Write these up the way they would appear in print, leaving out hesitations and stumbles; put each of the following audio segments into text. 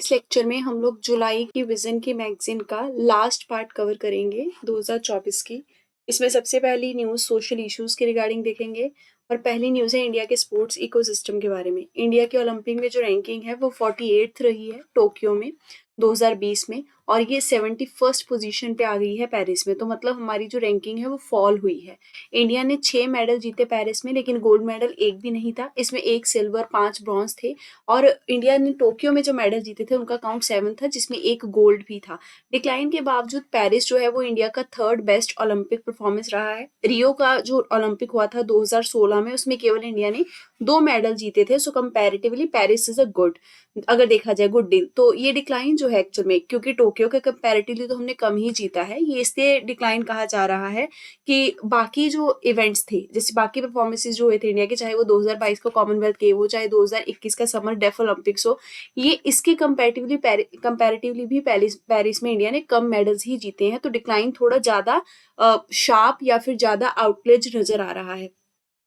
इस लेक्चर में हम लोग जुलाई की विजन की मैगजीन का लास्ट पार्ट कवर करेंगे 2024 की। इसमें सबसे पहली न्यूज़ सोशल इश्यूज के रिगार्डिंग देखेंगे और पहली न्यूज़ है इंडिया के स्पोर्ट्स इकोसिस्टम के बारे में। इंडिया के ओलंपिक में जो रैंकिंग है वो 48th रही है टोक्यो में 2020 में, और ये 71st पोजीशन पे आ गई है पेरिस में। तो मतलब हमारी जो रैंकिंग है वो फॉल हुई है। इंडिया ने 6 मेडल जीते पेरिस में, लेकिन गोल्ड मेडल एक भी नहीं था। इसमें 1 सिल्वर 5 ब्रॉन्ज थे। और इंडिया ने टोक्यो में जो मेडल जीते थे उनका काउंट 7 था, जिसमें 1 गोल्ड भी था। डिक्लाइन के बावजूद पेरिस जो है वो इंडिया का 3rd बेस्ट ओलंपिक परफॉर्मेंस रहा है। रियो का जो ओलंपिक हुआ था 2016 में, उसमें केवल इंडिया ने 2 मेडल जीते थे। So comparatively Paris is a good, अगर देखा जाए गुड डील। तो ये डिक्लाइन जो है एक्चुअल में, क्योंकि टोक्यो के कंपैरेटिवली तो हमने कम ही जीता है, ये इसलिए डिक्लाइन कहा जा रहा है कि बाकी जो इवेंट्स थे, जैसे बाकी परफॉर्मेंसेज जो हुए थे इंडिया के, चाहे वो 2022 का कॉमनवेल्थ गेम हो, चाहे 2021 का समर डेफ ओलंपिक्स हो, ये इसके कंपैरेटिवली भी पेरिस में इंडिया ने कम मेडल्स ही जीते हैं। तो डिक्लाइन थोड़ा ज्यादा शार्प या फिर ज्यादा आउटलेज नजर आ रहा है।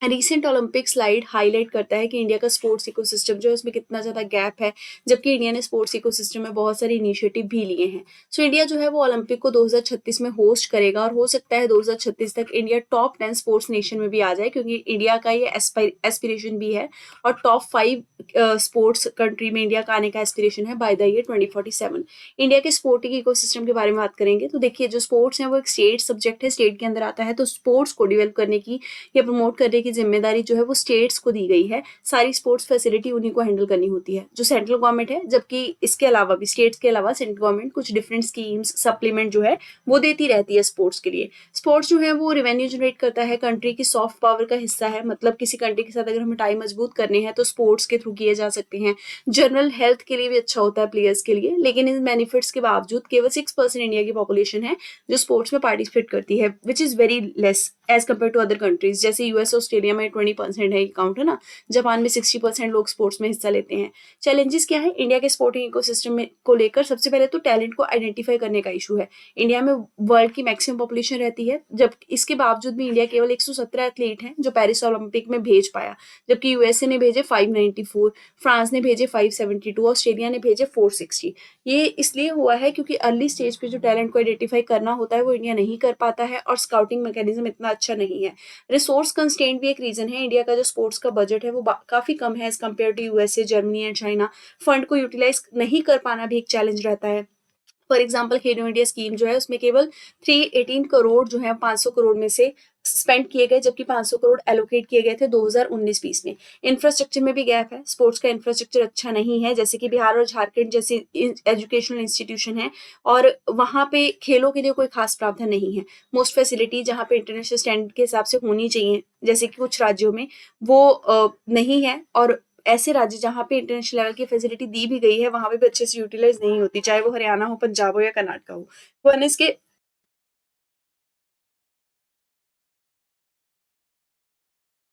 रिसेंट ओलंपिक स्लाइड हाईलाइट करता है कि इंडिया का स्पोर्ट्स इकोसिस्टम जो है उसमें कितना ज्यादा गैप है, जबकि इंडिया ने स्पोर्ट्स इकोसिस्टम में बहुत सारे इनिशिएटिव भी लिए हैं। सो इंडिया जो है वो ओलंपिक को 2036 में होस्ट करेगा, और हो सकता है 2036 तक इंडिया टॉप 10 स्पोर्ट्स नेशन में भी आ जाए, क्योंकि इंडिया का ये एस्पिरेशन भी है। और टॉप 5 स्पोर्ट्स कंट्री में इंडिया का आने का एस्पिरेशन है बाय द ईयर 2047। इंडिया के स्पोर्टिंग इकोसिस्टम के बारे में बात करेंगे तो देखिए, जो स्पोर्ट्स है वो एक स्टेट सब्जेक्ट है, स्टेट के अंदर आता है। तो स्पोर्ट्स को डेवलप करने की या प्रमोट करने की जिम्मेदारी जो है वो स्टेट्स को दी गई है। सारी स्पोर्ट्स फैसिलिटी उन्हीं को हैंडल करनी होती है, जो सेंट्रल गवर्नमेंट है। जबकि इसके अलावा भी स्टेट्स के अलावा सेंट्रल गवर्नमेंट कुछ डिफरेंट स्कीम्स सप्लीमेंट जो है वो देती रहती है स्पोर्ट्स के लिए। स्पोर्ट्स जो है वो रेवेन्यू जनरेट करता है, कंट्री की सॉफ्ट पावर का हिस्सा है। मतलब किसी कंट्री के साथ अगर हमें टाई मजबूत करने हैं तो स्पोर्ट्स के थ्रू किए जा सकते हैं। जनरल हेल्थ के लिए भी अच्छा होता है प्लेयर्स के लिए। लेकिन इन बेनिफिट्स के बावजूद केवल 6% इंडिया की पॉपुलेशन है जो स्पोर्ट्स में पार्टिसिपेट करती है, which is very less as compare to other countries. जैसे यूएस ऑस्ट्रेलिया में 20% है काउंट, है ना। जापान में 60% लोग स्पोर्ट्स में हिस्सा लेते हैं। चैलेंजेस क्या है इंडिया के स्पोर्टिंग इकोसिस्टम में को लेकर? सबसे पहले तो टैलेंट को आइडेंटिफाई करने का इशू है। इंडिया में वर्ल्ड की मैक्सिमम पॉपुलेशन रहती है, जब इसके बावजूद भी इंडिया केवल 117 एथलीट हैं जो पेरिस ओलंपिक में भेज पाया, जबकि यूएसए ने भेजे 594, फ्रांस ने भेजे 572, ऑस्ट्रेलिया ने भेजे 460। ये इसलिए हुआ है क्योंकि अर्ली स्टेज पे जो टैलेंट को आइडेंटिफाई करना होता है वो इंडिया नहीं कर पाता है, और स्काउटिंग मैकेनिज्म इतना अच्छा नहीं है। रिसोर्स कंस्ट्रेंट भी एक रीजन है। इंडिया का जो स्पोर्ट्स का बजट है वो काफी कम है as compare to USA, Germany and China. Fund को यूटिलाइज नहीं कर पाना भी एक चैलेंज रहता है। For example Khelo India scheme जो है उसमें केवल 318 करोड़ जो है 500 करोड़ में से स्पेंड किए गए, जबकि 500 करोड़ एलोकेट किए गए थे 2019-20 में। इंफ्रास्ट्रक्चर में भी गैप है, स्पोर्ट्स का इंफ्रास्ट्रक्चर अच्छा नहीं है। जैसे कि बिहार और झारखंड जैसे एजुकेशनल इंस्टीट्यूशन है, और वहाँ पे खेलों के लिए कोई खास प्रावधान नहीं है। मोस्ट फैसिलिटी जहाँ पे इंटरनेशनल स्टैंडर्ड के हिसाब से होनी चाहिए, जैसे कि कुछ राज्यों में वो नहीं है। और ऐसे राज्य जहाँ पे इंटरनेशनल लेवल की फैसिलिटी दी भी गई है वहां पे भी अच्छे से यूटिलाइज नहीं होती, चाहे वो हरियाणा हो, पंजाब हो या कर्नाटक हो। गवर्नेंस के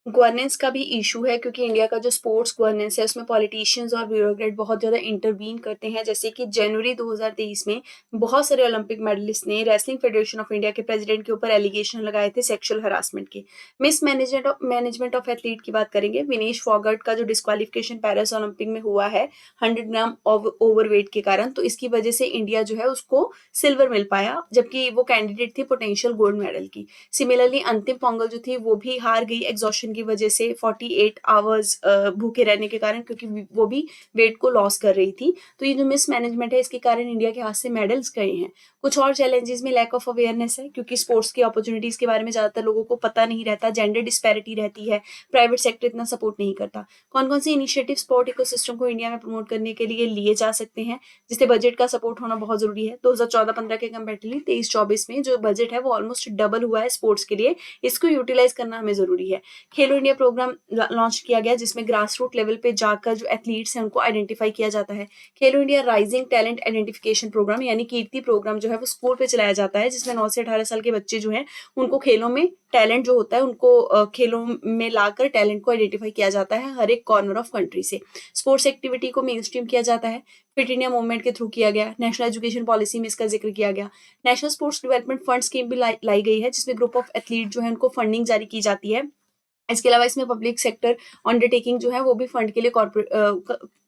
गवर्नेंस का भी इशू है, क्योंकि इंडिया का जो स्पोर्ट्स गवर्नेंस है उसमें पॉलिटिशियंस और ब्यूरोक्रेट बहुत ज्यादा इंटरवीन करते हैं। जैसे कि जनवरी 2023 में बहुत सारे ओलंपिक मेडलिस्ट ने रेसलिंग फेडरेशन ऑफ इंडिया के प्रेसिडेंट के ऊपर एलिगेशन लगाए थे सेक्सुअल हरासमेंट के। मिस मैनेजमेंट ऑफ एथलीट की बात करेंगे, विनेश फोगाट का जो डिस्क्वालिफिकेशन पेरिस ओलंपिक में हुआ है 100 ग्राम ओवरवेट के कारण, तो इसकी वजह से इंडिया जो है उसको सिल्वर मिल पाया, जबकि वो कैंडिडेट थी पोटेंशियल गोल्ड मेडल की। सिमिलरली अंतिम पोंगल जो थी वो भी हार गई एग्जॉशन की वजह से, 48 आवर्स भूखे रहने के कारण, क्योंकि वो भी वेट को लॉस कर रही थी। तो ये जो मिसमैनेजमेंट है इसके कारण इंडिया के हाथ से मेडल्स गए हैं। कुछ और चैलेंजेस में लैक ऑफ अवेयरनेस है, क्योंकि स्पोर्ट्स की अपॉर्चुनिटीज के बारे में ज्यादातर लोगों को पता नहीं रहता। जेंडर डिस्पैरिटी रहती है, प्राइवेट सेक्टर इतना सपोर्ट नहीं करता। कौन कौन से इनिशिएटिव स्पोर्ट इकोसिस्टम को इंडिया में प्रमोट करने के लिए लिए जा सकते हैं, जिससे बजट का सपोर्ट होना बहुत जरूरी है। 2014-15 के कंपेरेटिवली 23-24 में जो बजट है वो ऑलमोस्ट डबल हुआ है स्पोर्ट्स के लिए, इसको यूटिलाइज करना हमें जरूरी है। खेलो इंडिया प्रोग्राम लॉन्च किया गया, जिसमें ग्रास रूट लेवल पे जाकर जो एथलीट्स हैं उनको आइडेंटिफाई किया जाता है। Khelo India rising talent identification programme यानी कीर्ति प्रोग्राम जो है वो स्कूल पे चलाया जाता है, जिसमें 9 से 18 साल के बच्चे जो हैं उनको खेलों में टैलेंट जो होता है उनको खेलों में लाकर टैलेंट को आइडेंटिफाई किया जाता है हर एक कॉर्नर ऑफ कंट्री से। स्पोर्ट्स एक्टिविटी को मेन स्ट्रीम किया जाता है, फिट इंडिया मूवमेंट के थ्रू किया गया। नेशनल एजुकेशन पॉलिसी में इसका जिक्र किया गया। National sports development fund scheme भी लाई गई है, जिसमें ग्रुप ऑफ एथलीट जो है उनको फंडिंग जारी की जाती है। इसके अलावा इसमें पब्लिक सेक्टर अंडरटेकिंग जो है वो भी फंड के लिए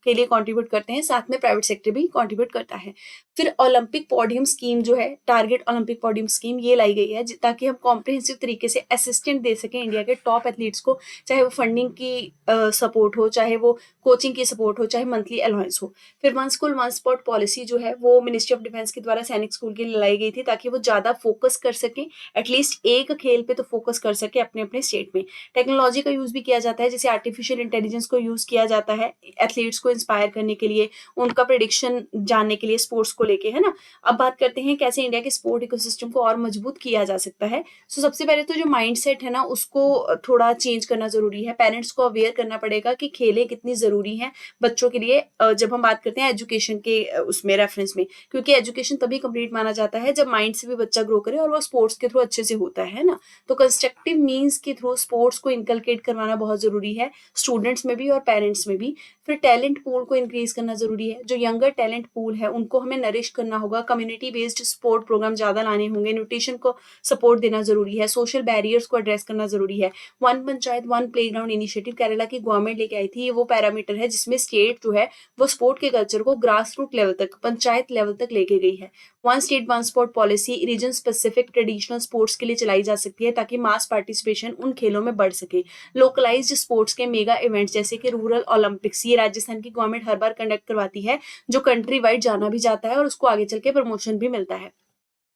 के लिए कंट्रीब्यूट करते हैं, साथ में प्राइवेट सेक्टर भी कंट्रीब्यूट करता है। फिर ओलंपिक पोडियम स्कीम जो है, टारगेट ओलंपिक पोडियम स्कीम, ये लाई गई है ताकि हम कॉम्प्रिहेंसिव तरीके से असिस्टेंट दे सकें इंडिया के टॉप एथलीट्स को, चाहे वो फंडिंग की सपोर्ट हो, चाहे वो कोचिंग की सपोर्ट हो, चाहे मंथली अलाउंस हो। फिर one school one spot policy जो है वो मिनिस्ट्री ऑफ डिफेंस के द्वारा सैनिक स्कूल के लिए लाई गई थी, ताकि वो ज्यादा फोकस कर सकें, एटलीस्ट एक खेल पे तो फोकस कर सके अपने अपने स्टेट में। टेक्नोलॉजी का यूज भी किया जाता है, जैसे आर्टिफिशियल इंटेलिजेंस को यूज किया जाता है एथलीट्स को इंस्पायर करने के लिए, उनका प्रेडिक्शन जानने के लिए स्पोर्ट्स को लेके, है ना। अब बात करते हैं कैसे इंडिया के स्पोर्ट इकोसिस्टम को और मजबूत किया जा सकता है। सो सबसे पहले तो जो माइंडसेट है ना, उसको थोड़ा चेंज करना जरूरी है। पेरेंट्स को अवेयर करना पड़ेगा कि खेलें कितनी जरूरी हैं बच्चों के लिए, जब हम बात करते हैं एजुकेशन के उसमें रेफरेंस में, क्योंकि एजुकेशन तभी कंप्लीट माना जाता है जब माइंड से भी बच्चा ग्रो करे और वो स्पोर्ट्स के थ्रू अच्छे से होता है ना। तो कंस्ट्रक्टिव मीन्स के थ्रू स्पोर्ट्स को इनकलकेट करवाना बहुत जरूरी है, स्टूडेंट्स में भी और पेरेंट्स में भी। फिर टैलेंट पूल को इंक्रीज करना जरूरी है, जो यंगर टैलेंट पूल है उनको हमें नरिश करना होगा, कम्युनिटी बेस्ड स्पोर्ट प्रोग्राम ज्यादा लाने होंगे, न्यूट्रिशन को सपोर्ट देना जरूरी है, सोशल बैरियर्स को एड्रेस करना जरूरी है। One panchayat one playground initiative Kerala की गवर्नमेंट लेके आई थी, ये वो पैरामीटर है जिसमें स्टेट जो है वो स्पोर्ट के कल्चर को ग्रास रूट लेवल तक, पंचायत लेवल तक लेके गई है। One state one sport policy region specific traditional sports के लिए चलाई जा सकती है, ताकि मास पार्टिसिपेशन उन खेलों में बढ़ सके। लोकलाइज्ड स्पोर्ट्स के मेगा इवेंट्स जैसे कि रूरल ओलंपिक्स, ये राजस्थान की गवर्नमेंट हर बार कंडक्ट करवाती है, जो कंट्री वाइड जाना भी जाता है और उसको आगे चल के प्रमोशन भी मिलता है।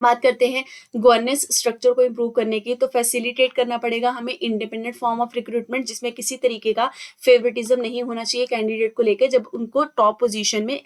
बात करते हैं गवर्नेंस स्ट्रक्चर को इम्प्रूव करने की, तो फैसिलिटेट करना पड़ेगा हमें इंडिपेंडेंट फॉर्म ऑफ रिक्रूटमेंट, जिसमें किसी तरीके का फेवरेटिज्म नहीं होना चाहिए कैंडिडेट को लेकर जब उनको टॉप पोजीशन में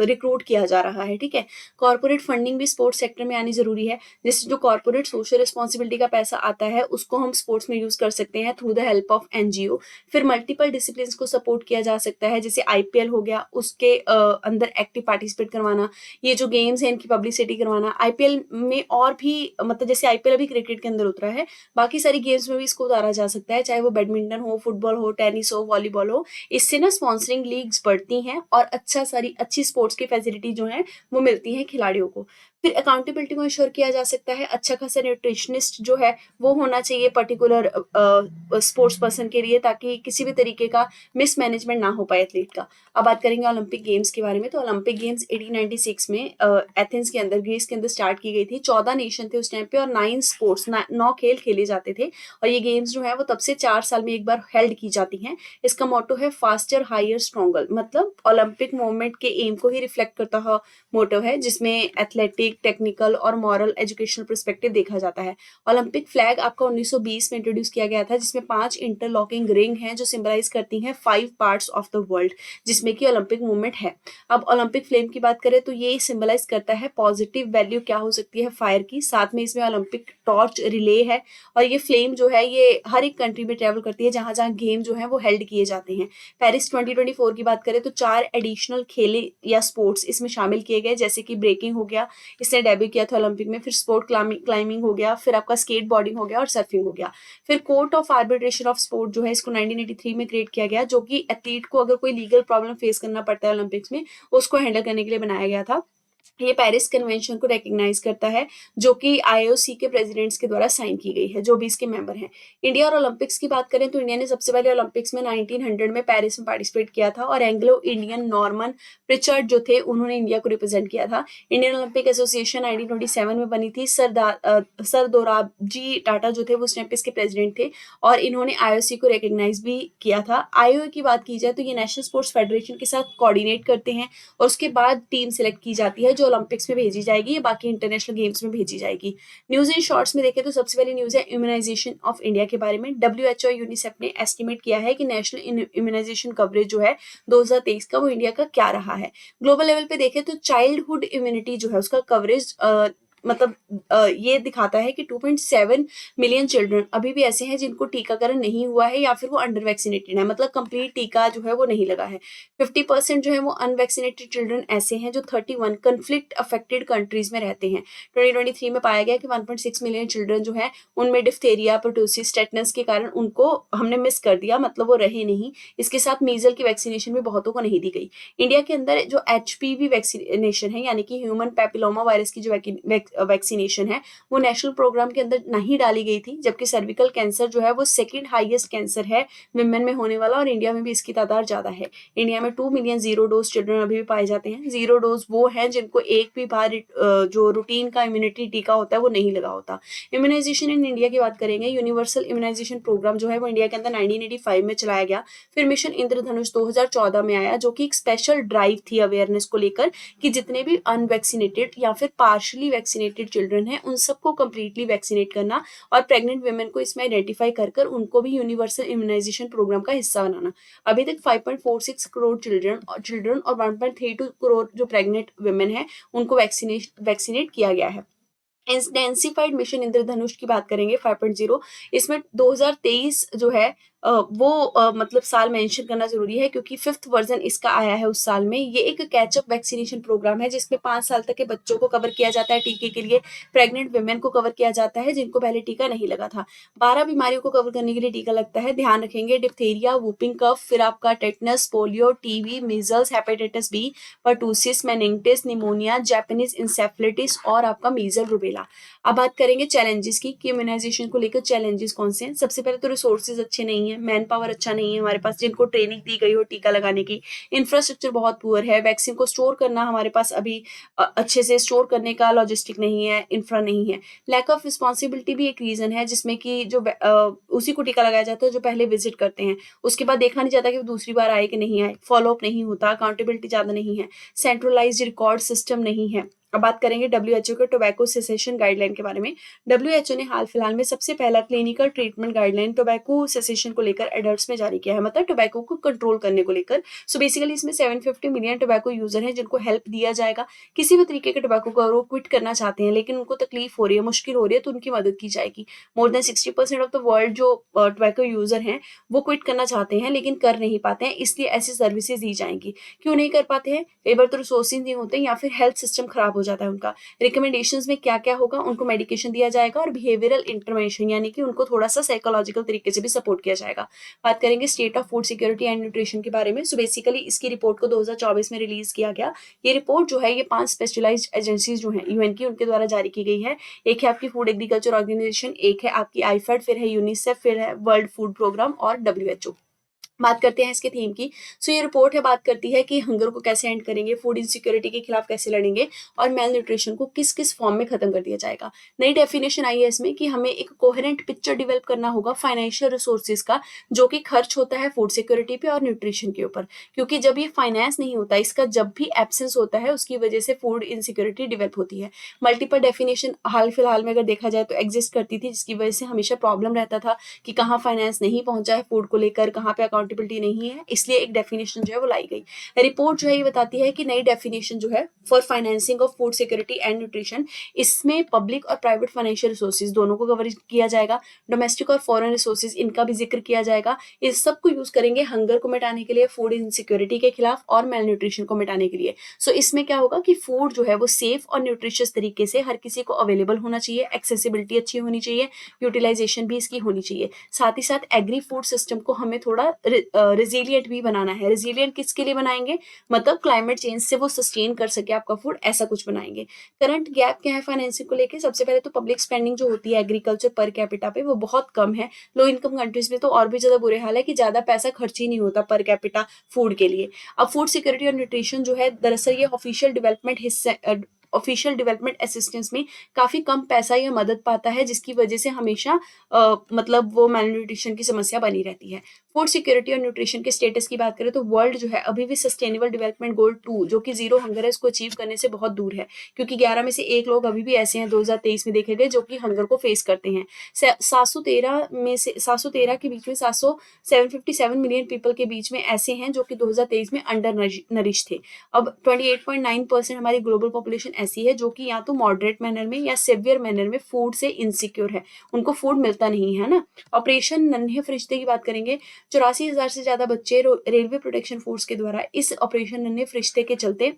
रिक्रूट किया जा रहा है, ठीक है। कॉर्पोरेट फंडिंग भी स्पोर्ट्स सेक्टर में आनी जरूरी है, जिससे जो कॉर्पोरेट सोशल रिस्पॉन्सिबिलिटी का पैसा आता है उसको हम स्पोर्ट्स में यूज कर सकते हैं through the help of NGO. फिर मल्टीपल डिसिप्लिन को सपोर्ट किया जा सकता है, जैसे आईपीएल हो गया, उसके अंदर एक्टिव पार्टिसिपेट करवाना, ये जो गेम्स है इनकी पब्लिसिटी करवाना। आईपीएल में और भी, मतलब जैसे आईपीएल अभी क्रिकेट के अंदर उतरा है, बाकी सारी गेम्स में भी इसको उतारा जा सकता है, चाहे वो बैडमिंटन हो, फुटबॉल हो, टेनिस हो, वॉलीबॉल हो। इससे ना स्पॉन्सरिंग लीग्स बढ़ती हैं और अच्छी स्पोर्ट्स की फैसिलिटी जो है वो मिलती है खिलाड़ियों को। फिर अकाउंटेबिलिटी को इंश्योर किया जा सकता है, अच्छा खासा न्यूट्रिशनिस्ट जो है वो होना चाहिए पर्टिकुलर स्पोर्ट्स पर्सन के लिए, ताकि किसी भी तरीके का मिसमैनेजमेंट ना हो पाए एथलीट का। अब बात करेंगे ओलंपिक गेम्स के बारे में, तो ओलंपिक गेम्स 1896 में एथेंस के अंदर, ग्रीस के अंदर स्टार्ट की गई थी। 14 नेशन थे उस टाइम पे और 9 स्पोर्ट्स, 9 खेल खेले जाते थे, और ये गेम्स जो है वो तब से 4 साल में एक बार हेल्ड की जाती हैं। इसका मोटो है फास्टर हायर स्ट्रॉन्गर, मतलब ओलंपिक मूवमेंट के एम को ही रिफ्लेक्ट करता हुआ मोटो है, जिसमें एथलेटिक, टेक्निकल और मॉरल एजुकेशनल पर्सपेक्टिव देखा जाता है। ओलंपिक फ्लैग आपका 1920 में इंट्रोड्यूस किया गया था, जिसमें 5 इंटरलॉकिंग रिंग हैं जो सिंबलाइज करती हैं 5 पार्ट्स ऑफ द वर्ल्ड, जिसमें कि ओलंपिक मूवमेंट है। अब ओलंपिक फ्लेम की बात करें तो ये सिंबलाइज करता है पॉजिटिव वैल्यू क्या हो सकती है फायर की, साथ में इसमें ओलंपिक टॉर्च रिले है, और ये फ्लेम जो है ये हर एक कंट्री में ट्रेवल करती है जहां जहां गेम जो है वो हेल्ड किए जाते हैं। पेरिस 2024 की बात करें तो 4 एडिशनल खेले या स्पोर्ट्स इसमें शामिल किए गए, जैसे कि ब्रेकिंग हो गया, इसने डेब्यू किया था ओलंपिक में, फिर स्पोर्ट क्लाइंबिंग हो गया, फिर आपका स्केट बोर्डिंग हो गया और सर्फिंग हो गया। फिर court of arbitration of sport जो है इसको 1983 में क्रिएट किया गया, जो कि एथलीट को अगर कोई लीगल प्रॉब्लम फेस करना पड़ता है ओलंपिक्स में, उसको हैंडल करने के लिए बनाया गया था। ये पेरिस कन्वेंशन को रिकॉग्नाइज करता है, जो कि आईओसी के प्रेसिडेंट्स के द्वारा साइन की गई है, जो भी इसके मेंबर हैं। इंडिया और ओलंपिक्स की बात करें तो इंडिया ने सबसे पहले ओलंपिक्स में 1900 में पेरिस में पार्टिसिपेट किया था, और एंग्लो इंडियन नॉर्मन प्रिचर्ड जो थे उन्होंने इंडिया को रिप्रेजेंट किया था। इंडियन ओलंपिक एसोसिएशन 1927 में बनी थी। सर दोराबजी टाटा जो थे वो उस टाइम पे इसके प्रेसिडेंट थे, और इन्होंने आईओसी को रिकॉग्नाइज भी किया था। आईओए की बात की जाए तो ये नेशनल स्पोर्ट्स फेडरेशन के साथ कोऑर्डिनेट करते हैं, और उसके बाद टीम सिलेक्ट की जाती है जो ओलंपिक्स में भेजी जाएगी या बाकी इंटरनेशनल गेम्स में भेजी जाएगी। न्यूज इन शॉर्ट्स में देखें तो सबसे पहली न्यूज है इम्यूनाइजेशन ऑफ इंडिया के बारे में। डब्ल्यूएचओ यूनिसेफ ने एस्टिमेट किया है कि नेशनल इम्यूनाइजेशन कवरेज जो है 2023 का वो इंडिया का क्या रहा है। ग्लोबल लेवल पे देखें तो चाइल्डहुड इम्यूनिटी जो है उसका कवरेज मतलब ये दिखाता है कि 2.7 मिलियन चिल्ड्रन अभी भी ऐसे हैं जिनको टीकाकरण नहीं हुआ है या फिर वो अंडर वैक्सीनेटेड है, मतलब कंप्लीट टीका जो है वो नहीं लगा है। 50% जो है वो अनवैक्सीनेटेड चिल्ड्रन ऐसे हैं जो 31 कन्फ्लिक्ट अफेक्टेड कंट्रीज में रहते हैं। 2023 में पाया गया कि 1.6 मिलियन चिल्ड्रन जो है उनमें डिफ्थेरिया, परटूसिस, टेटनस के कारण उनको हमने मिस कर दिया, मतलब वो रहे नहीं। इसके साथ मीजल की वैक्सीनेशन भी बहुतों को नहीं दी गई। इंडिया के अंदर जो HPV वैक्सीनेशन है, यानी कि ह्यूमन पैपिलोमा वायरस की जो वैक्सीनेशन है वो नेशनल प्रोग्राम के अंदर नहीं डाली गई थी, जबकि सर्विकल कैंसर जो है वो सेकेंड हाईएस्ट कैंसर है विमेन में होने वाला, और इंडिया में भी इसकी तादाद ज्यादा है। इंडिया में 2 मिलियन जीरो डोज चिल्ड्रन अभी भी पाए जाते हैं। जीरो डोज वो हैं जिनको एक भी बार जो रूटीन का इम्यूनिटी टीका होता है वो नहीं लगा होता। इम्यूनाइजेशन इन इंडिया की बात करेंगे, यूनिवर्सल इम्यूनाइजेशन प्रोग्राम जो है वो इंडिया के अंदर 1985 में चलाया गया। फिर मिशन इंद्रधनुष 2014 में आया, जो कि एक स्पेशल ड्राइव थी अवेयरनेस को लेकर कि जितने भी अनवैक्सीनेटेड या फिर पार्शली वैक्सीनेटेड चिल्ड्रन हैं उन सबको कंप्लीटली वैक्सीनेट करना और प्रेग्नेंट वुमेन को इसमें आइडेंटिफाई कर उनको भी यूनिवर्सल इम्यूनाइजेशन प्रोग्राम का हिस्सा बनाना। अभी तक 5.46 करोड़ चिल्ड्रन और 1.32 करोड़ जो प्रेग्नेंट वुमेन है उनको वैक्सीनेट किया गया है। इंटेंसिफाइड मिशन इंद्रधनुष की बात करेंगे 5.0, इसमें 2023 जो है मतलब साल मेंशन करना जरूरी है क्योंकि 5th वर्जन इसका आया है उस साल में। ये एक कैचअप वैक्सीनेशन प्रोग्राम है जिसमें 5 साल तक के बच्चों को कवर किया जाता है टीके के लिए, प्रेग्नेंट वुमेन को कवर किया जाता है जिनको पहले टीका नहीं लगा था। 12 बीमारियों को कवर करने के लिए टीका लगता है, ध्यान रखेंगे, डिप्थीरिया, वूपिंग कफ, फिर आपका tetanus, polio, TB, measles, hepatitis B, pertussis, meningitis, pneumonia, Japanese encephalitis और आपका मीजल रूबेला। अब बात करेंगे चैलेंजेस की कि इम्यूनाइजेशन को लेकर चैलेंजेस कौन से हैं। सबसे पहले तो रिसोर्सेज अच्छे नहीं है, मैन पावर अच्छा नहीं है हमारे पास जिनको ट्रेनिंग दी गई हो टीका लगाने की, इंफ्रास्ट्रक्चर बहुत पुअर है, वैक्सीन को स्टोर करना हमारे पास अभी अच्छे से स्टोर करने का लॉजिस्टिक नहीं है, इंफ्रा नहीं है, लैक ऑफ रिस्पॉन्सिबिलिटी भी एक रीजन है जिसमें कि जो उसी को टीका लगाया जाता है जो पहले विजिट करते हैं, उसके बाद देखा नहीं जाता कि वो दूसरी बार आए कि नहीं आए, फॉलोअप नहीं होता, अकाउंटेबिलिटी ज्यादा नहीं है, सेंट्रलाइज्ड रिकॉर्ड सिस्टम नहीं है। अब बात करेंगे डब्ल्यूएचओ के टोबैको सेसेशन गाइडलाइन के बारे में। डब्ल्यूएचओ ने हाल फिलहाल में सबसे पहला clinical treatment guideline tobacco cessation को लेकर एडल्ट्स में जारी किया है, मतलब टोबैको को कंट्रोल करने को लेकर। सो बेसिकली इसमें 750 मिलियन टोबैको यूजर हैं जिनको हेल्प दिया जाएगा। किसी भी तरीके के टोबैको को वो क्विट करना चाहते हैं लेकिन उनको तकलीफ हो रही है, मुश्किल हो रही है, तो उनकी मदद की जाएगी। More than 60% of the world जो टोबैको यूजर हैं वो क्विट करना चाहते हैं लेकिन कर नहीं पाते हैं, इसलिए ऐसी सर्विसेज दी जाएंगी। क्यों नहीं कर पाते हैं? कई बार तो रिसोर्सेज नहीं होते या फिर हेल्थ सिस्टम खराब हो जाता है उनका। रिकमेंडेशंस में क्या क्या होगा, उनको मेडिकेशन दिया जाएगा और बिहेवियरल इंटरवेंशन यानी कि उनको थोड़ा सा साइकोलॉजिकल तरीके से भी सपोर्ट किया जाएगा। बात करेंगे state of food security and nutrition के बारे में। सो बेसिकली इसकी रिपोर्ट को 2024 में रिलीज किया गया। ये रिपोर्ट जो है ये 5 स्पेशलाइज्ड एजेंसीज जो है यूएन की उनके द्वारा जारी की गई है। एक है आपकी फूड एग्रीकल्चर ऑर्गेनाइजेशन, एक है आपकी आईफेड, फिर है यूनिसेफ, फिर है वर्ल्ड फूड प्रोग्राम और डब्ल्यूएचओ। बात करते हैं इसके थीम की। सो ये रिपोर्ट है बात करती है कि हंगर को कैसे एंड करेंगे, फूड इनसिक्योरिटी के खिलाफ कैसे लड़ेंगे और मेल न्यूट्रिशन को किस किस फॉर्म में खत्म कर दिया जाएगा। नई डेफिनेशन आई है इसमें कि हमें एक कोहेरेंट पिक्चर डेवलप करना होगा फाइनेंशियल रिसोर्सेज का जो कि खर्च होता है फूड सिक्योरिटी पे और न्यूट्रिशन के ऊपर, क्योंकि जब ये फाइनेंस नहीं होता, इसका जब भी एब्सेंस होता है उसकी वजह से फूड इनसिक्योरिटी डेवलप होती है। मल्टीपल डेफिनेशन हाल फिलहाल में अगर देखा जाए तो एग्जिस्ट करती थी जिसकी वजह से हमेशा प्रॉब्लम रहता था कि कहाँ फाइनेंस नहीं पहुंचा है फूड को लेकर, कहाँ पे अकाउंटेबिलिटी नहीं है, इसलिए एक डेफिनेशन जो है वो लाई गई। रिपोर्ट जो है ये बताती है कि नई डेफिनेशन जो है for financing of food security and nutrition, इसमें पब्लिक और प्राइवेट फाइनेंशियल रिसोर्सेज दोनों को कवर किया जाएगा, डोमेस्टिक और फॉरेन रिसोर्सेज इनका भी जिक्र किया जाएगा। इस सब को यूज करेंगे हंगर को मिटाने के लिए, फूड इनसिक्योरिटी के खिलाफ और मेल न्यूट्रिशन को मिटाने के लिए। सो इसमें क्या होगा कि फूड जो है वो सेफ और न्यूट्रिशियस तरीके से हर किसी को अवेलेबल होना चाहिए, एक्सेसिबिलिटी अच्छी होनी चाहिए, यूटिलाइजेशन भी इसकी होनी चाहिए। साथ ही साथ एग्री फूड सिस्टम को हमें थोड़ा रिजिलियंट भी बनाना है। रिजिलियंट किसके लिए बनाएंगे, मतलब क्लाइमेट चेंज से वो सस्टेन कर सके आपका फूड, ऐसा कुछ बनाएंगे। करंट गैप क्या है फाइनेंसिंग को लेके? सबसे पहले तो पब्लिक स्पेंडिंग जो होती है एग्रीकल्चर पर कैपिटा पे वो बहुत कम है। लो इनकम कंट्रीज में तो और भी ज्यादा बुरे हाल है कि ज्यादा पैसा खर्च ही नहीं होता पर कैपिटा फूड के लिए। अब फूड सिक्योरिटी और न्यूट्रिशन जो है दरअसल ये ऑफिशियल डेवलपमेंट असिस्टेंस में काफी कम पैसा या मदद पाता है, जिसकी वजह से हमेशा मतलब वो मैलन्यूट्रिशन की समस्या बनी रहती है। फूड सिक्योरिटी और न्यूट्रिशन के स्टेटस की बात करें तो वर्ल्ड जो है अभी भी सस्टेनेबल डेवलपमेंट गोल 2 जो कि जीरो हंगर है इसको अचीव करने से बहुत दूर है, क्योंकि 11 में से 1 लोग अभी भी ऐसे हैं 2023 में देखे गए जो कि हंगर को फेस करते हैं। 713 के बीच में 757 मिलियन पीपल के बीच में ऐसे हैं जो कि 2023 में अंडर नरिश थे। अब 28.9% हमारी ग्लोबल पॉपुलेशन ऐसी है जो कि या तो मॉडरेट मैनर में या सिवियर मैनर में फूड से इनसिक्योर है, उनको फूड मिलता नहीं है ना। ऑपरेशन नन्हे फरिश्ते की बात करेंगे, 84,000 से ज्यादा बच्चे रेलवे प्रोटेक्शन फोर्स के द्वारा इस ऑपरेशन नन्हे फरिश्ते के चलते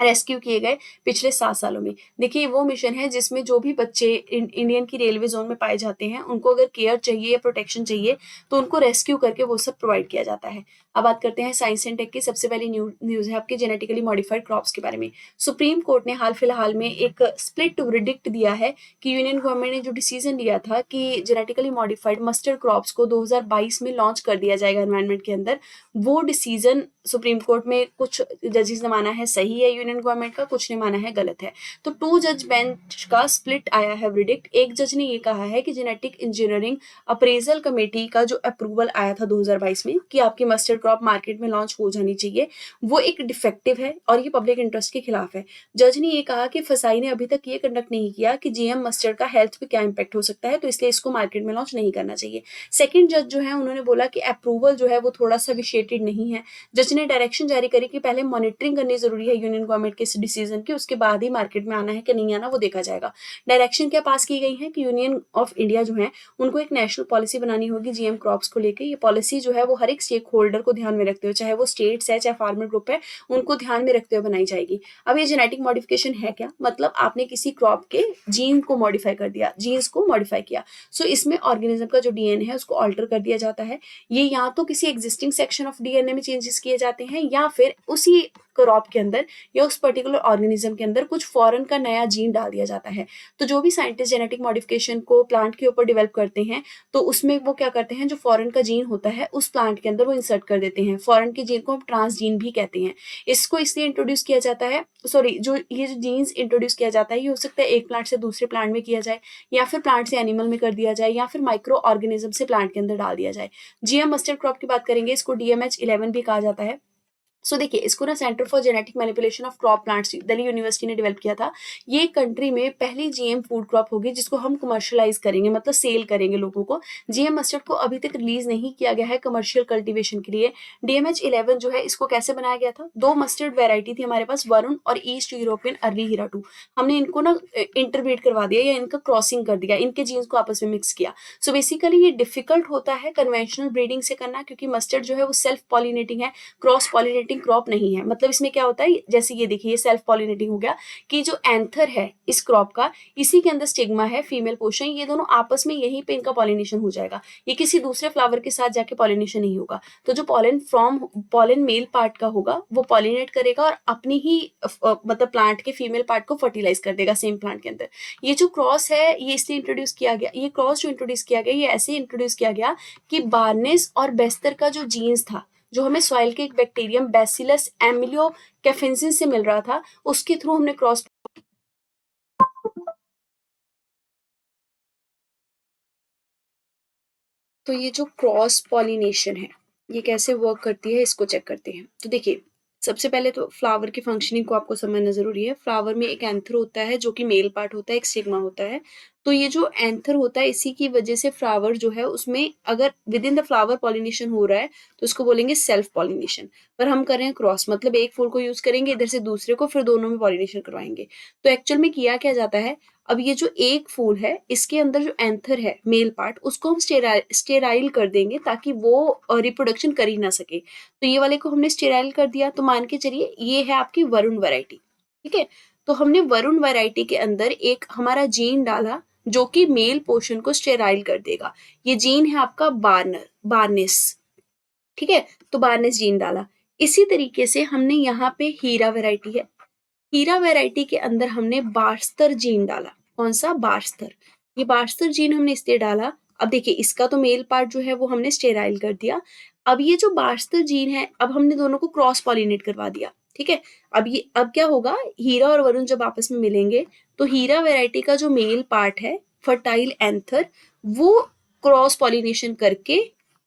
रेस्क्यू किए गए पिछले 7 सालों में। देखिए वो मिशन है जिसमें जो भी बच्चे इंडियन की रेलवे ज़ोन में पाए जाते हैं, उनको अगर केयर चाहिए या प्रोटेक्शन चाहिए, तो उनको रेस्क्यू करके वो सब प्रोवाइड किया जाता है। अब बात करते हैं साइंस एंड टेक की। सबसे पहली न्यूज़ है आपके जेनेटिकली मॉडिफाइड क्रॉप्स के बारे में। सुप्रीम कोर्ट ने हाल-फिलहाल में एक स्प्लिट वर्डिक्ट दिया है कि यूनियन गवर्नमेंट ने जो डिसीजन लिया था कि जेनेटिकली मॉडिफाइड मस्टर्ड क्रॉप्स को 2022 में लॉन्च कर दिया जाएगा एनवायरनमेंट के अंदर, वो डिसीजन सुप्रीम कोर्ट में कुछ जजेस ने माना है सही है यूनियन गवर्नमेंट का, कुछ ने माना है गलत है। तो 2 जज बेंच का स्प्लिट आया है वर्डिक्ट। एक जज ने ये कहा है कि जेनेटिक इंजीनियरिंग अप्रेजल कमेटी का जो अप्रूवल आया था 2022 में कि आपकी मस्टर्ड क्रॉप मार्केट में लॉन्च हो जानी चाहिए, वो एक डिफेक्टिव है और ये पब्लिक इंटरेस्ट के खिलाफ है। जज ने ये कहा कि फसाई ने अभी तक ये कंडक्ट नहीं किया कि जीएम मस्टर्ड का हेल्थ पे क्या इम्पैक्ट हो सकता है, तो इसलिए इसको मार्केट में लॉन्च नहीं करना चाहिए। सेकेंड जज जो है उन्होंने बोला कि अप्रूवल जो है वो थोड़ा सा विशेटेड नहीं है। जज ने डायरेक्शन जारी करी कि पहले मॉनिटरिंग करनी जरूरी है यूनियन गवर्नमेंट के इस डिसीजन की, उसके बाद ही मार्केट में आना है कि नहीं आना वो देखा जाएगा। डायरेक्शन क्या पास की गई है कि यूनियन ऑफ इंडिया जो है उनको एक नेशनल पॉलिसी बनानी होगी जीएम क्रॉप्स को लेकर। ये पॉलिसी जो है वो हर एक स्टेक होल्डर को ध्यान में रखते हुए, चाहे वो स्टेट्स है चाहे फार्मर ग्रुप है, उनको ध्यान में रखते हुए बनाई जाएगी। अब ये जेनेटिक मॉडिफिकेशन है क्या? मतलब आपने किसी क्रॉप के जीन को मॉडिफाई कर दिया, जीन्स को मॉडिफाई किया। सो इसमें ऑर्गेनिज्म का जो डीएनए है उसको ऑल्टर कर दिया जाता है। ये या तो किसी एग्जिस्टिंग सेक्शन ऑफ डीएनए में चेंजेस किए जाते हैं या फिर उसी क्रॉप के अंदर या उस पर्टिकुलर ऑर्गेनिज्म के अंदर कुछ फॉरेन का नया जीन डाल दिया जाता है। तो जो भी साइंटिस्ट जेनेटिक मॉडिफिकेशन को प्लांट के ऊपर डेवलप करते हैं, तो उसमें वो क्या करते हैं, जो फॉरेन का जीन होता है उस प्लांट के अंदर वो इंसर्ट कर देते हैं। फॉरेन के जीन को हम ट्रांसजीन भी कहते हैं। इसको इसलिए इंट्रोड्यूस किया जाता है, सॉरी, जो ये जो जीन्स इंट्रोड्यूस किया जाता है ये हो सकता है एक प्लांट से दूसरे प्लांट में किया जाए, या फिर प्लांट से एनिमल में कर दिया जाए, या फिर माइक्रो ऑर्गेनिज्म से प्लांट के अंदर डाल दिया जाए। जीएम मस्टर्ड क्रॉप की बात करेंगे, इसको DMH11 भी कहा जाता है। देखिए इसको ना centre for genetic manipulation of crop plants Delhi university ने डेवलप किया था। ये कंट्री में पहली जीएम फूड क्रॉप होगी जिसको हम कमर्शियलाइज करेंगे, मतलब सेल करेंगे लोगों को। जीएम मस्टर्ड को अभी तक रिलीज नहीं किया गया है कमर्शियल कल्टीवेशन के लिए। DMH11 जो है इसको कैसे बनाया गया था, 2 मस्टर्ड वेराइटी थी हमारे पास, वरुण और ईस्ट यूरोपियन अर्ली हीरा 2। हमने इनको ना इंटरब्रीड करवा दिया या इनका क्रॉसिंग कर दिया, इनके जीन्स को आपस में मिक्स किया। बेसिकली ये डिफिकल्ट होता है कन्वेंशनल ब्रीडिंग से करना, क्योंकि मस्टर्ड जो है वो सेल्फ पॉलिनेटिंग है, क्रॉस पॉलिनेटिंग क्रॉप नहीं है। मतलब इसमें क्या होता है, जैसे ये देखिए सेल्फ पॉलिनेटिंग हो गया कि जो एंथर है इस क्रॉप का, इसी के अंदर स्टिग्मा है, फीमेल पोर्शन, ये दोनों आपस में यहीं पे इनका पॉलिनेशन हो जाएगा। ये किसी दूसरे फ्लावर के साथ जाके पॉलिनेशन नहीं होगा। तो जो पॉलन मेल पार्ट का होगा वो पॉलिनेट करेगा और अपनी ही मतलब प्लांट के फीमेल पार्ट को फर्टिलाइज कर देगा सेम प्लांट के अंदर। ये जो क्रॉस है ये इसलिए इंट्रोड्यूस किया गया, ये क्रॉस जो इंट्रोड्यूस किया गया ये ऐसे इंट्रोड्यूस किया गया कि बार्नेस और बेस्तर का जो जीन्स था, जो हमें सॉइल के एक बैक्टीरियम बैसिलस एमिलियोकैफेंसिस से मिल रहा था, उसके थ्रू हमने क्रॉस। तो ये जो क्रॉस पॉलिनेशन है ये कैसे वर्क करती है इसको चेक करते हैं। तो देखिए सबसे पहले तो फ्लावर की फंक्शनिंग को आपको समझना जरूरी है। फ्लावर में एक एंथर होता है जो कि मेल पार्ट होता है, एक स्टिग्मा होता है। तो ये जो एंथर होता है इसी की वजह से फ्लावर जो है उसमें अगर with in the flower pollination हो रहा है तो उसको बोलेंगे सेल्फ पॉलिनेशन। पर हम कर रहे हैं क्रॉस, मतलब एक फूल को यूज करेंगे इधर से दूसरे को, फिर दोनों में पॉलिनेशन करवाएंगे। तो एक्चुअल में किया क्या जाता है, अब ये जो एक फूल है इसके अंदर जो एंथर है मेल पार्ट उसको हम स्टेराइल कर देंगे ताकि वो रिप्रोडक्शन कर ही ना सके। तो ये वाले को हमने स्टेराइल कर दिया, तो मान के चलिए ये है आपकी वरुण वैरायटी, ठीक है। तो हमने वरुण वैरायटी के अंदर एक हमारा जीन डाला जो कि मेल पोर्शन को स्टेराइल कर देगा। ये जीन है आपका बार्नेस, ठीक है। तो बार्नेस जीन डाला। इसी तरीके से हमने यहाँ पे हीरा वैरायटी है, हीरा वैरायटी के अंदर हमने बार्स्तर जीन डाला। कौन सा? बार्स्तर। ये बार्स्तर जीन हमने इसलिए डाला, अब देखिए इसका तो मेल पार्ट जो है वो हमने स्टेराइल कर दिया। अब ये जो बार्स्तर जीन है अब हमने दोनों को क्रॉस पॉलिनेट करवा दिया, ठीक है। अब क्या होगा, हीरा और वरुण जब आपस में मिलेंगे तो हीरा वैरायटी का जो मेल पार्ट है फर्टाइल एंथर वो क्रॉस पॉलिनेशन करके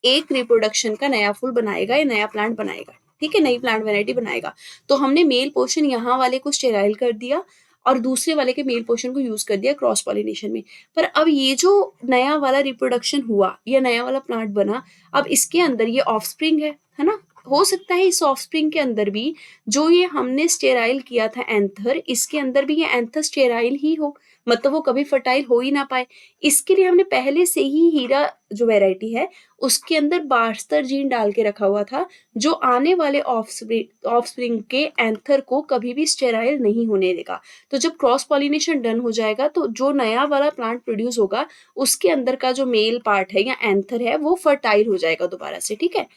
एक रिप्रोडक्शन का नया फूल बनाएगा या नया प्लांट बनाएगा, ठीक है, नई प्लांट वैरायटी बनाएगा। तो हमने मेल पोर्शन यहाँ वाले को स्टेराइल कर दिया और दूसरे वाले के मेल पोर्शन को यूज कर दिया क्रॉस पॉलिनेशन में। पर अब ये जो नया वाला रिप्रोडक्शन हुआ या नया वाला प्लांट बना, अब इसके अंदर ये ऑफस्प्रिंग है ना, हो सकता है इस ऑफस्प्रिंग के अंदर भी जो ये हमने स्टेराइल किया था एंथर, इसके अंदर भी ये एंथर स्टेराइल ही हो, मतलब वो कभी फर्टाइल हो ही ना पाए। इसके लिए हमने पहले से ही हीरा जो वैरायटी है उसके अंदर बास्टर जीन डाल के रखा हुआ था, जो आने वाले ऑफस्प्रिंग के एंथर को कभी भी स्टेराइल नहीं होने देगा। तो जब क्रॉस पॉलिनेशन डन हो जाएगा तो जो नया वाला प्लांट प्रोड्यूस होगा उसके अंदर का जो मेल पार्ट है या एंथर है वो फर्टाइल हो जाएगा दोबारा से, ठीक है।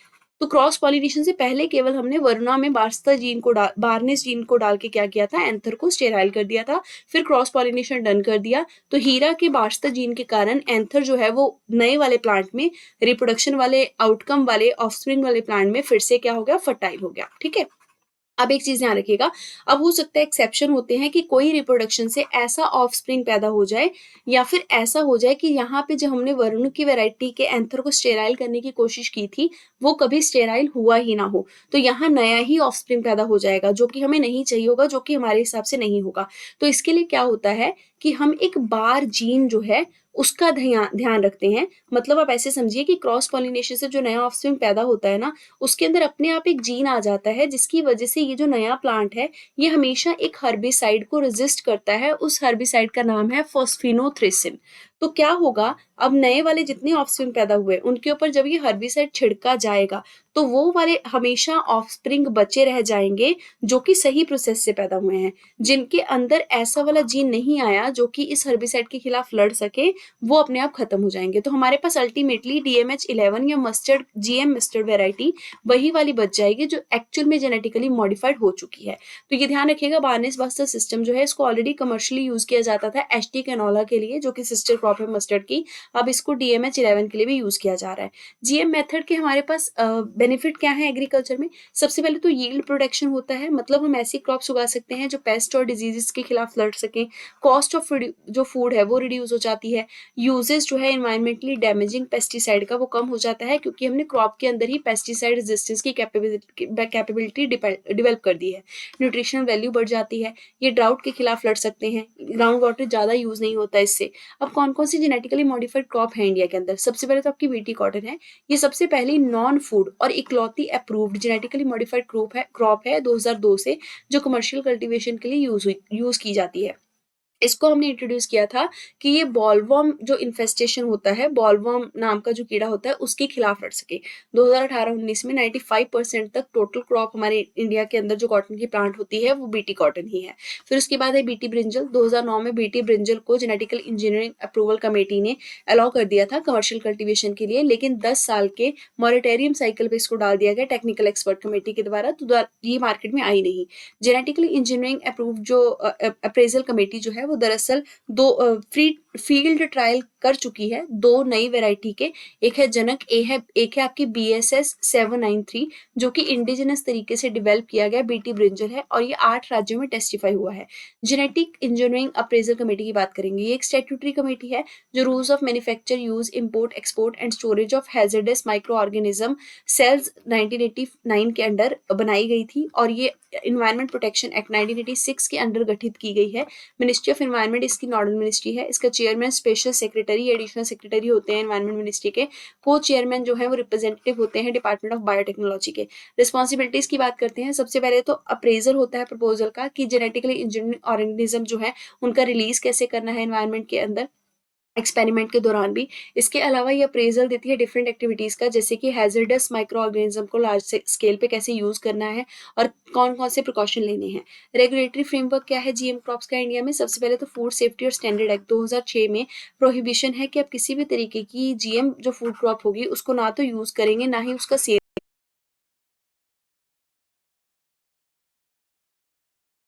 तो क्रॉस पॉलिनेशन से पहले केवल हमने वरुणा में बार्नेस जीन को डाल के क्या किया था, एंथर को स्टेराइल कर दिया था। फिर क्रॉस पॉलिनेशन डन कर दिया तो हीरा के बार्स्तर जीन के कारण एंथर जो है वो नए वाले प्लांट में, रिप्रोडक्शन वाले आउटकम वाले ऑफस्प्रिंग वाले प्लांट में फिर से क्या हो गया, फर्टाइल हो गया, ठीक है। अब एक चीज ध्यान रखिएगा, अब हो सकता है एक्सेप्शन होते हैं कि कोई रिप्रोडक्शन से ऐसा ऑफस्प्रिंग पैदा हो जाए या फिर ऐसा हो जाए कि यहाँ पे जो हमने वरुण की वैरायटी के एंथर को स्टेराइल करने की कोशिश की थी वो कभी स्टेराइल हुआ ही ना हो, तो यहाँ नया ही ऑफस्प्रिंग पैदा हो जाएगा जो कि हमें नहीं चाहिए होगा, जो कि हमारे हिसाब से नहीं होगा। तो इसके लिए क्या होता है कि हम एक बार जीन जो है उसका ध्यान रखते हैं। मतलब आप ऐसे समझिए कि क्रॉस पॉलिनेशन से जो नया ऑफस्प्रिंग पैदा होता है ना, उसके अंदर अपने आप एक जीन आ जाता है जिसकी वजह से ये जो नया प्लांट है ये हमेशा एक हर्बिसाइड को रेजिस्ट करता है। उस हर्बिसाइड का नाम है फॉस्फिनोथ्रेसिन। तो क्या होगा, अब नए वाले जितने ऑफस्प्रिंग पैदा हुए उनके ऊपर जब ये हर्बिसाइड छिड़का जाएगा तो वो वाले हमेशा ऑफस्प्रिंग बचे रह जाएंगे जो कि सही प्रोसेस से पैदा हुए हैं। जिनके अंदर ऐसा वाला जीन नहीं आया जो कि इस हर्बिसाइड के खिलाफ लड़ सके, वो अपने आप खत्म हो जाएंगे। तो हमारे पास अल्टीमेटली DMH11 या मस्टर्ड GM मस्टर्ड वेराइटी वही वाली बच जाएगी जो एक्चुअल में जेनेटिकली मॉडिफाइड हो चुकी है। तो ये ध्यान रखिएगा, बार्नेस बस्टर सिस्टम जो है इसको ऑलरेडी कमर्शियली यूज किया जाता था एचटी कैनोला के लिए जो कि सिस्टर क्रॉप है मस्टर्ड की। अब इसको DMH11 के लिए भी यूज किया जा रहा है। GM मेथड के हमारे पास बेनिफिट क्या है एग्रीकल्चर में? सबसे पहले तो यील्ड प्रोडक्शन होता है, मतलब हम ऐसी क्रॉप्स उगा सकते हैं जो पेस्ट और डिजीजेस के खिलाफ लड़ सकें। कॉस्ट ऑफ जो फूड है वो रिड्यूस हो जाती है। यूजेस जो है एनवायरमेंटली डैमेजिंग पेस्टिसाइड का वो कम हो जाता है क्योंकि हमने क्रॉप के अंदर ही पेस्टिसाइड रेजिस्टेंस की कैपेबिलिटी डेवलप कर दी है। न्यूट्रिशनल वैल्यू बढ़ जाती है। ये ड्राउट के खिलाफ लड़ सकते हैं। ग्राउंड वाटर ज्यादा यूज नहीं होता इससे। अब कौन कौन सी जेनेटिकली मॉडिफाइड क्रॉप है इंडिया के अंदर? सबसे पहले तो आपकी बीटी कॉटन है। ये सबसे पहली नॉन फूड और इकलौती अप्रूव्ड जेनेटिकली मॉडिफाइड क्रॉप है 2002 से, जो कमर्शियल कल्टीवेशन के लिए यूज की जाती है। इसको हमने इंट्रोड्यूस किया था कि ये बॉलवर्म जो इन्फेस्टेशन होता है, बॉलवर्म नाम का जो कीड़ा होता है उसके खिलाफ लड़ सके। 2018-19 में 95% तक टोटल क्रॉप हमारे इंडिया के अंदर जो कॉटन की प्लांट होती है वो बीटी कॉटन ही है। फिर उसके बाद है बीटी ब्रिंजल। 2009 में बीटी ब्रिंजल को जेनेटिकल इंजीनियरिंग अप्रूवल कमेटी ने अलाउ कर दिया था कमर्शियल कल्टीवेशन के लिए, लेकिन 10 साल के मॉरिटेरियम साइकिल पे इसको डाल दिया गया टेक्निकल एक्सपर्ट कमेटी के द्वारा, तो ये मार्केट में आई नहीं। जेनेटिकली इंजीनियरिंग अप्रूव जो अप्रेजल कमेटी जो है वो दरअसल दो फील्ड ट्रायल कर चुकी है दो नई वैरायटी के। एक है जनक एक है आपकी BSS 793 जो कि इंडिजिनस तरीके से डेवलप किया गया बीटी ब्रिंजल है और ये 8 राज्यों में टेस्टिफाई हुआ है। जेनेटिक इंजीनियरिंग अप्रेजल कमेटी की बात करेंगे। ये एक स्टैट्यूटरी कमेटी है जो rules of manufacture, use, import, export and storage of hazardous micro organism sales 1989 के अंडर बनाई गई थी और ये इन्वायरमेंट प्रोटेक्शन एक्ट 1986 के अंडर गठित की गई है। मिनिस्ट्री ऑफ एनवायरमेंट इसकी नॉडल मिनिस्ट्री है। इसका chairman special secretary, additional secretary होते हैं एनवायरमेंट मिनिस्ट्री के। को चेयरमैन जो है वो रिप्रेजेंटेटिव होते हैं डिपार्टमेंट ऑफ बायोटेक्नोलॉजी के। रिस्पॉन्सिबिलिटीज की बात करते हैं। सबसे पहले तो अप्रेजल होता है प्रपोजल का कि जेनेटिकली इंजीनियर्ड ऑर्गेनिज्म जो है उनका रिलीज कैसे करना है एनवायरमेंट के अंदर एक्सपेरिमेंट के दौरान भी। इसके अलावा ये अप्रेजल देती है डिफरेंट एक्टिविटीज का, जैसे कि हैजर्डस माइक्रो ऑर्गेनिज्म को लार्ज स्केल पे कैसे यूज करना है और कौन कौन से प्रिकॉशन लेने हैं। रेगुलेटरी फ्रेमवर्क क्या है जीएम क्रॉप्स का इंडिया में? सबसे पहले तो फूड सेफ्टी और स्टैंडर्ड एक्ट 2006 में प्रोहिबिशन है कि आप किसी भी तरीके की जीएम जो फूड क्रॉप होगी उसको ना तो यूज करेंगे ना ही उसका सेल।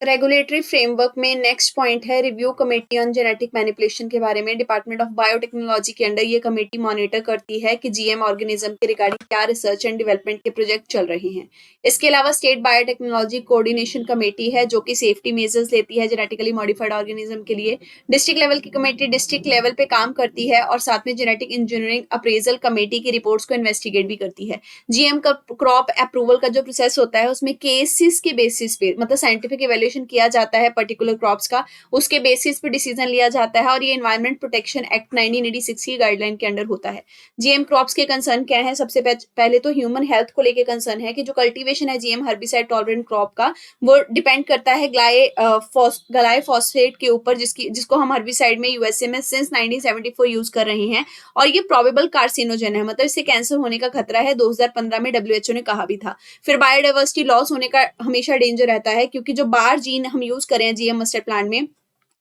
रेगुलेटरी फ्रेमवर्क में नेक्स्ट पॉइंट है review committee on genetic manipulation के बारे में। डिपार्टमेंट ऑफ बायोटेक्नोलॉजी के अंडर ये कमेटी मॉनिटर करती है कि जीएम ऑर्गेनिज्म के रिगार्डिंग क्या रिसर्च एंड डेवलपमेंट के प्रोजेक्ट चल रहे हैं। इसके अलावा स्टेट बायोटेक्नोलॉजी कोऑर्डिनेशन कमेटी है जो कि सेफ्टी मेजर्स लेती है जेनेटिकली मॉडिफाइड ऑर्गेनिज्म के लिए। डिस्ट्रिक्ट लेवल की कमेटी डिस्ट्रिक्ट लेवल पे काम करती है और साथ में जेनेटिक इंजीनियरिंग अप्रेजल कमेटी की रिपोर्ट्स को इन्वेस्टिगेट भी करती है। जीएम का क्रॉप अप्रूवल का जो प्रोसेस होता है उसमें केसेस के बेसिस पे, मतलब साइंटिफिक इवैल्यूएशन कल्टीवेशन किया जाता है पर्टिकुलर क्रॉप्स का, उसके बेसिस पे डिसीजन लिया जाता है और ये एनवायरमेंट प्रोटेक्शन एक्ट 1986 की गाइडलाइन के अंडर होता है। जीएम क्रॉप्स के कंसर्न क्या है? सबसे पहले तो ह्यूमन हेल्थ को लेके कंसर्न है कि जो कल्टीवेशन है जीएम हर्बिसाइड टॉलरेंट क्रॉप का, वो डिपेंड करता है ग्लाइफॉस्फेट के ऊपर, जिसको हम हर्बिसाइड में यूएसए में सिंस 1974 यूज कर रहे हैं, और ये प्रोबेबल कार्सिनोजन है, मतलब इससे कैंसर होने का खतरा है, 2015 में डब्ल्यूएचओ ने कहा भी था। फिर बायोडाइवर्सिटी लॉस होने का हमेशा डेंजर रहता है, क्योंकि जो बार जीन हम यूज कर रहे हैं जीएम मस्टर्ड प्लांट में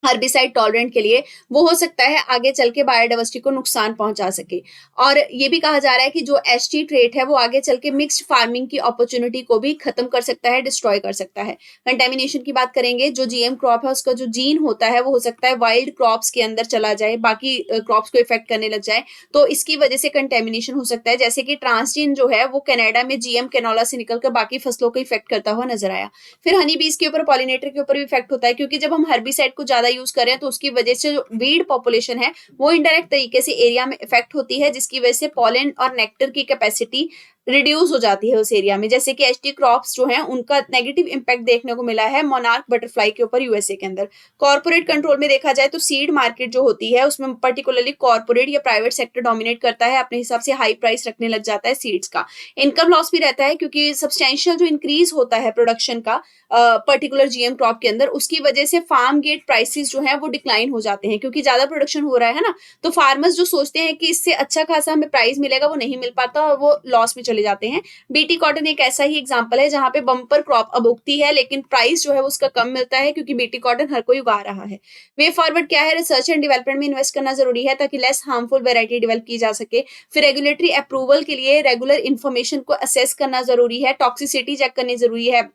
हर्बिसाइड टॉलरेंट के लिए, वो हो सकता है आगे चल के बायोडाइवर्सिटी को नुकसान पहुंचा सके। और ये भी कहा जा रहा है कि जो एचटी ट्रेट है वो आगे चल के मिक्स्ड फार्मिंग की अपॉर्चुनिटी को भी खत्म कर सकता है, डिस्ट्रॉय कर सकता है। कंटेमिनेशन की बात करेंगे, जो जीएम क्रॉप है उसका जो जीन होता है वो हो सकता है वाइल्ड क्रॉप्स के अंदर चला जाए, बाकी क्रॉप्स को इफेक्ट करने लग जाए, तो इसकी वजह से कंटेमिनेशन हो सकता है। जैसे कि ट्रांसजीन जो है वो कनाडा में जीएम कैनोला से निकलकर बाकी फसलों को इफेक्ट करता हुआ नजर आया। फिर हनी बीज के ऊपर, पॉलिनेटर के ऊपर भी इफेक्ट होता है, क्योंकि जब हम हर्बिसाइड को ज्यादा यूज कर रहे हैं तो उसकी वजह से जो वीड पॉपुलेशन है वो इनडायरेक्ट तरीके से एरिया में इफेक्ट होती है, जिसकी वजह से पॉलन और नेक्टर की कैपेसिटी रिड्यूस हो जाती है उस एरिया में। जैसे कि एचटी क्रॉप्स जो हैं उनका नेगेटिव इंपैक्ट देखने को मिला है मोनार्क बटरफ्लाई के ऊपर यूएसए के अंदर। कॉर्पोरेट कंट्रोल में देखा जाए तो सीड मार्केट जो होती है उसमें पर्टिकुलरली कॉर्पोरेट या प्राइवेट सेक्टर डोमिनेट करता है, अपने हिसाब से हाई प्राइस रखने लग जाता है सीड्स का। इनकम लॉस भी रहता है, क्योंकि सब्सटेंशियल जो इंक्रीज होता है प्रोडक्शन का पर्टिकुलर जीएम क्रॉप के अंदर, उसकी वजह से फार्म गेट प्राइसेस जो है वो डिक्लाइन हो जाते हैं, क्योंकि ज्यादा प्रोडक्शन हो रहा है ना, तो फार्मर्स जो सोचते हैं कि इससे अच्छा खासा हमें प्राइस मिलेगा वो नहीं मिल पाता और वो लॉस में चले जाते हैं। बीटी कॉटन एक ऐसा ही एग्जांपल है जहां पे बम्पर क्रॉप अब उगती है, लेकिन प्राइस जो है उसका कम मिलता है, क्योंकि बीटी कॉटन हर कोई उगा रहा है। वे फॉरवर्ड क्या है? रिसर्च एंड डेवलपमेंट में इन्वेस्ट करना जरूरी है ताकि लेस हार्मफुल वेराइटी डेवलप की जा सके। फिर रेगुलेटरी अप्रूवल के लिए रेगुलर इन्फॉर्मेशन को असेस करना जरूरी है, टॉक्सिसिटी चेक करनी जरूरी है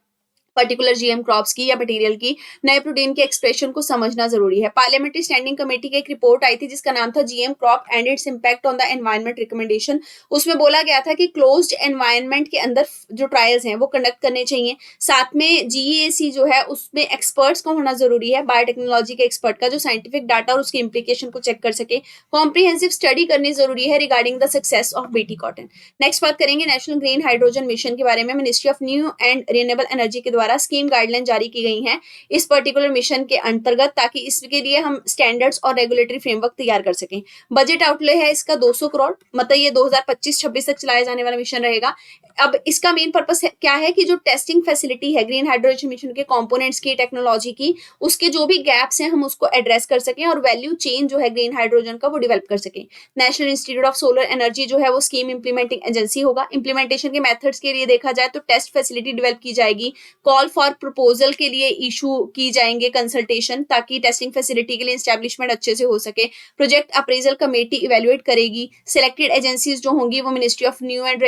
पर्टिकुलर जीएम क्रॉप्स की या मटेरियल की, नए प्रोटीन के एक्सप्रेशन को समझना जरूरी है। पार्लियामेंट्री स्टैंडिंग कमेटी की एक रिपोर्ट आई थी जिसका नाम था GM crop and it's impact on the environment recommendation. उसमें बोला गया था कि क्लोज्ड एनवायरनमेंट के अंदर जो ट्रायल्स हैं वो कंडक्ट करने चाहिए। साथ में जीईएसी जो है उसमें एक्सपर्ट्स का होना जरूरी है, बायोटेक्नोलॉजी के एक्सपर्ट का, जो साइंटिफिक डाटा और उसके इम्प्लीकेशन को चेक कर सके। कॉम्प्रिहेंसिव स्टडी करनी जरूरी है regarding the success of BT cotton. Next बात करेंगे नेशनल ग्रीन हाइड्रोजन मिशन के बारे में। Ministry of new and renewable energy के द्वारा स्कीम गाइडलाइन जारी की गई हैं इस पर्टिकुलर मिशन के अंतर्गत, ताकि इसके लिए हम स्टैंडर्ड्स और रेगुलेटरी फ्रेमवर्क तैयार कर सकें। बजट आउटले है इसका 200 करोड़, मतलब ये 2025-26 तक चलाया जाने वाला मिशन रहेगा। अब इसका मेन पर्पस क्या है कि जो टेस्टिंग फैसिलिटी है ग्रीन हाइड्रोजन मिशन के कंपोनेंट्स की, टेक्नोलॉजी की, उसके जो भी गैप्स हैं हम उसको एड्रेस कर सकें और वैल्यू चेन जो है ग्रीन हाइड्रोजन का वो डेवलप कर सकें। National institute of solar energy जो है वो स्कीम इंप्लीमेंटिंग एजेंसी होगा। इंप्लीमेंटेशन के मेथड्स के लिए देखा जाए तो टेस्ट फैसिलिटी डेवलप की जाएगी, कॉल फॉर प्रपोजल के लिए इशू की जाएंगे कंसल्टेशन, ताकि टेस्टिंग फैसिलिटी के लिए एस्टैब्लिशमेंट अच्छे से हो सके। प्रोजेक्ट अप्रेजल कमेटी इवेल्युएट करेगी। सिलेक्टेड एजेंसीज जो होंगी वो ministry of new and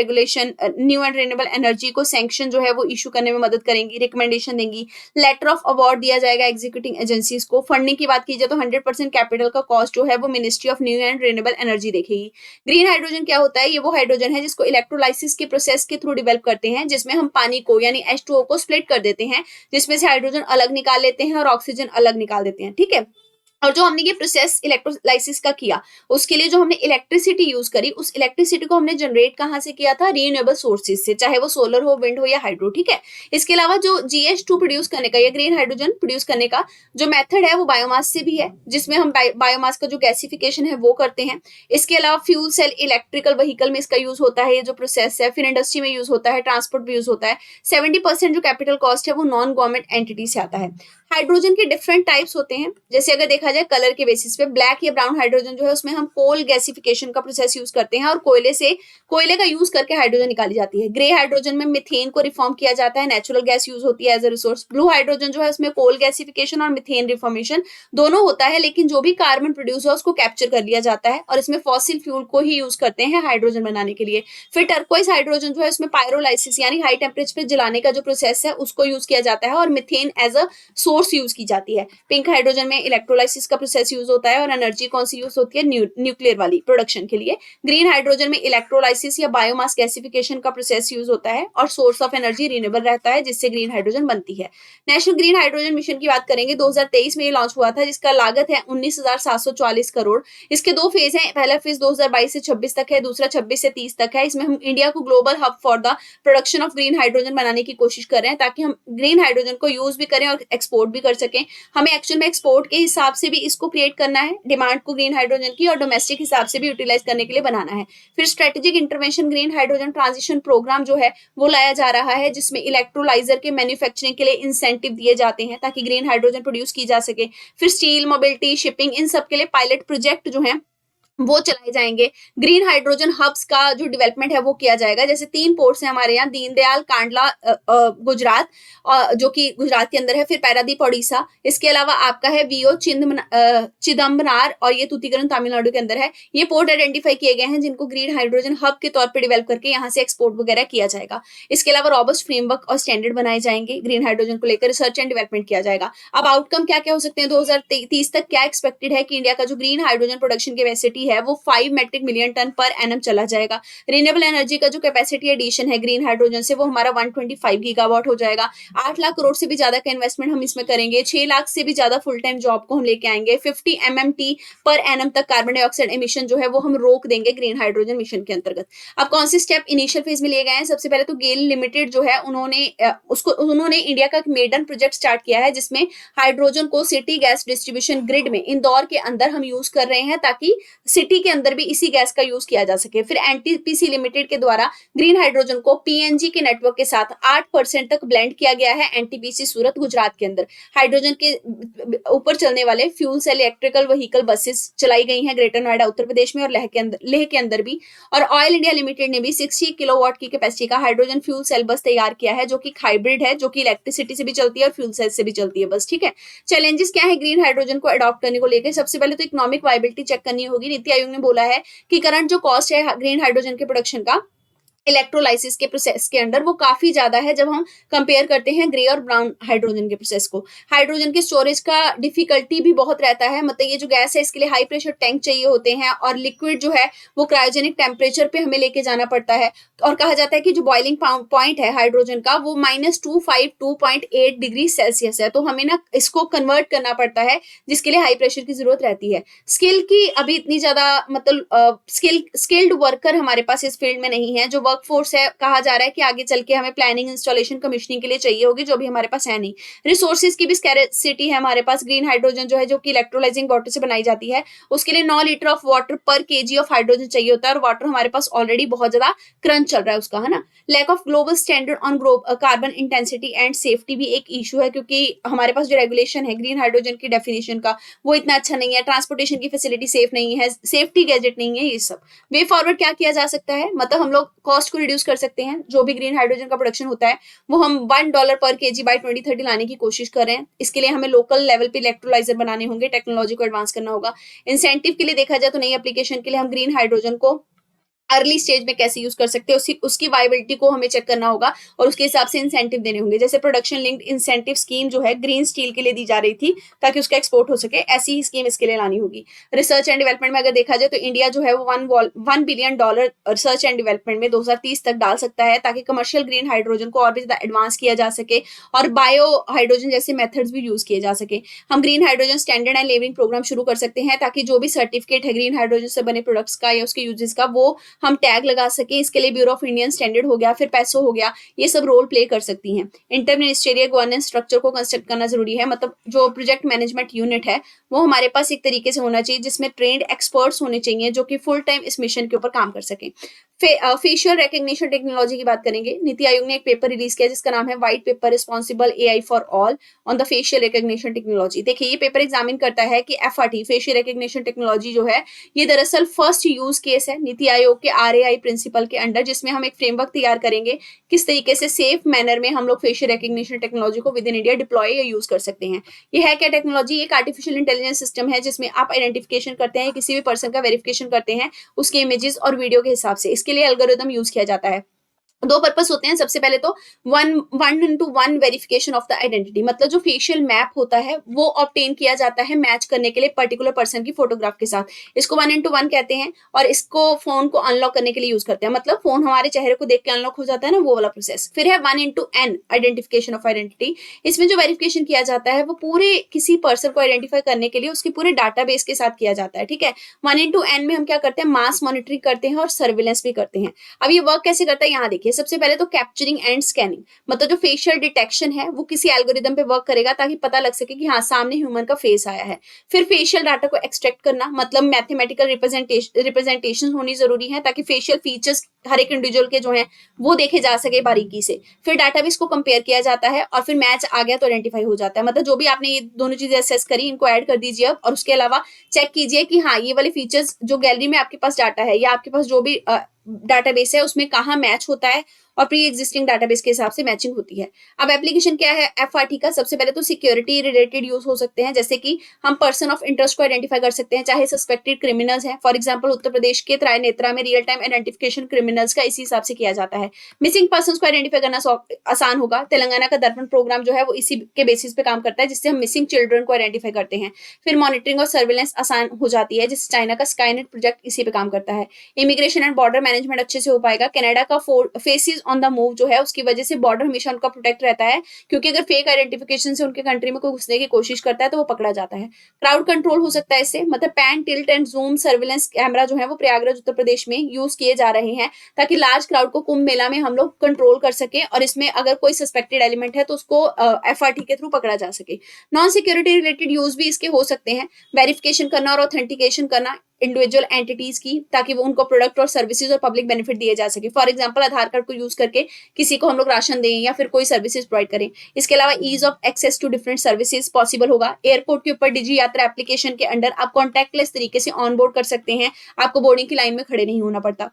renewable energy को सैंक्शन जो है वो इशू करने में मदद करेंगी, रिकमेंडेशन देंगी। लेटर ऑफ अवार्ड दिया जाएगा एग्जीक्यूटिंग एजेंसीज को। फंडिंग की बात की जाए तो 100% कैपिटल का कॉस्ट जो है वो ministry of new and renewable energy देखेगी। ग्रीन हाइड्रोजन क्या होता है? ये वो हाइड्रोजन है जिसको इलेक्ट्रोलाइसिस के प्रोसेस के थ्रू डेवलप करते हैं, जिसमें हम पानी को यानी H2O को स्प्लिट कर देते हैं, जिसमें से हाइड्रोजन अलग निकाल लेते हैं और ऑक्सीजन अलग निकाल देते हैं। ठीक है, और जो हमने ये प्रोसेस इलेक्ट्रोलाइसिस का किया उसके लिए जो हमने इलेक्ट्रिसिटी यूज करी, उस इलेक्ट्रिसिटी को हमने जनरेट कहाँ से किया था? रीन्यूएबल सोर्सेज से, चाहे वो सोलर हो, विंड हो या हाइड्रो। ठीक है, इसके अलावा जो GH2 प्रोड्यूस करने का या ग्रीन हाइड्रोजन प्रोड्यूस करने का जो मेथड है वो बायोमास से भी है, जिसमें हम बायोमास का जो गैसिफिकेशन है वो करते हैं। इसके अलावा फ्यूल सेल इलेक्ट्रिकल व्हीकल में इसका यूज होता है, ये जो प्रोसेस है। फिर इंडस्ट्री में यूज होता है, ट्रांसपोर्ट भी यूज होता है। 70% जो कैपिटल कॉस्ट है वो नॉन गवर्नमेंट एंटिटी से आता है। हाइड्रोजन के डिफरेंट टाइप्स होते हैं, जैसे अगर देखा जाए कलर के बेसिस पे, ब्लैक या ब्राउन हाइड्रोजन जो है उसमें हम कोल गैसिफिकेशन का प्रोसेस यूज करते हैं और कोयले का यूज करके हाइड्रोजन निकाली जाती है। ग्रे हाइड्रोजन में मिथेन को रिफॉर्म किया जाता है, नेचुरल गैस यूज होती है as a resource. Blue hydrogen जो है उसमें कोल गैसिफिकेशन और मिथेन रिफॉर्मेशन दोनों होता है, लेकिन जो भी कार्बन प्रोड्यूस है उसको कैप्चर कर लिया जाता है और इसमें फॉसिल फ्यूल को ही यूज करते हैं हाइड्रोजन बनाने के लिए। फिर टर्कोइज हाइड्रोजन जो है उसमें पायरोलाइसिस यानी हाई टेम्परेचर पे जलाने का जो प्रोसेस है उसको यूज किया जाता है और methane as a source source use की जाती है। पिंक हाइड्रोजन में इलेक्ट्रोलाइसिस का प्रोसेस यूज होता है और एनर्जी कौन सी यूज होती है, न्यूक्लियर वाली प्रोडक्शन के लिए। ग्रीन हाइड्रोजन में इलेक्ट्रोलाइसिस या बायोमास गैसिफिकेशन का प्रोसेस यूज होता है और सोर्स ऑफ एनर्जी रिन्यूएबल रहता है, जिससे ग्रीन हाइड्रोजन बनती है। नेशनल ग्रीन हाइड्रोजन मिशन की बात करेंगे, 2023 में ये लॉन्च हुआ था, जिसका लागत है 19,740 करोड़। इसके दो फेज हैं, पहला फेज 2022 से 26 तक है, दूसरा 26 से 30 तक है। इसमें हम इंडिया को global hub for the production of green hydrogen बनाने की कोशिश कर रहे हैं, ताकि हम ग्रीन हाइड्रोजन को यूज भी करें और एक्सपोर्ट भी कर सकें। हमें एक्चुअल में एक्सपोर्ट के हिसाब से भी इसको क्रिएट करना है, डिमांड को ग्रीन हाइड्रोजन की, और डोमेस्टिक हिसाब से भी यूटिलाइज करने के लिए बनाना है। फिर strategic intervention green hydrogen transition programme जो है वो लाया जा रहा है, जिसमें इलेक्ट्रोलाइजर के मैन्युफैक्चरिंग के लिए इंसेंटिव दिए जाते हैं ताकि ग्रीन हाइड्रोजन प्रोड्यूस की जा सके। फिर स्टील, मोबिलिटी, शिपिंग, इन सब के लिए पायलट प्रोजेक्ट जो है वो चलाए जाएंगे। ग्रीन हाइड्रोजन हब्स का जो डेवलपमेंट है वो किया जाएगा। जैसे 3 पोर्ट्स हैं हमारे यहाँ, दीनदयाल, कांडला गुजरात, जो कि गुजरात के अंदर है, फिर पारादीप ओडिशा। इसके अलावा आपका है वीओ चिदम्बनार, और ये तूतीकरण तमिलनाडु के अंदर है। ये पोर्ट आइडेंटिफाई किए गए हैं जिनको ग्रीन हाइड्रोजन हब के तौर पर डेवलप करके यहाँ से एक्सपोर्ट वगैरह किया जाएगा। इसके अलावा रॉबस्ट फ्रेमवर्क और स्टैंडर्ड बनाए जाएंगे ग्रीन हाइड्रोजन को लेकर, रिसर्च एंड डेवलपमेंट किया जाएगा। अब आउटकम क्या क्या हो सकते हैं 2030 तक? क्या एक्सपेक्टेड है कि इंडिया का जो ग्रीन हाइड्रोजन प्रोडक्शन कैपेसिटी है वो 5 metric million tonne per annum चला जाएगा। रिन्यूएबल एनर्जी का जो कैपेसिटी एडिशन है ग्रीन हाइड्रोजन से वो हमारा 125 गीगावाट हो जाएगा। 8 लाख करोड़ से भी ज्यादा का इन्वेस्टमेंट हम इसमें करेंगे। 6 लाख से भी ज्यादा फुल टाइम जॉब को हम लेके आएंगे। 50 MMT पर एनम तक कार्बन डाइऑक्साइड एमिशन जो है वो हम रोक देंगे ग्रीन हाइड्रोजन मिशन के अंतर्गत। अब कौन से स्टेप इनिशियल फेज में लिए गए हैं? सबसे पहले तो गेल लिमिटेड जो है उन्होंने इंडिया का मेडन प्रोजेक्ट स्टार्ट किया है, जिसमें हाइड्रोजन को सिटी गैस डिस्ट्रीब्यूशन ग्रिड में इंदौर के अंदर हम यूज कर रहे हैं, ताकि सिटी के अंदर भी इसी गैस का यूज किया जा सके। फिर एनटीपीसी लिमिटेड के द्वारा ग्रीन हाइड्रोजन को पीएनजी के नेटवर्क के साथ 8% तक ब्लेंड किया गया है एनटीपीसी सूरत गुजरात के अंदर। हाइड्रोजन के ऊपर चलने वाले fuel cell electrical vehicle buses चलाई गई हैं ग्रेटर नोएडा उत्तर प्रदेश में और लेह के अंदर भी। और ऑयल इंडिया लिमिटेड ने भी 60 किलोवाट की कैपेसिटी का हाइड्रोजन फ्यूल सेल बस तैयार किया है, जो कि हाइब्रिड है, जो कि इलेक्ट्रिसिटी से भी चलती है और फ्यूल सेल से भी चलती है बस। ठीक है, चैलेंजेस क्या है ग्रीन हाइड्रोजन को अडॉप्ट करने को लेकर? सबसे पहले तो इकोनॉमिक वायबिलिटी चेक करनी होगी। नीति आयोग ने बोला है कि करंट जो कॉस्ट है ग्रीन हाइड्रोजन के प्रोडक्शन का इलेक्ट्रोलाइसिस के प्रोसेस के अंडर वो काफी ज्यादा है जब हम कंपेयर करते हैं ग्रे और ब्राउन हाइड्रोजन के प्रोसेस को। हाइड्रोजन के स्टोरेज का डिफिकल्टी भी बहुत रहता है, मतलब ये जो गैस है इसके लिए हाई प्रेशर टैंक चाहिए होते हैं, और लिक्विड जो है वो क्रायोजेनिक टेम्परेचर पे हमें लेके जाना पड़ता है। और कहा जाता है कि जो बॉइलिंग पॉइंट है हाइड्रोजन का वो -252.8 डिग्री सेल्सियस है, तो हमें ना इसको कन्वर्ट करना पड़ता है, जिसके लिए हाई प्रेशर की जरूरत रहती है। स्किल की अभी इतनी ज्यादा मतलब स्किल्ड वर्कर हमारे पास इस फील्ड में नहीं है। जो वर्कफोर्स है कहा जा रहा है कि आगे चल के हमें प्लानिंग, इंस्टॉलेशन, कमीशनिंग के लिए चाहिए होगी, जो भी हमारे पास है नहीं। रिसोर्सेज की भी स्कैरसिटी है हमारे पास। ग्रीन हाइड्रोजन जो है जो कि इलेक्ट्रोलाइजिंग वाटर से बनाई जाती है, उसके लिए 9 लीटर ऑफ वाटर पर केजी ऑफ हाइड्रोजन चाहिए होता है, और वाटर हमारे पास ऑलरेडी बहुत ज्यादा क्रंच चल रहा है उसका, है ना। Lack of global standard on carbon intensity and safety भी एक इशू है, क्योंकि हमारे पास जो रेगुलेशन है ग्रीन हाइड्रोजन की डेफिनेशन का वो इतना अच्छा नहीं है। ट्रांसपोर्टेशन की फैसिलिटी सेफ नहीं है, सेफ्टी गैजेट नहीं है, ये सब। वे फॉरवर्ड क्या किया जा सकता है? मतलब हम लोग कॉस्ट को रिड्यूस कर सकते हैं। जो भी ग्रीन हाइड्रोजन का प्रोडक्शन होता है वो हम $1 पर केजी बाय 2030 लाने की कोशिश कर रहे हैं। इसके लिए हमें लोकल लेवल पे इलेक्ट्रोलाइजर बनाने होंगे, टेक्नोलॉजी को एडवांस करना होगा। इंसेंटिव के लिए देखा जाए तो नई एप्लीकेशन के लिए हम ग्रीन हाइड्रोजन को अर्ली स्टेज में कैसे यूज कर सकते हैं उसकी वायबिलिटी को हमें चेक करना होगा, और उसके हिसाब से इंसेंटिव देने होंगे। जैसे प्रोडक्शन लिंक्ड इंसेंटिव स्कीम जो है ग्रीन स्टील के लिए दी जा रही थी ताकि उसका एक्सपोर्ट हो सके, ऐसी ही स्कीम इसके लिए लानी होगी। रिसर्च एंड डेवलपमेंट में अगर देखा जाए तो इंडिया जो है वो $1 बिलियन रिसर्च एंड डेवलपमेंट में 2030 तक डाल सकता है, ताकि कमर्शियल ग्रीन हाइड्रोजन को और भी ज्यादा एडवांस किया जा सके और बायो हाइड्रोजन जैसे मेथड्स भी यूज किए जा सके। हम green hydrogen standard and labelling programme शुरू कर सकते हैं, ताकि जो भी सर्टिफिकेट है ग्रीन हाइड्रोजन से बने प्रोडक्ट्स का या उसके यूजेस का वो हम टैग लगा सके। इसके लिए ब्यूरो ऑफ इंडियन स्टैंडर्ड हो गया, फिर पैसो हो गया, ये सब रोल प्ले कर सकती हैं। इंटर मिनिस्टेरियल गवर्नेंस स्ट्रक्चर को कंस्ट्रक्ट करना जरूरी है, मतलब जो प्रोजेक्ट मैनेजमेंट यूनिट है वो हमारे पास एक तरीके से होना चाहिए जिसमें ट्रेंड एक्सपर्ट्स होने चाहिए जो कि फुल टाइम इस मिशन के ऊपर काम कर सकें। फेशियल रिकग्निशन टेक्नोलॉजी की बात करेंगे। नीति आयोग ने एक पेपर रिलीज किया जिसका नाम है white paper responsible AI for all on the facial recognition technology. देखिए ये पेपर एग्जामिन करता है कि एफआरटी फेशियल रिकग्निशन टेक्नोलॉजी जो है ये दरअसल फर्स्ट यूज केस है नीति आयोग के आरएआई प्रिंसिपल के अंडर, जिसमें हम एक फ्रेमवर्क तैयार करेंगे किस तरीके से सेफ मैनर में हम लोग फेशियल रिकग्निशन टेक्नोलॉजी को विद इन इंडिया डिप्लॉय या यूज कर सकते हैं। ये है क्या टेक्नोलॉजी? एक आर्टिफिशियल इंटेलिजेंस सिस्टम है जिसमें आप आइडेंटिफिकेशन करते हैं, किसी भी पर्सन का वेरिफिकेशन करते हैं उसके इमेजेस और वीडियो के हिसाब से। इसके लिए एल्गोरिथम यूज किया जाता है। दो पर्पस होते हैं। सबसे पहले तो one two one verification of the identity, मतलब जो फेशियल मैप होता है वो ऑब्टेन किया जाता है मैच करने के लिए पर्टिकुलर पर्सन की फोटोग्राफ के साथ। इसको 1:1 कहते हैं और इसको फोन को अनलॉक करने के लिए यूज करते हैं, मतलब फोन हमारे चेहरे को देख के अनलॉक हो जाता है ना, वो वाला प्रोसेस। फिर है 1:N आइडेंटिफिकेशन ऑफ आइडेंटिटी। इसमें जो वेरिफिकेशन किया जाता है वो पूरे किसी पर्सन को आइडेंटिफाई करने के लिए उसके पूरे डाटाबेस के साथ किया जाता है, ठीक है। 1:N में हम क्या करते हैं, मास मॉनिटरिंग करते हैं और सर्विलेंस भी करते हैं। अब ये वर्क कैसे करता है यहाँ देखिए। सबसे पहले तो कैप्चरिंग एंड स्कैनिंग, मतलब जो फेशियल डिटेक्शन है वो किसी एल्गोरिदम पे वर्क करेगा ताकि पता लग सके कि हाँ सामने ह्यूमन का फेस आया है। फिर फेशियल डाटा को एक्सट्रैक्ट करना, मतलब मैथमेटिकल रिप्रेजेंटेशन होनी जरूरी है ताकि फेशियल फीचर्स हर एक इंडिविजुअल के जो है वो देखे जा सके बारीकी से। फिर डाटाबेस को कंपेयर किया जाता है और फिर मैच आ गया तो आइडेंटिफाई हो जाता है। मतलब जो भी आपने ये दोनों चीजें असेस करी इनको ऐड कर दीजिए अब, और उसके अलावा चेक कीजिए कि हाँ ये वाले फीचर्स जो गैलरी में आपके पास डाटा है या आपके पास जो भी डाटाबेस है उसमें कहाँ मैच होता है और प्री एग्जिस्टिंग डाटाबेस के हिसाब से मैचिंग होती है। अब एप्लीकेशन क्या है एफआरटी का। सबसे पहले तो सिक्योरिटी रिलेटेड यूज हो सकते हैं, जैसे कि हम पर्सन ऑफ इंटरेस्ट को आइडेंटिफाई कर सकते हैं, चाहे सस्पेक्टेड क्रिमिनल्स हैं। फॉर एग्जांपल उत्तर प्रदेश के त्रायनेत्रा में रियल टाइम आइडेंटिफिकेशन क्रिमिनल्स का इसी हिसाब से किया जाता है। मिसिंग पर्सन को आइडेंटिफाई करना आसान होगा। तेलंगाना का दर्पण प्रोग्राम जो है वो इसी के बेसिस पे काम करता है, जिससे हम मिसिंग चिल्ड्रन को आइडेंटिफाई करते हैं। फिर मॉनिटरिंग और सर्विलेंस आसान हो जाती है, जिससे चाइना का स्काईनेट प्रोजेक्ट इसी पे काम करता है। इमिग्रेशन एंड बॉर्डर मैनेजमेंट अच्छे से हो पाएगा। कनाडा का फेसेस ऑन द मूव जो है उसकी वजह से बॉर्डर हमेशा उनका प्रोटेक्ट रहता है, क्योंकि अगर फेक आइडेंटिफिकेशन से उनके कंट्री में कोई घुसने की कोशिश करता है तो वो पकड़ा जाता है। क्राउड कंट्रोल हो सकता है इससे, मतलब pan tilt and zoom surveillance camera जो है वो प्रयागराज उत्तर प्रदेश में यूज किए जा रहे हैं ताकि लार्ज क्राउड को कुंभ मेला में हम लोग कंट्रोल कर सके और इसमें अगर कोई सस्पेक्टेड एलिमेंट है तो उसको एफआरटी के थ्रू पकड़ा जा सके। नॉन सिक्योरिटी रिलेटेड यूज भी इसके हो सकते हैं, वेरिफिकेशन करना और ऑथेंटिकेशन करना इंडिविजुअल एंटिटीज की, ताकि वो उनको प्रोडक्ट और सर्विसेज और पब्लिक बेनिफिट दिए जा सके। फॉर एग्जांपल आधार कार्ड को यूज करके किसी को हम लोग राशन दें या फिर कोई सर्विसेज प्रोवाइड करें। इसके अलावा ease of access to different services possible होगा। एयरपोर्ट के ऊपर डिजी यात्रा एप्लीकेशन के अंडर आप कॉन्टैक्टलेस तरीके से ऑन बोर्ड कर सकते हैं, आपको बोर्डिंग की लाइन में खड़े नहीं होना पड़ता।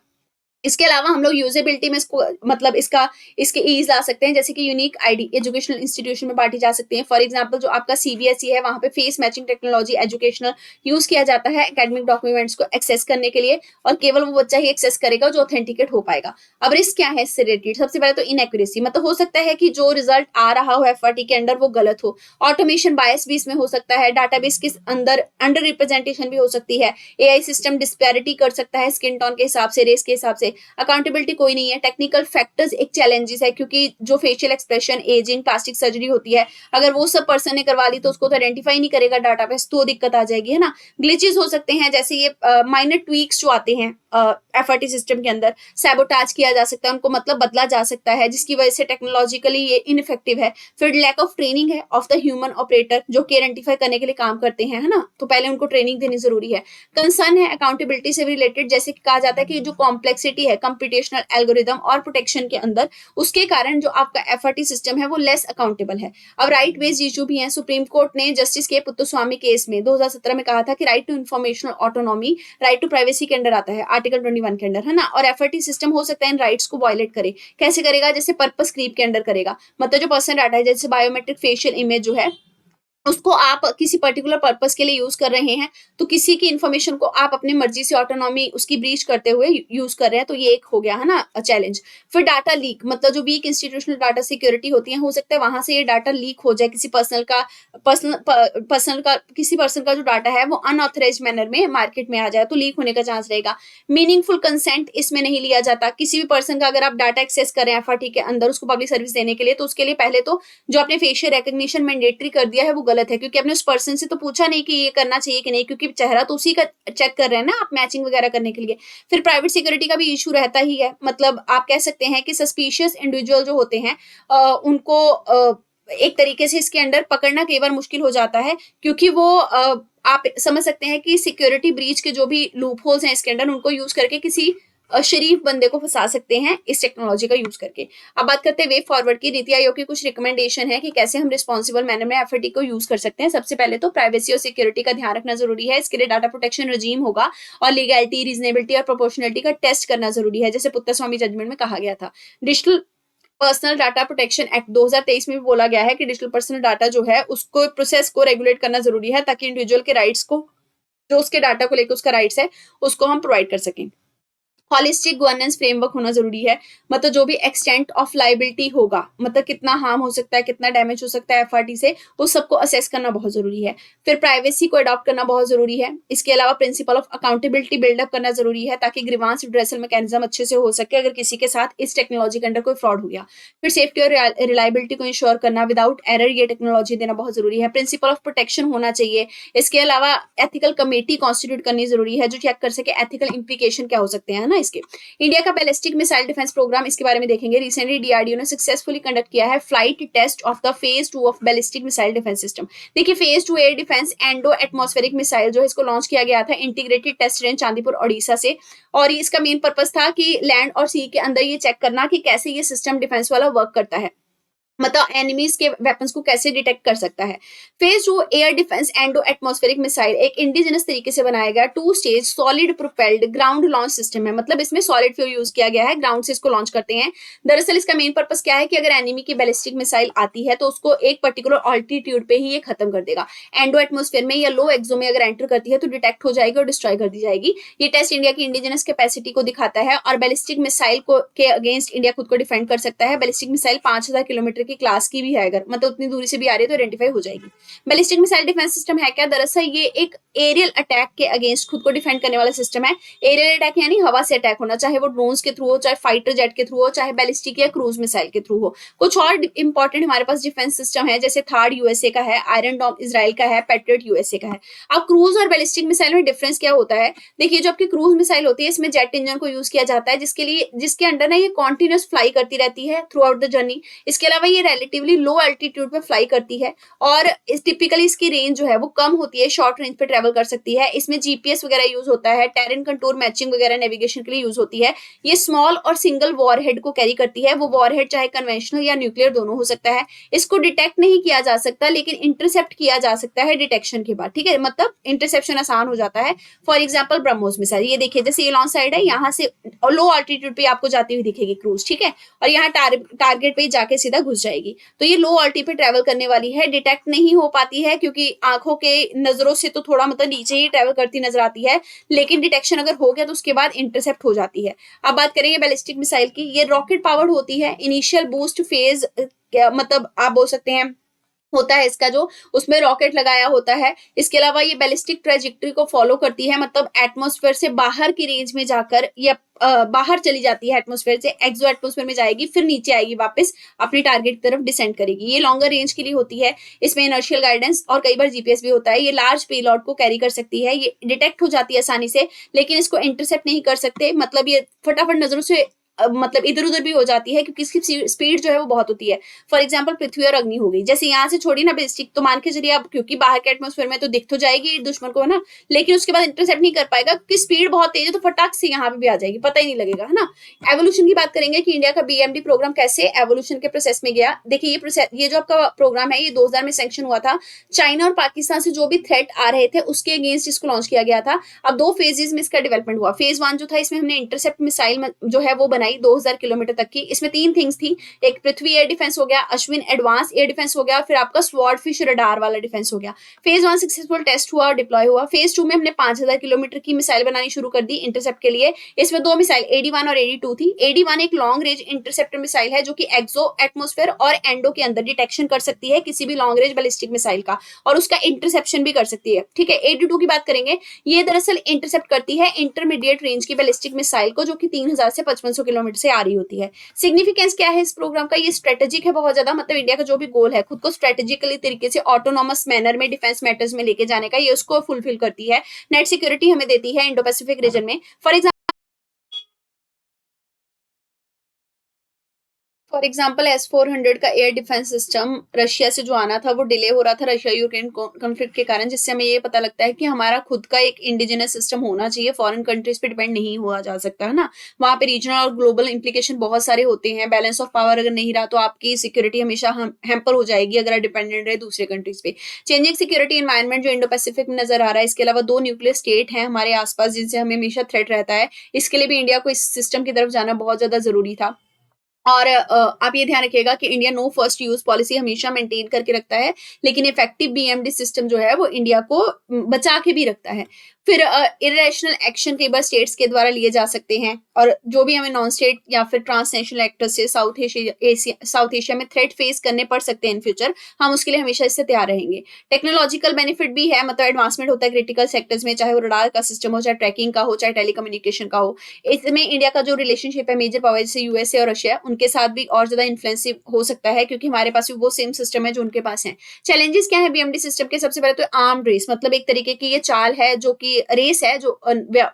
इसके अलावा हम लोग यूजेबिलिटी में इसको मतलब इसके ईज ला सकते हैं, जैसे कि यूनिक आईडी एजुकेशनल इंस्टीट्यूशन में बांटी जा सकती है। फॉर एग्जांपल जो आपका सीबीएसई है वहां पे face matching technology educational use किया जाता है एकेडमिक डॉक्यूमेंट्स को एक्सेस करने के लिए, और केवल वो बच्चा ही एक्सेस करेगा जो ऑथेंटिकेट हो पाएगा। अब रिस्क क्या है इससे रिलेटेड, सबसे पहले तो इनएक्यूरेसी, मतलब हो सकता है कि जो रिजल्ट आ रहा हो एफआरटी के अंडर वो गलत हो। ऑटोमेशन बायस भी इसमें हो सकता है। डाटाबेस के अंदर अंडर रिप्रेजेंटेशन भी हो सकती है। एआई सिस्टम डिस्पैरिटी कर सकता है स्किन टोन के हिसाब से, रेस के हिसाब से। अकाउंटेबिलिटी कोई नहीं है। टेक्निकल फैक्टर्स एक चैलेंजेस है, क्योंकि जो facial expression, ageing, plastic surgery होती है, अगर वो सब पर्सन ने करवा ली तो उसको तो आइडेंटिफाई नहीं करेगा डाटाबेस, तो दिक्कत आ जाएगी, है ना। ग्लिचेस हो सकते हैं, जैसे ये माइनर ट्वीक्स जो आते हैं एफआरटी सिस्टम के अंदर, सैबोटाज किया जा सकता है, उनको मतलब बदला जा सकता है, जिसकी वजह से टेक्नोलॉजिकली ये इनइफेक्टिव है। फिर लैक ऑफ ट्रेनिंग है ऑफ द ह्यूमन ऑपरेटर जो कि आइडेंटिफाई करने के लिए काम करते हैं, है ना, तो पहले उनको ट्रेनिंग देनी जरूरी है। कंसर्न है अकाउंटेबिलिटी से रिलेटेड, जैसे कहा जाता है कि जो कॉम्प्लेक्सिटी है कंप्यूटेशनल एल्गोरिदम और प्रोटेक्शन के अंदर, उसके कारण जो आपका एफआरटी सिस्टम है वो लेस अकाउंटेबल है। अब राइट बेस्ड इशू भी है। सुप्रीम कोर्ट ने जस्टिस के पुत्तस्वामी केस में 2017 में कहा था कि right to informational autonomy right to privacy के अंडर आता है, आर्टिकल 21 के अंदर, है ना। और एफआरटी सिस्टम हो सकता है इन राइट्स को वायलेट करे। कैसे करेगा, जैसे पर्पस क्रीप के अंडर करेगा, मतलब जो पर्सनल डाटा है, जैसे बायोमेट्रिक फेशियल इमेज जो है उसको आप किसी पर्टिकुलर पर्पस के लिए यूज कर रहे हैं, तो किसी की इंफॉर्मेशन को आप अपनी मर्जी से ऑटोनॉमी उसकी ब्रीच करते हुए यूज कर रहे हैं, तो ये एक हो गया, है ना, चैलेंज। फिर डाटा लीक, मतलब जो वीक इंस्टीट्यूशनल डाटा सिक्योरिटी होती है, हो सकता है वहां से ये डाटा लीक हो जाए, किसी पर्सनल का किसी पर्सन का जो डाटा है वो अनऑथराइज मैनर में मार्केट में आ जाए तो लीक होने का चांस रहेगा। मीनिंगफुल कंसेंट इसमें नहीं लिया जाता। किसी भी पर्सन का अगर आप डाटा एक्सेस करें एफआरटी के अंदर उसको पब्लिक सर्विस देने के लिए, तो उसके लिए पहले तो जो आपने फेशियल रिकॉग्निशन मैंडेटरी कर दिया है वो गलत है, क्योंकि आपने उस पर्सन से तो पूछा नहीं कि ये करना चाहिए कि नहीं, क्योंकि चेहरा तो उसी का चेक कर रहे हैं ना आप मैचिंग वगैरह करने के लिए। फिर प्राइवेट सिक्योरिटी का भी इशू रहता ही है, मतलब आप कह सकते हैं कि सस्पिशियस इंडिविजुअल जो होते हैं उनको एक तरीके से इसके अंडर पकड़ना कई बार मुश्किल हो जाता है, क्योंकि वो आप समझ सकते हैं कि सिक्योरिटी ब्रीच के जो भी लूप होल्स हैं इसके अंडर उनको यूज करके किसी शरीफ बंदे को फंसा सकते हैं इस टेक्नोलॉजी का यूज करके। अब बात करते हैं वे फॉरवर्ड की। नीति आयोग की कुछ रिकमेंडेशन है कि कैसे हम रिस्पॉन्सिबल मैनर में एफआरटी को यूज कर सकते हैं। सबसे पहले तो प्राइवेसी और सिक्योरिटी का ध्यान रखना जरूरी है। इसके लिए डाटा प्रोटेक्शन रजीम होगा और लीगैलिटी, रीजनेबिलिटी और प्रोपोर्शनलिटी का टेस्ट करना जरूरी है, जैसे पुत्तस्वामी जजमेंट में कहा गया था। Digital personal data protection act 2023 में भी बोला गया है कि डिजिटल पर्सनल डाटा जो है उसको प्रोसेस को रेगुलेट करना जरूरी है, ताकि इंडिविजुअल के राइट्स को, जो उसके डाटा को लेकर उसका राइट्स है, उसको हम प्रोवाइड कर सकें। हॉलिस्टिक गवर्नेंस फ्रेमवर्क होना जरूरी है, मतलब जो भी एक्सटेंट ऑफ लाइबिलिटी होगा, मतलब कितना हार्म हो सकता है, कितना डैमेज हो सकता है एफआरटी से, उस सबको असेस करना बहुत जरूरी है। फिर प्राइवेसी को अडॉप्ट करना बहुत जरूरी है। इसके अलावा प्रिंसिपल ऑफ अकाउंटेबिलिटी बिल्डअप करना जरूरी है ताकि ग्रीवांस रिड्रेसल मैकेनिज्म अच्छे से हो सके अगर किसी के साथ इस टेक्नोलॉजी के अंडर कोई फ्रॉड हो गया। फिर सेफ्टी और रिलायबिलिटी को इंश्योर करना विदाउट एरर, ये टेक्नोलॉजी देना बहुत जरूरी है। प्रिंसिपल ऑफ प्रोटेक्शन होना चाहिए। इसके अलावा एथिकल कमेटी कॉन्स्टिट्यूट करनी जरूरी है जो चेक कर सके एथिकल इंप्लीकेशन क्या हो सकते हैं ना इसके। इंडिया का बैलिस्टिक मिसाइल डिफेंस प्रोग्राम, इसके बारे में देखेंगे। रिसेंटली डीआरडीओ ने सक्सेसफुली कंडक्ट किया है flight test of the phase 2 of ballistic missile defence system. देखिए phase 2 air defence endo atmospheric missile जो है इसको लॉन्च किया गया था integrated test range Chandipur Odisha से, और इसका मेन पर्पस था कि लैंड और सी के अंदर ये चेक करना कि कैसे ये सिस्टम डिफेंस वाला वर्क करता है, मतलब एनिमीज के वेपन्स को कैसे डिटेक्ट कर सकता है। Phase 2 air defence endo atmospheric missile एक इंडिजिनस तरीके से बनाया गया 2 stage solid propelled ground launch system है, मतलब इसमें सॉलिड फ्यूल यूज किया गया है, ग्राउंड से इसको लॉन्च करते हैं। दरअसल इसका मेन पर्पस क्या है कि अगर एनिमी की बैलिस्टिक मिसाइल आती है तो उसको एक पर्टिकुलर ऑल्टीट्यूड पे ही ये खत्म कर देगा। एंडो एटमॉस्फेयर में या लो एक्सो में अगर एंटर करती है तो डिटेक्ट हो जाएगी और डिस्ट्रॉय कर दी जाएगी। ये टेस्ट इंडिया की इंडिजिनस कैपेसिटी को दिखाता है और बैलिस्टिक मिसाइल को के अगेंस्ट इंडिया खुद को डिफेंड कर सकता है। बैलिस्टिक मिसाइल 5000 किलोमीटर की क्लास की भी है, अगर मतलब उतनी दूरी से भी आ रही है तो आइडेंटिफाई हो जाएगी। बैलिस्टिक मिसाइल डिफेंस सिस्टम है क्या? दरअसल ये एक एरियल अटैक के अगेंस्ट खुद को डिफेंड करने वाला सिस्टम है। एरियल अटैक यानी हवा से अटैक होना, चाहे वो ड्रोन्स के थ्रू हो, चाहे फाइटर जेट के थ्रू हो, चाहे बैलिस्टिक या क्रूज मिसाइल के थ्रू हो। कुछ और इंपॉर्टेंट हमारे पास डिफेंस सिस्टम है, जैसे थार्ड यूएसए का है, आयरन डॉम इजराइल का है, पैट्रियट यूएसए का है। अब क्रूज और बैलिस्टिक मिसाइल में डिफरेंस क्या होता है? देखिए जो आपकी क्रूज मिसाइल होती है इसमें जेट इंजन को यूज किया जाता है, जिसके अंडर ना ये कॉन्टिन्यूस फ्लाई करती रहती है थ्रू आउट द जर्नी। इसके अलावा ये रिलेटिवली लो एल्टीट्यूड पे फ्लाई करती है और टिपिकली इसकी रेंज जो है वो कम होती है, शॉर्ट रेंज पे ट्रेवल कर सकती है। इसमें जीपीएस वगैरह यूज होता है, टेरेन कंटूर मैचिंग वगैरह नेविगेशन के लिए यूज होती है। ये स्मॉल और सिंगल वॉरहेड को कैरी करती है, वो वॉरहेड चाहे कन्वेंशनल या न्यूक्लियर दोनों हो सकता है। इसको डिटेक्ट नहीं किया जा सकता लेकिन इंटरसेप्ट किया जा सकता है डिटेक्शन के बाद, ठीक है, मतलब इंटरसेप्शन आसान हो जाता है। फॉर एग्जाम्पल ब्रह्मोस मिसाइल, ये देखिए जैसे ये लॉन्च साइड है, यहाँ से लो ऑल्टीट्यूड पे आपको जाती हुई दिखेगी क्रूज, ठीक है, और यहाँ टारगेट पे जाके सीधा घुस जाएगी। तो ये लो ऑल्टी पे ट्रेवल करने वाली है, डिटेक्ट नहीं हो पाती है क्योंकि आंखों के नजरों से तो थोड़ा मतलब नीचे ही ट्रेवल करती नजर आती है, लेकिन डिटेक्शन अगर हो गया तो उसके बाद इंटरसेप्ट हो जाती है। अब बात करेंगे बैलिस्टिक मिसाइल की, ये रॉकेट पावर्ड होती है। इनिशियल बूस्ट फेज मतलब आप बोल सकते हैं होता है इसका जो उसमें रॉकेट लगाया होता है। इसके अलावा ये बैलिस्टिक ट्रेजेक्टरी को फॉलो करती है, मतलब एटमॉस्फेयर से बाहर की रेंज में जाकर ये बाहर चली जाती है, एटमॉस्फेयर से एक्सो एटमॉस्फेयर में जाएगी, फिर नीचे आएगी, वापस अपनी टारगेट की तरफ डिसेंड करेगी। ये लॉन्गर रेंज के लिए होती है। इसमें इनर्शियल गाइडेंस और कई बार जीपीएस भी होता है। ये लार्ज पेलॉड को कैरी कर सकती है, ये डिटेक्ट हो जाती है आसानी से, लेकिन इसको इंटरसेप्ट नहीं कर सकते, मतलब ये फटाफट नजरों से मतलब इधर उधर भी हो जाती है क्योंकि इसकी स्पीड जो है वो बहुत होती है। फॉर एग्जाम्पल पृथ्वी और अग्नि हो गई, जैसे यहाँ से छोड़ी ना बैलिस्टिक तो मान के चलिए आप, क्योंकि बाहर के एटमॉस्फेयर में तो दिख तो जाएगी दुश्मन को, है ना, लेकिन उसके बाद इंटरसेप्ट नहीं कर पाएगा क्योंकि स्पीड बहुत तेज है, तो फटाक से यहाँ पे भी आ जाएगी, पता ही नहीं लगेगा, है ना। एवोल्यूशन की बात करेंगे कि इंडिया का बीएमडी प्रोग्राम कैसे एवोल्यूशन के प्रोसेस में गया। देखिए ये जो आपका प्रोग्राम है ये 2000 में सैंक्शन हुआ था। चाइना और पाकिस्तान से जो भी थ्रेट आ रहे थे उसके अगेंस्ट इसको लॉन्च किया गया था। अब 2 फेजेस में इसका डेवलपमेंट हुआ। फेज 1 जो था इसमें हमने इंटरसेप्ट मिसाइल जो है वो बनाई 2000 किलोमीटर तक की। इसमें 3 थिंग्स थी, एक पृथ्वी एयर डिफेंस हो गया, अश्विन एडवांस एयर डिफेंस हो गया, फिर आपका स्वॉर्ड फिश रडार वाला डिफेंस हो गया। फेज 1 सक्सेसफुल टेस्ट हुआ और डिप्लॉय हुआ। फेज 2 में हमने 5000 किलोमीटर की मिसाइल बनानी शुरू कर दी इंटरसेप्ट के लिए। इसमें 2 मिसाइल AD1 और AD2 थी। AD1 एक लॉन्ग रेंज इंटरसेप्टर मिसाइल है जो कि एक्सो एटमॉस्फेयर और एंडो के अंदर डिटेक्शन कर सकती है किसी भी लॉन्ग रेंज बैलिस्टिक मिसाइल का, और उसका इंटरसेप्शन भी कर सकती है, ठीक है। AD2 की बात करेंगे, ये दरअसल इंटरसेप्ट करती है इंटरमीडिएट रेंज की बैलिस्टिक मिसाइल को जो कि 3000 से 5500 किलोमीटर से आ रही होती है। सिग्निफिकेंस क्या है इस प्रोग्राम का? ये स्ट्रेटेजिक है बहुत ज्यादा, मतलब इंडिया का जो भी गोल है खुद को स्ट्रेटेजिकली तरीके से ऑटोनॉमस मैनर में डिफेंस मैटर्स में लेके जाने का, ये उसको फुलफिल करती है। नेट सिक्योरिटी हमें देती है इंडो पैसिफिक रीजन में। फॉर एग्जाम्पल S-400 का एयर डिफेंस सिस्टम रशिया से जो आना था वो डिले हो रहा था रशिया यूक्रेन कॉन्फ्लिक्ट के कारण, जिससे हमें ये पता लगता है कि हमारा खुद का एक इंडिजिनस सिस्टम होना चाहिए, फॉरेन कंट्रीज पे डिपेंड नहीं हुआ जा सकता, है ना। वहाँ पे रीजनल और ग्लोबल इंप्लीकेशन बहुत सारे होते हैं। बैलेंस ऑफ पावर अगर नहीं रहा तो आपकी सिक्योरिटी हमेशा हैम्पर हो जाएगी अगर डिपेंडेंट रहे दूसरे कंट्रीज पे। चेंजिंग सिक्योरिटी एनवायरमेंट जो इंडो पैसिफिक में नजर आ रहा है, इसके अलावा 2 न्यूक्लियर स्टेट हैं हमारे आसपास जिनसे हमें हमेशा थ्रेट रहता है, इसके लिए भी इंडिया को इस सिस्टम की तरफ जाना बहुत ज्यादा जरूरी था। और आप ये ध्यान रखिएगा कि India no first use policy हमेशा मेंटेन करके रखता है, लेकिन इफेक्टिव बीएमडी सिस्टम जो है वो इंडिया को बचा के भी रखता है। फिर इरेशनल एक्शन कई बार स्टेट्स के द्वारा लिए जा सकते हैं, और जो भी हमें नॉन स्टेट या फिर ट्रांसनेशनल एक्टर्स से साउथ एशिया में थ्रेट फेस करने पड़ सकते हैं इन फ्यूचर, हम उसके लिए हमेशा इससे तैयार रहेंगे। टेक्नोलॉजिकल बेनिफिट भी है, मतलब एडवांसमेंट होता है क्रिटिकल सेक्टर्स में, चाहे वो रडार का सिस्टम हो, चाहे ट्रैकिंग का हो, चाहे टेलीकम्युनिकेशन का हो। इसमें इंडिया का जो रिलेशनशिप है मेजर पावर जैसे यूएसए और रशिया, उनके साथ भी और ज्यादा इन्फ्लुएंसिव हो सकता है, क्योंकि हमारे पास भी वो सेम सिस्टम है जो उनके पास है। चैलेंजेस क्या है बीएमडी सिस्टम के? सबसे पहले तो आर्म रेस, मतलब एक तरीके की ये चाल है, जो कि रेस है, जो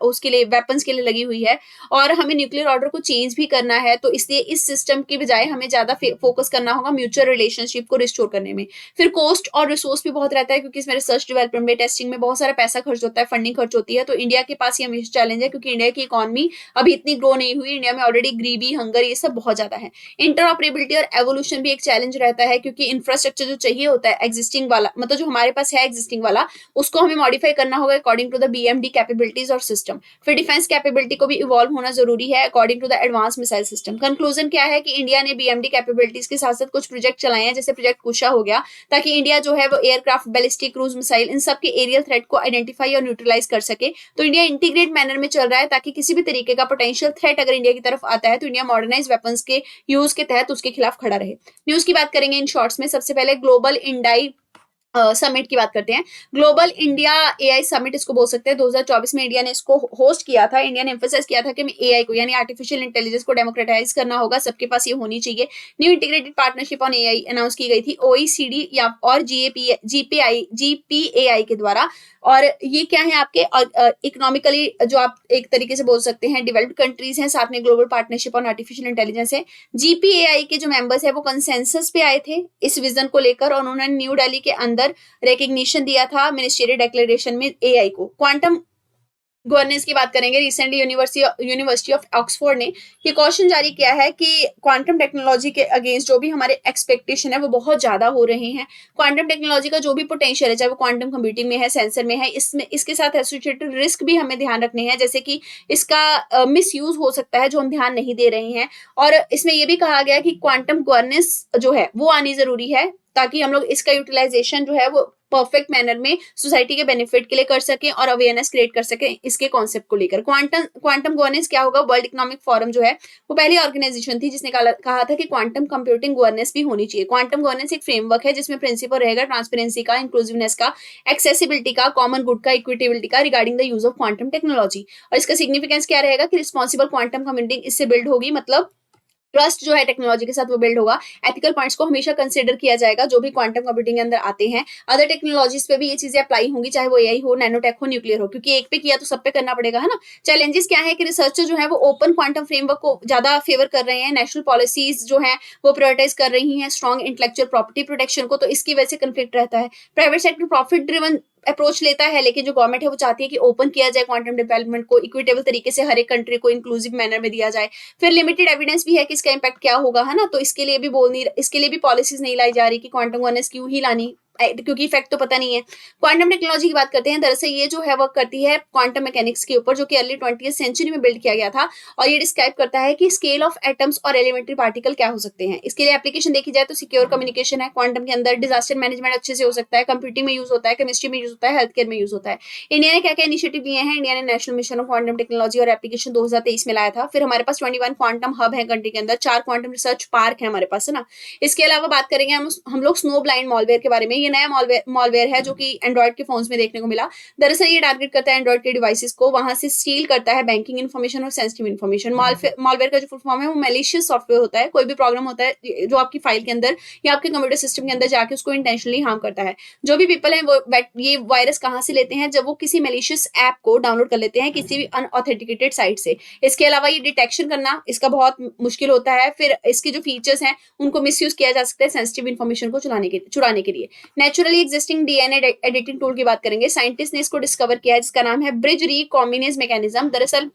उसके लिए वेपन्स के लिए लगी हुई है, और हमें न्यूक्लियर ऑर्डर को चेंज भी करना है, तो इसलिए इस सिस्टम की बजाय हमें ज्यादा फोकस करना होगा म्यूचुअल रिलेशनशिप को रिस्टोर करने में। फिर कॉस्ट और रिसोर्स भी बहुत रहता है, क्योंकि इसमें रिसर्च डेवलपमेंट में, टेस्टिंग में बहुत सारा पैसा खर्च होता है, फंडिंग खर्च होती है, तो इंडिया के पास ये हमेशा चैलेंज है, क्योंकि इंडिया की इकोनॉमी अभी इतनी ग्रो नहीं हुई, इंडिया में ऑलरेडी गरीबी, हंगर, ये सब बहुत ज्यादा है। इंटरऑपरेबिलिटी और एवोल्यूशन भी एक चैलेंज रहता है, क्योंकि इंफ्रास्ट्रक्चर जो चाहिए होता है एग्जिस्टिंग वाला, मतलब जो हमारे पास है एग्जिस्टिंग वाला, उसको हमें मॉडिफाई करना होगा according to the BMD capabilities और सिस्टम। फिर डिफेंस कैपेबिलिटी को भी इवॉल्व होना जरूरी है according to the advance missile system. Conclusion क्या है कि इंडिया ने बीएमडी कैपेबिलिटीज के साथ साथ कुछ प्रोजेक्ट चलाए हैं, जैसे प्रोजेक्ट कुशा हो गया, ताकि इंडिया जो है वो एयरक्राफ्ट, बैलिस्टिक, क्रूज मिसाइल, इन सब के एरियल थ्रेट को आइडेंटिफाई और न्यूट्रलाइज कर सके। तो इंडिया इंटीग्रेट मैनर में चल रहा है, ताकि किसी भी तरीके का पोटेंशियल थ्रेट अगर इंडिया की तरफ आता है, तो इंडिया मॉडर्नाइज वेपन्स के यूज के तहत उसके खिलाफ खड़ा रहे। न्यूज की बात करेंगे इन शॉर्ट्स में। सबसे पहले ग्लोबल इंडाई समिट की बात करते हैं। ग्लोबल इंडिया एआई समिट इसको बोल सकते हैं, 2024 में इंडिया ने इसको होस्ट किया था। इंडिया ने एम्फसाइज किया था कि एआई को, यानी आर्टिफिशियल इंटेलिजेंस को डेमोक्रेटाइज करना होगा, सबके पास ये होनी चाहिए। New integrated partnership on AI announce की गई थी ओईसीडी या और जीपीएआई के द्वारा। और ये क्या है आपके इकोनॉमिकली जो आप एक तरीके से बोल सकते हैं डेवलप्ड कंट्रीज हैं, साथ में global partnership on artificial intelligence है। जीपीएआई के जो मेंबर्स है वो कंसेंसस पे आए थे इस विजन को लेकर, और उन्होंने न्यू दिल्ली के अंदर रिकग्निशन दिया था मिनिस्ट्रियल डिक्लेरेशन में एआई को। क्वांटम गवर्नेंस की बात करेंगे। रिसेंटली यूनिवर्सिटी ऑफ ऑक्सफोर्ड ने ये क्वेश्चन जारी किया है कि क्वांटम टेक्नोलॉजी के अगेंस्ट जो भी हमारे एक्सपेक्टेशन है वो बहुत ज्यादा हो रहे हैं। क्वांटम टेक्नोलॉजी का जो भी पोटेंशियल है, चाहे वो क्वांटम कंप्यूटिंग में है, सेंसर में है, इसमें इसके साथ एसोसिएटेड रिस्क भी हमें ध्यान रखने हैं, जैसे कि इसका मिस यूज हो सकता है, जो हम ध्यान नहीं दे रहे हैं। और इसमें यह भी कहा गया कि क्वांटम गवर्नेंस जो है वो आनी जरूरी है, ताकि हम लोग इसका यूटिलाइजेशन जो है वो परफेक्ट मैनर में सोसाइटी के बेनिफिट के लिए कर सकें और अवेयरनेस क्रिएट कर सकें इसके कॉन्सेप्ट को लेकर। क्वांटम गवर्नेंस क्या होगा? वर्ल्ड इकोनॉमिक फोरम जो है वो पहली ऑर्गेनाइजेशन थी जिसने कहा था कि क्वांटम कंप्यूटिंग गवर्नेंस भी होनी चाहिए। क्वांटम गवर्नेंस एक फ्रेमवर्क है जिसमें प्रिंसिपल रहेगा ट्रांसपेरेंसी का, इंक्लूसिवनेस का, एक्सेसिबिलिटी का, कॉमन गुड का, इक्विटेबिलिटी का regarding the use of quantum technology. और इसका सिग्निफिकेंस क्या रहेगा कि रिस्पॉन्सिबल क्वांटम कंप्यूटिंग इससे बिल्ड होगी, मतलब ट्रस्ट जो है टेक्नोलॉजी के साथ वो बिल्ड होगा। एथिकल पॉइंट्स को हमेशा कंसीडर किया जाएगा जो भी क्वांटम कंप्यूटिंग के अंदर आते हैं। अदर टेक्नोलॉजीज पे भी ये चीजें अप्लाई होंगी, चाहे वो एआई हो, नैनोटेक हो, न्यूक्लियर हो, क्योंकि एक पे किया तो सब पे करना पड़ेगा, है ना। चैलेंजेस क्या है कि रिसर्चर जो है वो ओपन क्वांटम फ्रेमवर्क को ज्यादा फेवर कर रहे हैं, नेशनल पॉलिसीज जो है वो प्रायोरिटाइज कर रही हैं स्ट्रॉन्ग इंटेलेक्चुअल प्रॉपर्टी प्रोटेक्शन को, तो इसकी वजह से कंफ्लिक्ट रहता है। Private sector profit driven approach लेता है, लेकिन जो गवर्नमेंट है वो चाहती है कि ओपन किया जाए क्वांटम डेवलपमेंट को, इक्विटेबल तरीके से हर एक कंट्री को इंक्लूसिव मैनर में दिया जाए। फिर लिमिटेड एविडेंस भी है कि इसका इम्पैक्ट क्या होगा, है ना, तो इसके लिए भी पॉलिसीज नहीं लाई जा रही कि क्वांटम गवर्नेंस क्यों ही लानी, क्योंकि इफेक्ट तो पता नहीं है। क्वांटम टेक्नोलॉजी की बात करते हैं। दरअसल ये जो है वर्क करती है क्वांटम मैकेनिक्स के ऊपर, जो कि अर्ली 20वीं सेंचुरी में बिल्ड किया गया था, और ये डिस्क्राइब करता है कि स्केल ऑफ एटम्स और एलिमेंट्री पार्टिकल क्या हो सकते हैं। इसके लिए एप्लीकेशन देखी जाए तो सिक्योर कम्युनिकेशन है क्वांटम के अंदर, डिजास्टर मैनेजमेंट अच्छे से हो सकता है, कंप्यूटिंग में यूज होता है, केमिस्ट्री में यूज होता है, हेल्थ केयर में यूज होता है। इंडिया ने क्या क्या इनिशिएटिव लिए हैं? इंडिया ने national mission of quantum technology और एप्लीकेशन 2023 में लाया था। फिर हमारे पास 21 क्वांटम हब है कंट्री के अंदर, 4 क्वांटम रिसर्च पार्क है हमारे पास, है ना। इसके अलावा बात करेंगे हम लोग स्नो ब्लाइंड मॉलवेयर के बारे में। ये नया मॉलवेयर है जो कि एंड्रॉइड के फोन्स में देखने को मिला। दरअसल ये टारगेट करता है एंड्रॉइड के डिवाइसेस को, वहां से स्टील करता है बैंकिंग इन्फॉर्मेशन और सेंसिटिव इन्फॉर्मेशन। मॉलवेयर का जो फुल फॉर्म है वो मैलिशियस सॉफ्टवेयर होता है, कोई भी प्रॉब्लम होता है जो आपकी फाइल के अंदर या आपके कंप्यूटर सिस्टम के अंदर जाके उसको इंटेंशनली हार्म करता है। जो भी पीपल है वो ये वायरस कहाँ से लेते हैं? जब वो किसी मैलिशियस ऐप को डाउनलोड कर लेते हैं किसी भी अनऑथेंटिकेटेड साइट से। इसके अलावा ये डिटेक्शन करना इसका बहुत मुश्किल होता है। फिर इसके जो फीचर्स हैं उनको मिसयूज किया जा सकता है सेंसिटिव इन्फॉर्मेशन को चुराने के लिए। Naturally existing DNA editing tool की बात करेंगे। साइंटिस्ट ने इसको डिस्कवर किया है जिसका नाम है ब्रिज रिकॉम्बिनेज मैकेनिज्म। दरअसल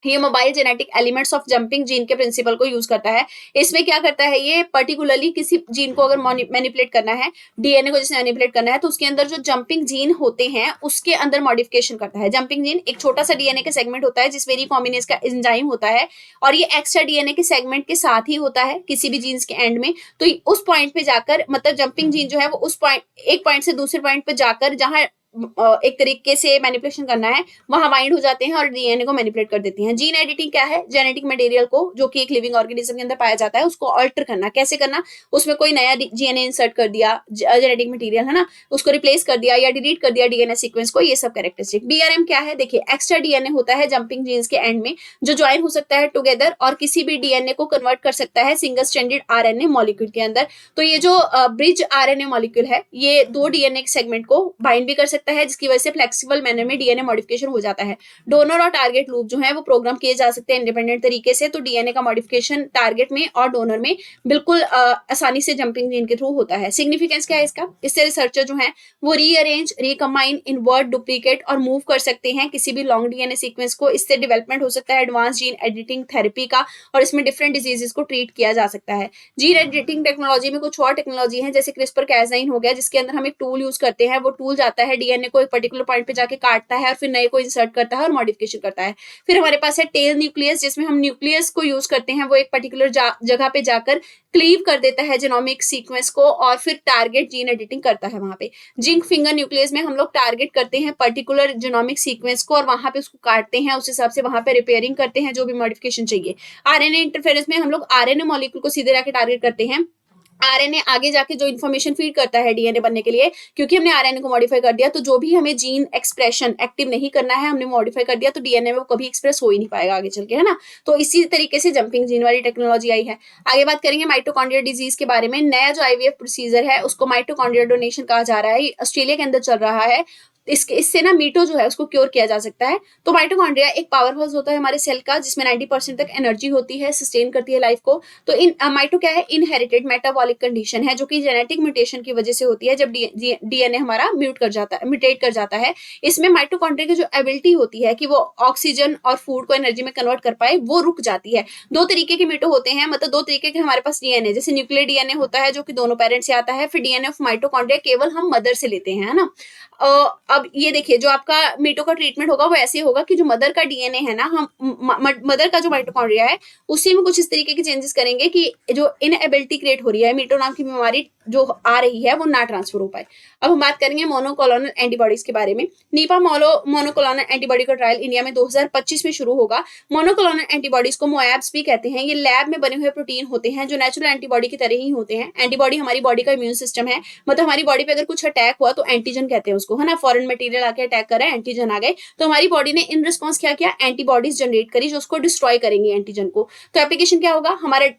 ये mobile genetic elements of jumping gene के प्रिंसिपल को यूज करता है। इसमें क्या करता है, ये पर्टिकुलरली किसी जीन को अगर मैनिपुलेट करना है, डीएनए को जैसे मैनिपुलेट करना है, तो उसके अंदर जो जंपिंग जीन होते हैं उसके अंदर मॉडिफिकेशन करता है। जंपिंग जीन एक छोटा सा डीएनए का सेगमेंट होता है जिसमें रिकॉम्बिनेज का एंजाइम होता है, और ये एक्स्ट्रा डीएनए के सेगमेंट के साथ ही होता है किसी भी जीन्स के एंड में। तो उस पॉइंट पे जाकर, मतलब जंपिंग जीन जो है वो उस पॉइंट, एक पॉइंट से दूसरे पॉइंट पे जाकर जहां एक तरीके से मैनिपुलेशन करना है वहां बाइंड हो जाते हैं और डीएनए को मैनिपुलेट कर देती हैं। जीन एडिटिंग क्या है, जेनेटिक मटेरियल को जो कि एक लिविंग ऑर्गेनिज्म के अंदर पाया जाता है उसको ऑल्टर करना। कैसे करना, उसमें कोई नया डीएनए इंसर्ट कर दिया, जेनेटिक मटेरियल है ना, उसको रिप्लेस कर दिया या डिलीट कर दिया डीएनए सीक्वेंस को, ये सब कैरेक्टरिस्टिक। बीआरएम क्या है, देखिए एक्स्ट्रा डीएनए होता है जंपिंग जीन्स के एंड में जो ज्वाइन हो सकता है टुगेदर और किसी भी डीएनए को कन्वर्ट कर सकता है सिंगल स्ट्रैंडेड आरएनए मॉलिक्यूल के अंदर। तो ये जो ब्रिज आरएनए मॉलिक्यूल है ये दो डीएनए सेगमेंट को बाइंड भी कर सकता है, जिसकी वजह से फ्लेक्सिबल मैनर में डीएनए मॉडिफिकेशन हो जाता है। डोनर और टारगेट लूप जो है वो प्रोग्राम किए जा सकते हैं इंडिपेंडेंट तरीके से। तो डीएनए का मॉडिफिकेशन टारगेट में और डोनर में बिल्कुल आसानी से जंपिंग जीन के थ्रू होता है। सिग्निफिकेंस क्या है इसका, इससे रिसर्चर जो है वो रीअरेंज, रिकम्बाइन, इन्वर्ट, डुप्लीकेट और मूव कर सकते हैं किसी भी लॉन्ग डीएनए सीक्वेंस को। इससे डेवलपमेंट हो सकता है एडवांस जीन एडिटिंग थेरेपी का, और इसमें डिफरेंट डिजीजेस को ट्रीट किया जा सकता है। जीन एडिटिंग टेक्नोलॉजी में कुछ और टेक्नोलॉजी है जैसे क्रिस्पर कैज़ाइन हो गया, जिसके अंदर हम एक टूल यूज करते हैं। वो टूल जाता है डीएनए को एक पर्टिकुलर पॉइंट पे जाके काटता है और फिर नए को इंसर्ट करता है और मॉडिफिकेशन करता है। फिर हमारे पास है टेल न्यूक्लियस, जिसमें हम न्यूक्लियस को यूज करते हैं, वो एक पर्टिकुलर जगह पे जाकर क्लीव कर देता है जेनोमिक सीक्वेंस को और फिर टारगेट जीन एडिटिंग करता है वहां पे। जिंक फिंगर न्यूक्लियस में हम लोग टारगेट करते हैं पर्टिकुलर जेनोमिक सीक्वेंस को और वहां पे उसको काटते हैं, उस हिसाब से वहां पे रिपेयरिंग करते हैं जो भी मॉडिफिकेशन चाहिए। आरएनए इंटरफेरेंस में हम लोग आरएनए मॉलिक्यूल को सीधे जाके टारगेट करते हैं। आरएनए आगे जाके जो इन्फॉर्मेशन फीड करता है डीएनए बनने के लिए, क्योंकि हमने आरएनए को मॉडिफाई कर दिया, तो जो भी हमें जीन एक्सप्रेशन एक्टिव नहीं करना है हमने मॉडिफाई कर दिया, तो डीएनए में वो कभी एक्सप्रेस हो ही नहीं पाएगा आगे चल के, है ना। तो इसी तरीके से जंपिंग जीन वाली टेक्नोलॉजी आई है। आगे बात करेंगे माइटोकॉन्ड्रियल डिजीज के बारे में। नया जो आईवीएफ प्रोसीजर है उसको माइटोकॉन्ड्रियल डोनेशन कहा जा रहा है, ऑस्ट्रेलिया के अंदर चल रहा है। इससे ना मीटो जो है उसको क्योर किया जा सकता है। तो माइटोकॉन्ड्रिया एक पावर हाउस होता है हमारे सेल का, जिसमें 90% तक एनर्जी होती है, सस्टेन करती है लाइफ को। तो इन माइटो क्या है, इनहेरिटेड मेटाबॉलिक कंडीशन है जो कि जेनेटिक म्यूटेशन की वजह से होती है जब डीएनए हमारा म्यूटेट कर जाता है। इसमें माइटोकॉन्ड्रिया की जो एबिलिटी होती है कि वो ऑक्सीजन और फूड को एनर्जी में कन्वर्ट कर पाए वो रुक जाती है। दो तरीके के मीटो होते हैं, मतलब दो तरीके के हमारे पास डीएनए, जैसे न्यूक्लियर डीएनए होता है जो कि दोनों पेरेंट से आता है, फिर डीएनए ऑफ माइटोकॉन्ड्रिया केवल हम मदर से लेते हैं, है ना। अब ये देखिए जो आपका मीटो का ट्रीटमेंट होगा वो ऐसे होगा कि जो मदर का डीएनए है ना, हम मदर का जो माइटोकॉन्ड्रिया है उसी में कुछ इस तरीके के चेंजेस करेंगे कि जो इनएबिलिटी क्रिएट हो रही है, मीटो नाम की बीमारी जो आ रही है वो ना ट्रांसफर हो पाए। अब हम बात करेंगे मोनोक्लोनल एंटीबॉडीज के बारे में। नीपा मोनोक्लोनल एंटीबॉडी का ट्रायल इंडिया में 2025 में शुरू होगा। मोनोक्लोनल एंटीबॉडीज को मोएब्स भी कहते हैं। ये लैब में बने हुए प्रोटीन होते हैं जो नेचुरल एंटीबॉडी की तरह ही होते हैं। एंटीबॉडी हमारी बॉडी का इम्यून सिस्टम है, मतलब हमारी बॉडी पे अगर कुछ अटैक हुआ तो एंटीजन कहते हैं उसको, है ना। फॉरेन मटेरियल आके अटैक कर रहा है, एंटीजन आ गए, तो हमारी बॉडी ने इन रिस्पॉन्स क्या किया, एंटीबॉडीज जनरेट करी जो उसको डिस्ट्रॉय करेंगे एंटीजन को। तो एप्लीकेशन क्या होगा हमारे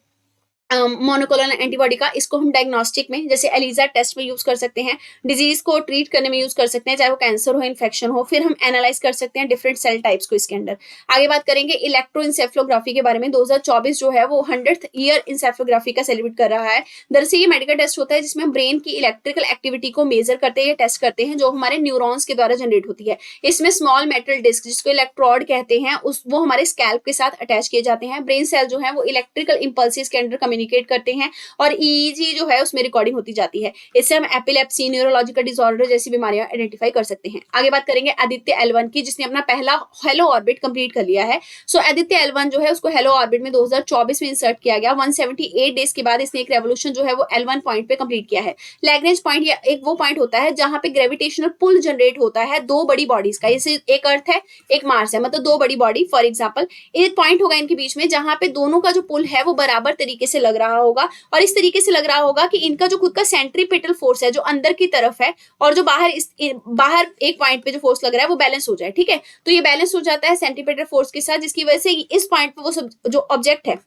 मोनोक्लोनल एंटीबॉडी का, इसको हम डायग्नोस्टिक में जैसे एलिजा टेस्ट में यूज कर सकते हैं, डिजीज को ट्रीट करने में यूज कर सकते हैं, चाहे वो कैंसर हो, इन्फेक्शन हो, फिर हम एनालाइज कर सकते हैं डिफरेंट सेल टाइप्स को इसके अंदर। आगे बात करेंगे इलेक्ट्रोइंसेफ्लोग्राफी के बारे में। 2024 जो है वो 100th ईयर इंसेफ्लोग्राफी का सेलिब्रेट कर रहा है। दरअसल ये मेडिकल टेस्ट होता है जिसमें हम ब्रेन की इलेक्ट्रिकल एक्टिविटी को मेजर करते हैं, टेस्ट करते हैं जो हमारे न्यूरॉन्स के द्वारा जनरेट होती है। इसमें स्मॉल मेटल डिस्क जिसको इलेक्ट्रोड कहते हैं वो हमारे स्कैल्प के साथ अटैच किए जाते हैं। ब्रेन सेल जो है वो इलेक्ट्रिकल इंपल्सेस के अंदर कम्युनिकेट करते हैं और ईईजी जो है उसमें रिकॉर्डिंग होती जाती है। इससे हम एपिलेप्सी, न्यूरोलॉजिकल डिसऑर्डर जैसी बीमारियां आइडेंटिफाई कर सकते हैं। आगे बात करेंगे आदित्य L1 की, जिसने अपना पहला हेलो ऑर्बिट कंप्लीट कर लिया है। सो आदित्य L1 जो है उसको हेलो ऑर्बिट में 2024 में इंसर्ट किया गया। 178 डेज के बाद इसने एक रेवोल्यूशन जो है वो L1 पॉइंट पे कंप्लीट किया है। लैग्रेंज पॉइंट एक वो पॉइंट होता है जहां पे ग्रेविटेशनल पुल जनरेट होता है दो बड़ी बॉडीज का, जैसे एक अर्थ है एक मार्स है, मतलब दो बड़ी बॉडी। फॉर एग्जाम्पल एक पॉइंट होगा इनके बीच में जहां पे दोनों का जो पुल है वो बराबर तरीके से लग रहा होगा, और इस तरीके से लग रहा होगा कि इनका जो खुद का सेंट्रीपिटल फोर्स है जो अंदर की तरफ है और जो बाहर एक पॉइंट पे जो फोर्स लग रहा है वो बैलेंस हो जाए। ठीक है, तो ये बैलेंस हो जाता है सेंट्रीपिटल फोर्स के साथ, जिसकी वजह से इस पॉइंट पे वो सब जो ऑब्जेक्ट है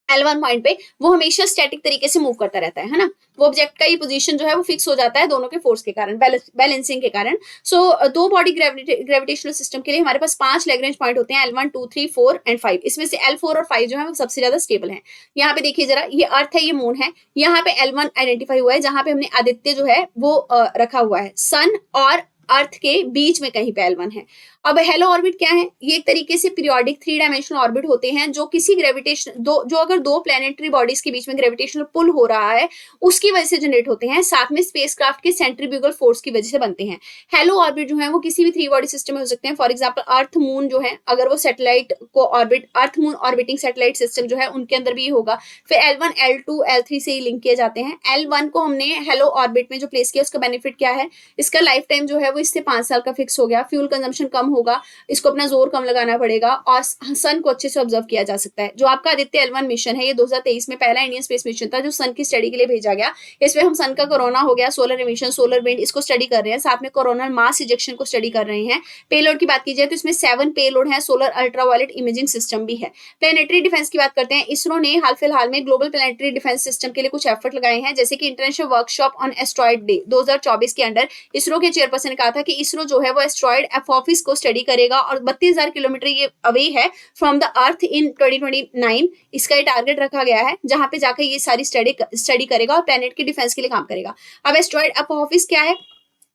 L1 पॉइंट पे वो हमेशा स्टैटिक तरीके से मूव करता रहता है ना। वो ऑब्जेक्ट का ये पोजीशन जो है वो फिक्स हो जाता है दोनों के फोर्स के कारण, बैलेंसिंग के कारण। सो दो बॉडी ग्रेविटेशनल सिस्टम के लिए हमारे पास 5 लैग्रेंज पॉइंट होते हैं, L1, 2, 3, 4 एंड 5। इसमें से L4 और 5 जो है वो सबसे ज्यादा स्टेबल है। यहाँ पे देखिए जरा, ये अर्थ है, ये मून है, यहाँ पे L1 आइडेंटिफाई हुआ है जहां पे हमने आदित्य जो है वो रखा हुआ है। सन और अर्थ के बीच में कहीं पे L1 है। अब हेलो ऑर्बिट क्या है? ये एक तरीके से पीरियोडिक 3 डायमेंशनल ऑर्बिट होते हैं जो किसी ग्रेविटेशन जो अगर दो प्लैनेटरी बॉडीज के बीच में ग्रेविटेशनल पुल हो रहा है उसकी वजह से जनरेट होते हैं, साथ में स्पेसक्राफ्ट के सेंट्रीफ्यूगल फोर्स की वजह से बनते हैं। हेलो ऑर्बिट जो है वो किसी भी 3 बॉडी सिस्टम में हो सकते हैं। फॉर एग्जांपल अर्थ मून जो है, अगर वो सैटेलाइट को orbit, earth moon orbiting satellite system जो है उनके अंदर भी होगा। फिर L1 L2 L3 से ही लिंक किए जाते हैं। L1 को हमने हेलो ऑर्बिट में जो प्लेस किया उसका बेनिफिट क्या है? इसका लाइफ टाइम जो है वो इससे 5 साल का फिक्स हो गया, फ्यूल कंजम्पशन कम होगा, इसको अपना जोर कम लगाना पड़ेगा और सन को अच्छे से ऑब्जर्व किया जा सकता है। जो आपका आदित्य L1 मिशन है ये 2023 में पहला इंडियन स्पेस मिशन था जो सन की स्टडी के लिए भेजा गया। इसमें हम सन का कोरोना हो गया, सोलर इमिशन, सोलर विंड, इसको स्टडी कर रहे हैं, साथ में कोरोनल मास इजेक्शन को स्टडी कर रहे हैं। पेलोड की बात की जाए तो इसमें 7 पेलोड है, सोलर अल्ट्रावायलेट इमेजिंग सिस्टम भी है। प्लेनेटरी डिफेंस की बात करते हैं। इसरो ने हाल फिलहाल में ग्लोबल प्लेनेटरी डिफेंस सिस्टम के लिए कुछ एफर्ट लगाए हैं, जैसे कि international workshop on asteroid day 2024 के अंडर इसरो के चेयरपर्सन ने कहा था कि इसरो जो है वो एस्ट्रॉइड एपोफिस को स्टडी करेगा और 32,000 किलोमीटर ये अवे है फ्रॉम द अर्थ इन 2029। इसका ये टारगेट रखा गया है जहां पे जाकर ये सारी स्टडी करेगा और प्लेनेट की डिफेंस के लिए काम करेगा। अब एस्ट्रॉइड एपोफिस क्या है?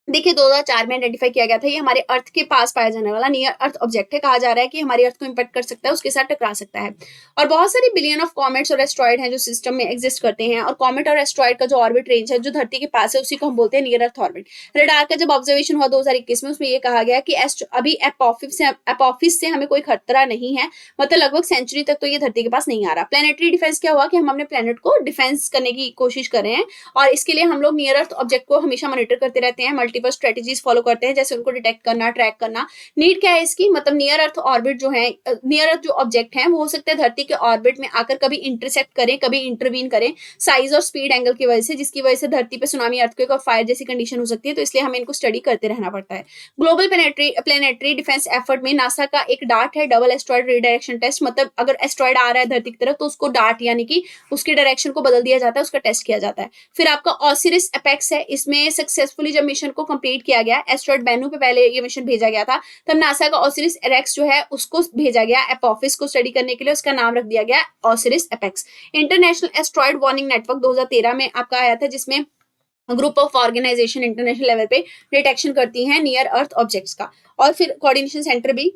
देखिए 2004 में आइडेंटिफाई किया गया था। ये हमारे अर्थ के पास पाया जाने वाला नियर अर्थ ऑब्जेक्ट है। कहा जा रहा है कि हमारी अर्थ को इंपैक्ट कर सकता है, उसके साथ टकरा सकता है। और बहुत सारी बिलियन ऑफ कॉमेट्स और एस्ट्रॉइड हैं जो सिस्टम में एग्जिस्ट करते हैं। और कॉमेट और एस्ट्रॉइड का जो ऑर्बिट रेंज है जो धरती के पास है उसी को हम बोलते हैं नियर अर्थ ऑर्बिट। रडार का जब ऑब्जर्वेशन हुआ 2021 में, उसमें ये कहा गया कि अभी एपोफिस से हमें कोई खतरा नहीं है, मतलब लगभग सेंचुरी तक तो ये धरती के पास नहीं आ रहा। प्लेनेटरी डिफेंस क्या हुआ कि हम अपने प्लेनेट को डिफेंस करने की कोशिश कर रहे हैं और इसके लिए हम लोग नियर अर्थ ऑब्जेक्ट को हमेशा मॉनिटर करते रहते हैं, मल्टीपल स्ट्रेटेजीज फॉलो करते हैं, जैसे उनको डिटेक्ट करना, ट्रैक करना। नीड क्या है इसकी? मतलब नियर अर्थ ऑर्बिट जो है, नियर अर्थ जो ऑब्जेक्ट है वो हो सकता है धरती के ऑर्बिट में आकर कभी इंटरसेक्ट करें, कभी इंटरवीन करें साइज और स्पीड एंगल की वजह से, जिसकी वजह से धरती पे सुनामी, अर्थक्वेक और फायर जैसी कंडीशन हो सकती है। तो इसलिए हमें इनको स्टडी करते रहना पड़ता है। ग्लोबल प्लेनेटरी डिफेंस एफर्ट में नासा का एक डार्ट है, डबल एस्ट्रॉइड रीडायरेक्शन टेस्ट। मतलब अगर एस्ट्रॉइड आ रहा है धरती की तरफ तो उसको डार्ट यानी कि उसकी डायरेक्शन को बदल दिया जाता है, उसका टेस्ट किया जाता है। फिर आपका ऑसिरिस एपेक्स है, इसमें सक्सेसफुली जब मिशन को कंप्लीट किया गया, एस्ट्रॉइड बेनू पे पहले ये मिशन भेजा गया था, तब नासा का ऑसिरिस एरेक्स जो है उसको भेजा गया एपोफिस को स्टडी करने के लिए, उसका नाम रख दिया गया Osiris Apex. International asteroid warning network 2013 में आपका आया था, जिसमें group of organisation international level पे डिटेक्शन करती हैं नियर अर्थ ऑब्जेक्ट्स का। और फिर कोऑर्डिनेशन सेंटर भी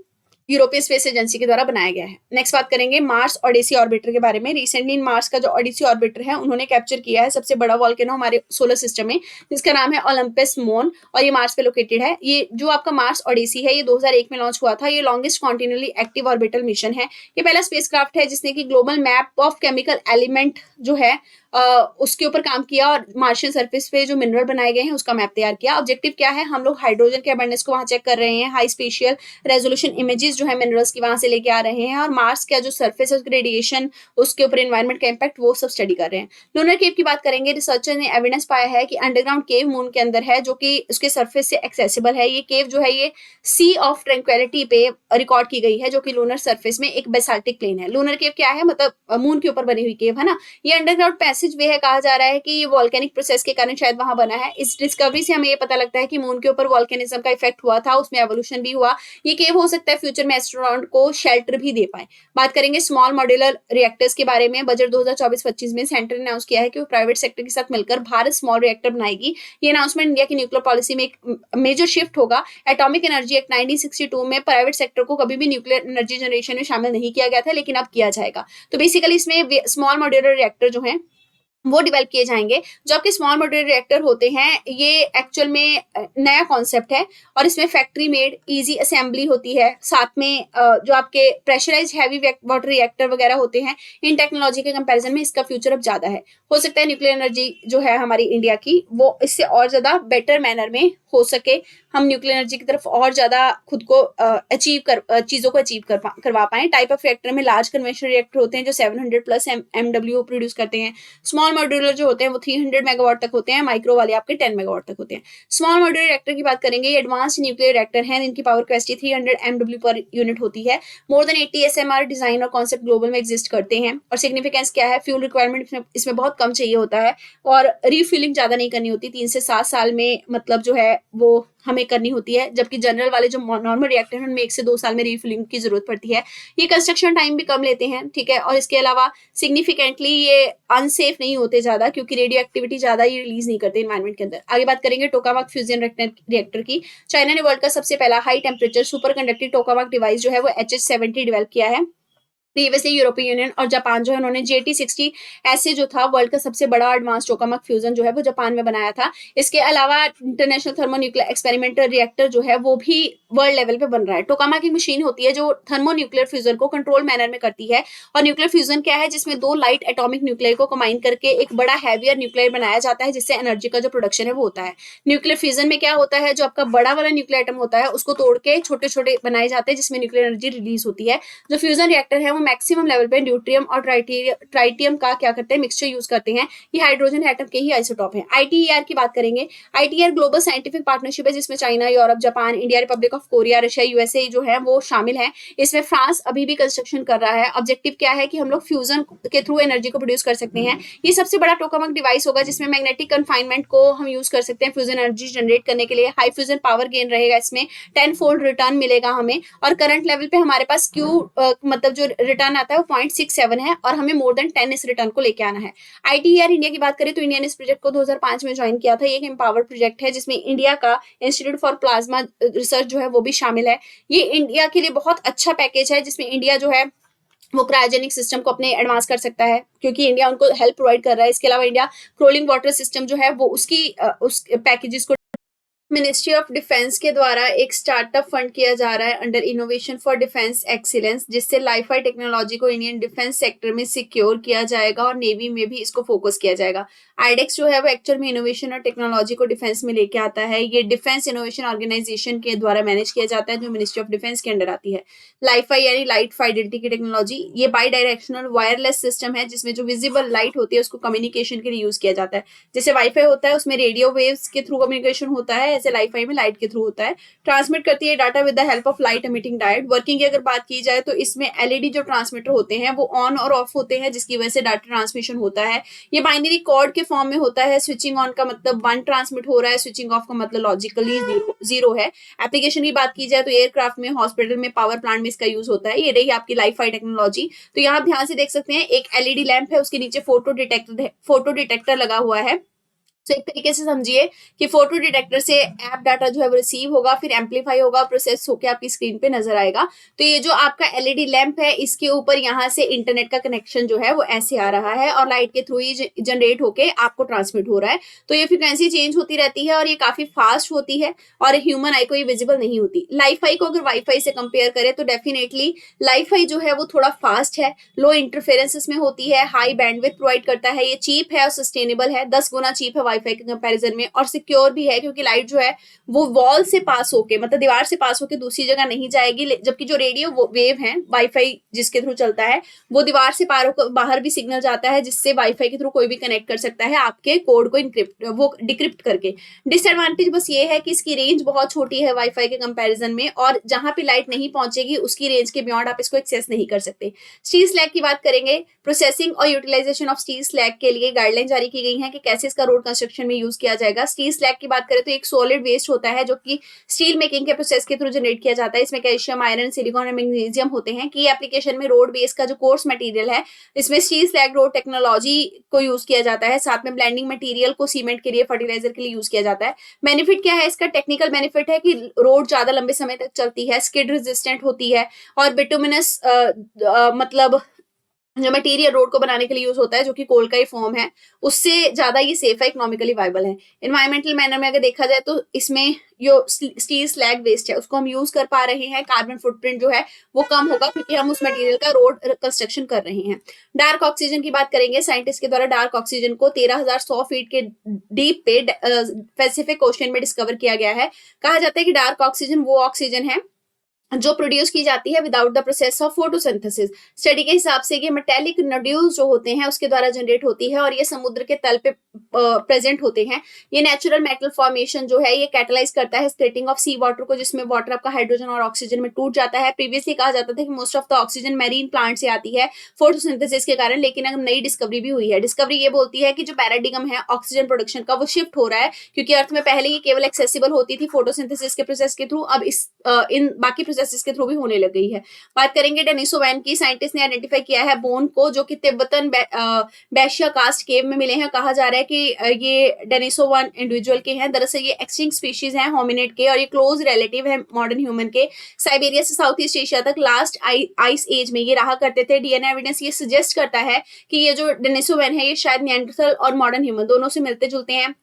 यूरोपीय स्पेस एजेंसी के द्वारा बनाया गया है। नेक्स्ट बात करेंगे मार्स ओडिसी ऑर्बिटर के बारे में। रिसेंटली मार्स का जो ओडिसी ऑर्बिटर है उन्होंने कैप्चर किया है सबसे बड़ा वॉल्केनो हमारे सोलर सिस्टम में, जिसका नाम है ओलंपस मोन और ये मार्स पे लोकेटेड है। ये जो आपका मार्स ओडिसी है ये 2001 में लॉन्च हुआ था। ये लॉन्गेस्ट कॉन्टिन्यूअली एक्टिव ऑर्बिटल मिशन है। ये पहला स्पेसक्राफ्ट है जिसने की global map of chemical element जो है उसके ऊपर काम किया और मार्शियन सरफेस पे जो मिनरल बनाए गए हैं उसका मैप तैयार किया। ऑब्जेक्टिव क्या है? हम लोग हाइड्रोजन के अबंडेंस को वहां चेक कर रहे हैं, हाई स्पेशियल रेजोल्यूशन इमेजेस जो है मिनरल्स की वहां से लेके आ रहे हैं, और मार्स का जो सरफेस है उसकी रेडिएशन, उसके ऊपर एनवायरमेंट का इम्पैक्ट, वो सब स्टडी कर रहे हैं। लूनर केव की बात करेंगे। रिसर्चर ने एविडेंस पाया है कि अंडरग्राउंड केव मून के अंदर है जो कि उसके सरफेस से एक्सेसिबल है। ये केव जो है ये सी ऑफ ट्रैंक्विलिटी पे रिकॉर्ड की गई है जो कि लूनर सरफेस में एक बेसाल्टिक प्लेन है। लूनर केव क्या है? मतलब मून के ऊपर बनी हुई केव है ना। ये अंडरग्राउंड पैसेज वे है। कहा जा रहा है कि ये वॉल्केनिक प्रोसेस के कारण शायद वहां बना है। इस डिस्कवरी से हमें ये पता लगता है कि मून के ऊपर वॉल्केनिज्म का इफेक्ट हुआ था, उसमें एवोल्यूशन भी हुआ। ये केव हो सकता है फ्यूचर में एस्ट्रोनॉट को शेल्टर भी दे पाए। बात करेंगे स्मॉल मॉड्यूलर रिएक्टर्स के बारे में। बजट 2024-25 में सेंटर ने अनाउंस किया है कि वो प्राइवेट सेक्टर के साथ मिलकर भारत स्मॉल रिएक्टर बनाएगी। ये अनाउंसमेंट इंडिया की न्यूक्लियर पॉलिसी में एक मेजर शिफ्ट होगा। एटॉमिक एनर्जी एक्ट 1962 में प्राइवेट सेक्टर को कभी भी न्यूक्लियर एनर्जी जनरेशन में शामिल नहीं किया गया था, लेकिन अब किया जाएगा। तो बेसिकली इसमें स्मॉल मॉड्यूलर रिएक्टर जो है वो डेवलप किए जाएंगे। जो आपके स्मॉल मॉड्यूलर रिएक्टर होते हैं ये एक्चुअल में नया कॉन्सेप्ट है और इसमें फैक्ट्री मेड इजी असेंबली होती है। साथ में जो आपके प्रेशराइज्ड हैवी वाटर रिएक्टर वगैरह होते हैं, इन टेक्नोलॉजी के कंपैरिजन में इसका फ्यूचर अब ज्यादा है। हो सकता है न्यूक्लियर एनर्जी जो है हमारी इंडिया की वो इससे और ज्यादा बेटर मैनर में हो सके, हम न्यूक्लियर एनर्जी की तरफ और ज्यादा खुद को चीजों को अचीव करवा पाए। टाइप ऑफ रिएक्टर में लार्ज कन्वेंशनल रिएक्टर होते हैं जो 700+ MW प्रोड्यूस करते हैं। स्मॉल मॉड्यूलर जो होते हैं वो 300 मेगावाट तक होते हैं, माइक्रो वाले आपके 10 मेगावाट तक होते हैं। स्मॉल मॉड्यूलर रिएक्टर की बात करेंगे। ये एडवांस्ड न्यूक्लियर रिएक्टर हैं जिनकी power capacity 300 MW per unit होती है। मोर देन 80 SMR डिजाइन और कॉन्सेप्ट ग्लोबल में एग्जिस्ट करते हैं। और सिग्निफिकेंस क्या है? फ्यूल रिक्वायरमेंट इसमें बहुत कम चाहिए होता है और रिफिलिंग ज्यादा नहीं करनी होती। 3 से 7 साल में मतलब जो है वो हमें करनी होती है, जबकि जनरल वाले जो नॉर्मल रिएक्टर हैं उनमें 1 से 2 साल में रिफिलिंग की जरूरत पड़ती है। ये कंस्ट्रक्शन टाइम भी कम लेते हैं, ठीक है, और इसके अलावा सिग्निफिकेंटली ये अनसेफ नहीं होते ज्यादा, क्योंकि रेडियो एक्टिविटी ज्यादा ये रिलीज नहीं करते इन्वायरमेंट के अंदर। आगे बात करेंगे टोकामाक फ्यूजन रिएक्टर की। चाइना ने वर्ल्ड का सबसे पहला high temperature superconducting tokamak device जो है वो HH70 डेवलप किया है। प्रीवियसली यूरोपियन यूनियन और जापान जो है उन्होंने JT60 ऐसे जो था वर्ल्ड का सबसे बड़ा एडवांस टोकामाक फ्यूजन जो है वो जापान में बनाया था। इसके अलावा इंटरनेशनल थर्मोन्यूक्लियर एक्सपेरिमेंटल रिएक्टर जो है वो भी वर्ल्ड लेवल पे बन रहा है। टोकामाक एक मशीन होती है जो थर्मोन्यूक्लियर फ्यूजन को कंट्रोल मैनर में करती है। और न्यूक्लियर फ्यूजन क्या है, जिसमें 2 लाइट एटॉमिक न्यूक्लियर को कंबाइन करके एक बड़ा हैवियर न्यूक्लियर बनाया जाता है, जिससे एनर्जी का जो प्रोडक्शन है वो होता है। न्यूक्लियर फ्यूजन में क्या होता है, जो आपका बड़ा वाला न्यूक्लियर एटम होता है उसको तोड़ के छोटे छोटे बनाए जाते हैं, जिसमें न्यूक्लियर एनर्जी रिलीज होती है। जो फ्यूजन रिएक्टर है वो मैक्सिमम लेवल पे ड्यूट्रियम और ट्राइटियम का क्या करते हैं, मिक्सचर यूज करते हैं। ये हाइड्रोजन एटम के ही आइसोटॉप है। ITER की बात करेंगे। ITER ग्लोबल साइंटिफिक पार्टनरशिप है, जिसमें China, Europe, Japan, India, Republic of Korea, Russia, USA जो है वो शामिल है। इसमें फ्रांस अभी भी कंस्ट्रक्शन कर रहा है। ऑब्जेक्टिव क्या है कि हम लोग फ्यूजन के थ्रू एनर्जी को प्रोड्यूस कर सकते हैं। ये सबसे बड़ा टोकामाक डिवाइस होगा जिसमें मैग्नेटिक कन्फाइनमेंट को हम यूज कर सकते हैं फ्यूजन एनर्जी जनरेट करने के लिए। हाई फ्यूजन पावर गेन रहेगा, इसमें 10 फोल्ड रिटर्न मिलेगा हमें। और करंट लेवल पे हमारे पास मतलब जो रिटर्न आता है वो 0.67 है, और हमें मोर देन 10 इस रिटर्न को लेके आना है। ITER इंडिया की बात करें तो इंडिया ने इस प्रोजेक्ट को 2005 में ज्वाइन किया था। ये एक एम्पावर्ड प्रोजेक्ट है जिसमें इंडिया का इंस्टीट्यूट फॉर प्लाज्मा रिसर्च जो है वो भी शामिल है। ये इंडिया के लिए बहुत अच्छा पैकेज है, जिसमें इंडिया जो है वो क्रायोजेनिक सिस्टम को अपने एडवांस कर सकता है, क्योंकि इंडिया उनको हेल्प प्रोवाइड कर रहा है। इसके अलावा इंडिया क्रोलिंग वाटर सिस्टम जो है वो उसकी उस पैकेजेस को मिनिस्ट्री ऑफ डिफेंस के द्वारा एक स्टार्टअप फंड किया जा रहा है under innovation for defence excellence, जिससे लाइफाई टेक्नोलॉजी को इंडियन डिफेंस सेक्टर में सिक्योर किया जाएगा और नेवी में भी इसको फोकस किया जाएगा। आईडेक्स जो है वो एक्चुअल में इनोवेशन और टेक्नोलॉजी को डिफेंस में लेके आता है। ये डिफेंस इनोवेशन ऑर्गेनाइजेशन के द्वारा मैनेज किया जाता है, जो मिनिस्ट्री ऑफ डिफेंस के अंडर आती है। लाइफाई यानी लाइट फाइडेलिटी की टेक्नोलॉजी, ये बाई डायरेक्शनल वायरलेस सिस्टम है जिसमें जो विजिबल लाइट होती है उसको कम्युनिकेशन के लिए यूज किया जाता है। जैसे वाईफाई होता है उसमें रेडियो वेव्स के थ्रू कम्युनिकेशन होता है, ऐसे लाइफाई में लाइट के थ्रू होता है। ट्रांसमिट करती है data with the help of light emitting diode. Working की अगर बात की जाए तो इसमें एलईडी जो ट्रांसमीटर होते हैं वो ऑन और ऑफ होते हैं, जिसकी वजह से डाटा ट्रांसमिशन होता है। ये बाइनरी कोड के फॉर्म में होता है। स्विचिंग ऑन का मतलब 1 ट्रांसमिट हो रहा है, स्विचिंग ऑफ का मतलब लॉजिकली जीरो है। एप्लीकेशन की बात की जाए तो एयरक्राफ्ट में, हॉस्पिटल में, पावर प्लांट में इसका यूज होता है। ये रही आपकी लाइफाई टेक्नोलॉजी। तो यहाँ आप ध्यान से देख सकते हैं एक एलईडी लैंप है, उसके नीचे फोटो डिटेक्टर लगा हुआ है। तो एक तरीके से समझिए कि फोटो डिटेक्टर से ऐप डाटा जो है वो रिसीव होगा, फिर एम्पलीफाई होगा, प्रोसेस होकर आपकी स्क्रीन पे नजर आएगा। तो ये जो आपका एलईडी लैंप है इसके ऊपर यहाँ से इंटरनेट का कनेक्शन जो है वो ऐसे आ रहा है और लाइट के थ्रू ही जनरेट होके आपको ट्रांसमिट हो रहा है। तो ये फ्रिक्वेंसी चेंज होती रहती है और ये काफी फास्ट होती है और ह्यूमन आई को ये विजिबल नहीं होती। लाइफाई को अगर वाईफाई से कंपेयर करें तो डेफिनेटली लाइफाई जो है वो थोड़ा फास्ट है, लो इंटरफेरेंसेस में होती है, हाई बैंडविड्थ प्रोवाइड करता है, ये चीप है और सस्टेनेबल है, 10 गुना चीप है वाईफाई के कंपैरिजन में, और सिक्योर भी है क्योंकि लाइट जो है वो वॉल से पास होके, मतलब दीवार से पास होके दूसरी जगह नहीं जाएगी। जबकि जो रेडियो वेव है वाईफाई जिसके थ्रू चलता है वो दीवार से पार होकर बाहर भी सिग्नल जाता है, जिससे वाईफाई के थ्रू कोई भी कनेक्ट कर सकता है आपके कोड को डिक्रिप्ट करके। डिसएडवांटेज बस ये है कि इसकी रेंज बहुत छोटी है वाईफाई के कंपैरिजन में, और जहां पे लाइट नहीं पहुंचेगी उसकी रेंज के बियॉन्ड आप इसको एक्सेस नहीं कर सकते। स्टील स्लैग की बात करेंगे। प्रोसेसिंग और यूटिलाइजेशन ऑफ स्टील स्लैग के लिए गाइडलाइन जारी की गई है कि कैसे इसका रोड कंस्ट्रक्शन में यूज किया जाएगा। स्टील स्लैग की बात करें तो एक सॉलिड वेस्ट होता है जो कि स्टील मेकिंग के प्रोसेस के थ्रू जनरेट किया जाता है। इसमें कैल्शियम, आयरन, सिलिकॉन और मैग्नीशियम होते हैं। कि एप्लीकेशन में रोड बेस का जो कोर्स मटेरियल है इसमें स्टील स्लैग रोड टेक्नोलॉजी को यूज किया जाता है। साथ में ब्लेंडिंग मटेरियल को सीमेंट के लिए, फर्टिलाइजर के लिए यूज किया जाता है। बेनिफिट क्या है इसका? टेक्निकल बेनिफिट है कि रोड ज्यादा लंबे समय तक चलती है, स्किड रेजिस्टेंट होती है, और बिटुमिनस मतलब जो मटेरियल रोड को बनाने के लिए यूज होता है जो कि कोल का ही फॉर्म है, उससे ज्यादा ये सेफ है, इकोनॉमिकली वायबल है। एनवायरमेंटल मैनर में अगर देखा जाए तो इसमें जो स्टील स्लैग वेस्ट है उसको हम यूज कर पा रहे हैं, कार्बन फुटप्रिंट जो है वो कम होगा क्योंकि हम उस मटेरियल का रोड कंस्ट्रक्शन कर रहे हैं। डार्क ऑक्सीजन की बात करेंगे। साइंटिस्ट के द्वारा डार्क ऑक्सीजन को 13,100 फीट के डीप पे पैसिफिक ओशन में डिस्कवर किया गया है। कहा जाता है कि डार्क ऑक्सीजन वो ऑक्सीजन है जो प्रोड्यूस की जाती है without the process of photosynthesis. Study के हिसाब से ये मेटेलिक नोड्यूल्स जो होते हैं उसके द्वारा जनरेट होती है और ये समुद्र के तल पे प्रेजेंट होते हैं। ये नेचुरल मेटल फॉर्मेशन जो है ये कैटलाइज करता है स्प्लिटिंग ऑफ सी वाटर को, जिसमें वाटर आपका हाइड्रोजन और ऑक्सीजन में टूट जाता है। प्रीवियसली कहा जाता था कि most of the oxygen marine plant से आती है फोटोसिंथेसिस के कारण, लेकिन अब नई डिस्कवरी भी हुई है। डिस्कवरी ये बोलती है कि जो पैराडिगम है ऑक्सीजन प्रोडक्शन का वो शिफ्ट हो रहा है, क्योंकि अर्थ में पहले ये केवल एक्सेसिबल होती थी फोटोसिंथेसिस के प्रोसेस के थ्रू, अब इस इन बाकी प्रोसेसेस के थ्रू भी होने लग गई है। बात करेंगे डेनिसोवैन की। साइंटिस्ट ने आइडेंटिफाई किया है बोन को जो कि तिब्बतन बैशिया कास्ट केव में मिले हैं। कहा जा रहा है कि ये डेनिसोवैन इंडिविजुअल के हैं। दरअसल ये एक्सटिंक्ट स्पीशीज हैं होमिनिड के और ये क्लोज रिलेटिव है मॉडर्न ह्यूमन के। साइबेरिया से साउथ ईस्ट एशिया तक लास्ट आइस एज में ये रहा करते थे। डीएनए एविडेंस ये सजेस्ट करता है कि ये जो डेनिसोवैन है ये शायद निएंडरथल और मॉडर्न ह्यूमन दोनों से मिलते जुलते हैं।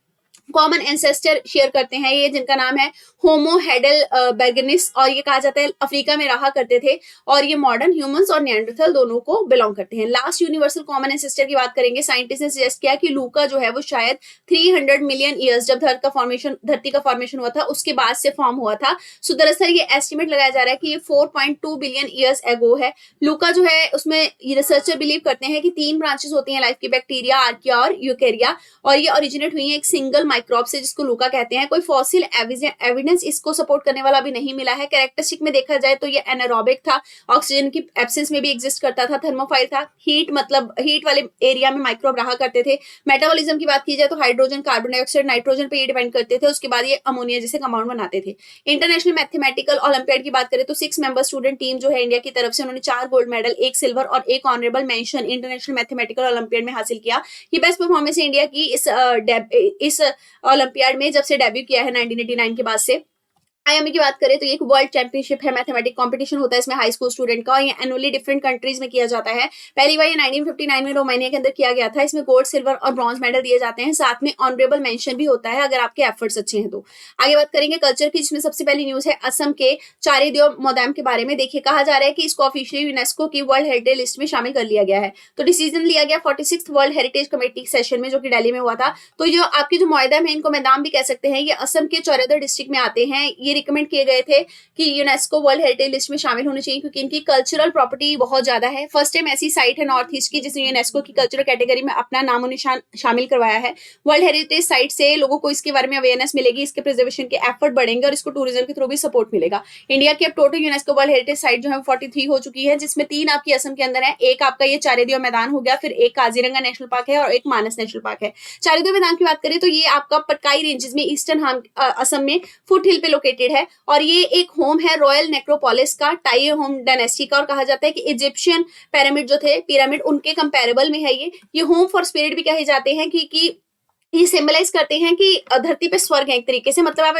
कॉमन एंसेस्टर शेयर करते हैं ये, जिनका नाम है होमो हेडेलबर्गेनिस, और ये कहा जाता है अफ्रीका में रहा करते थे और ये मॉडर्न ह्यूमंस और निएंडरथल दोनों को बिलोंग करते हैं। लास्ट यूनिवर्सल कॉमन एंसेस्टर की बात करेंगे। साइंटिस्ट ने सजेस्ट किया कि लूका जो है वो शायद 300 मिलियन ईयर्स, जब धरती का फॉर्मेशन हुआ था उसके बाद से फॉर्म हुआ था। सो दरअसल ये एस्टिमेट लगाया जा रहा है कि ये 4.2 बिलियन ईयर्स एगो है। लूका जो है उसमें रिसर्चर बिलीव करते हैं कि 3 ब्रांचेस होती हैं लाइफ की, बैक्टीरिया, आर्किया और यूकेरिया, और ये ओरिजिनेट हुई है एक सिंगल माइक्रोब से जिसको लूका कहते हैं। कोई फॉसिल एविडेंस इसको सपोर्ट करने वाला भी नहीं मिला है। कैरेक्टरिस्टिक में देखा जाए तो ये एनारोबिक था, ऑक्सीजन की एब्सेंस में भी एग्जिस्ट करता था, थर्मोफाइल था, हीट मतलब हीट वाले एरिया में माइक्रोब रहा करते थे। मेटाबॉलिज्म की बात की जाए तो हाइड्रोजन, कार्बन डाइऑक्साइड, नाइट्रोजन पे ये डिपेंड करते थे। उसके बाद ये अमोनिया जैसे कंपाउंड बनाते थे। इंटरनेशनल मैथमेटिकल ओलंपियाड की बात करें तो 6 मेंबर स्टूडेंट टीम जो है इंडिया की तरफ से, उन्होंने 4 गोल्ड मेडल, 1 सिल्वर और 1 honourable mention international mathematical olympiad में हासिल किया। ये बेस्ट परफॉर्मेंस है इंडिया की इस ओलंपियाड में जब से डेब्यू किया है 1989 के बाद से। आईएमए की बात करें तो ये एक वर्ल्ड चैंपियनशिप है, मैथमेटिक कंपटीशन होता है इसमें हाई स्कूल स्टूडेंट का, और ये एनुअली डिफरेंट कंट्रीज में किया जाता है। पहली बार ये 1959 में रोमानिया के अंदर किया गया था। इसमें गोल्ड, सिल्वर और ब्रॉन्ज मेडल दिए जाते हैं, साथ में ऑनरेबल मेंशन भी होता है अगर आपके एफर्ट्स अच्छे हैं तो। आगे बात करेंगे कल्चर की, जिसमें सबसे पहली न्यूज है असम के चारेदेव मोदाम के बारे में। देखिए कहा जा रहा है कि इसको ऑफिशियली यूनेस्को की वर्ल्ड हेरिटेज लिस्ट में शामिल कर लिया गया है। तो डिसीजन लिया गया 46th world heritage committee session में, जो कि दिल्ली में हुआ था। तो जो आपके जो मोदाम है, इनको मैदान भी कह सकते हैं, ये असम के चौरेदर डिस्ट्रिक्ट में आते हैं। ये रिकमेंड किए गए थे कि यूनेस्को वर्ल्ड हेरिटेज लिस्ट में शामिल होने चाहिए क्योंकि इनकी कल्चरल प्रॉपर्टी बहुत ज्यादा है। फर्स्ट टाइम ऐसी साइट है नॉर्थ ईस्ट की जिसने यूनेस्को की कल्चरल कैटेगरी में अपना नामो निशान शामिल करवाया है। वर्ल्ड हेरिटेज साइट से लोगों को इसके बारे में अवेयरनेस मिलेगी, इसके प्रिजर्वेशन के एफर्ट बढ़ेंगे और इसको टूरिज्म के थ्रू भी सपोर्ट मिलेगा। इंडिया की अब total UNESCO world heritage site जो है 43 हो चुकी है, जिसमें 3 आपकी असम के अंदर है। एक आपका ये चारेदेव मैदान हो गया, फिर एक काजीरंगा नेशनल पार्क है और एक मानस नेशनल पार्क है। चारेदेव मैदान की बात करें तो ये आपका पटकाई रेंजेस में ईस्टर्न असम में फुट हिल पे लोकेटेड है और ये एक होम है रॉयल नेक्रोपोलिस का, टाई होम डायनेस्टी का, और कहा जाता है कि इजिप्शियन पिरामिड जो थे पिरामिड उनके कंपैरेबल में है। ये होम फॉर स्पिरिट भी कहे जाते हैं कि ये सिंबलाइज करते हैं कि धरती पे स्वर्ग है एक तरीके से। मतलब आप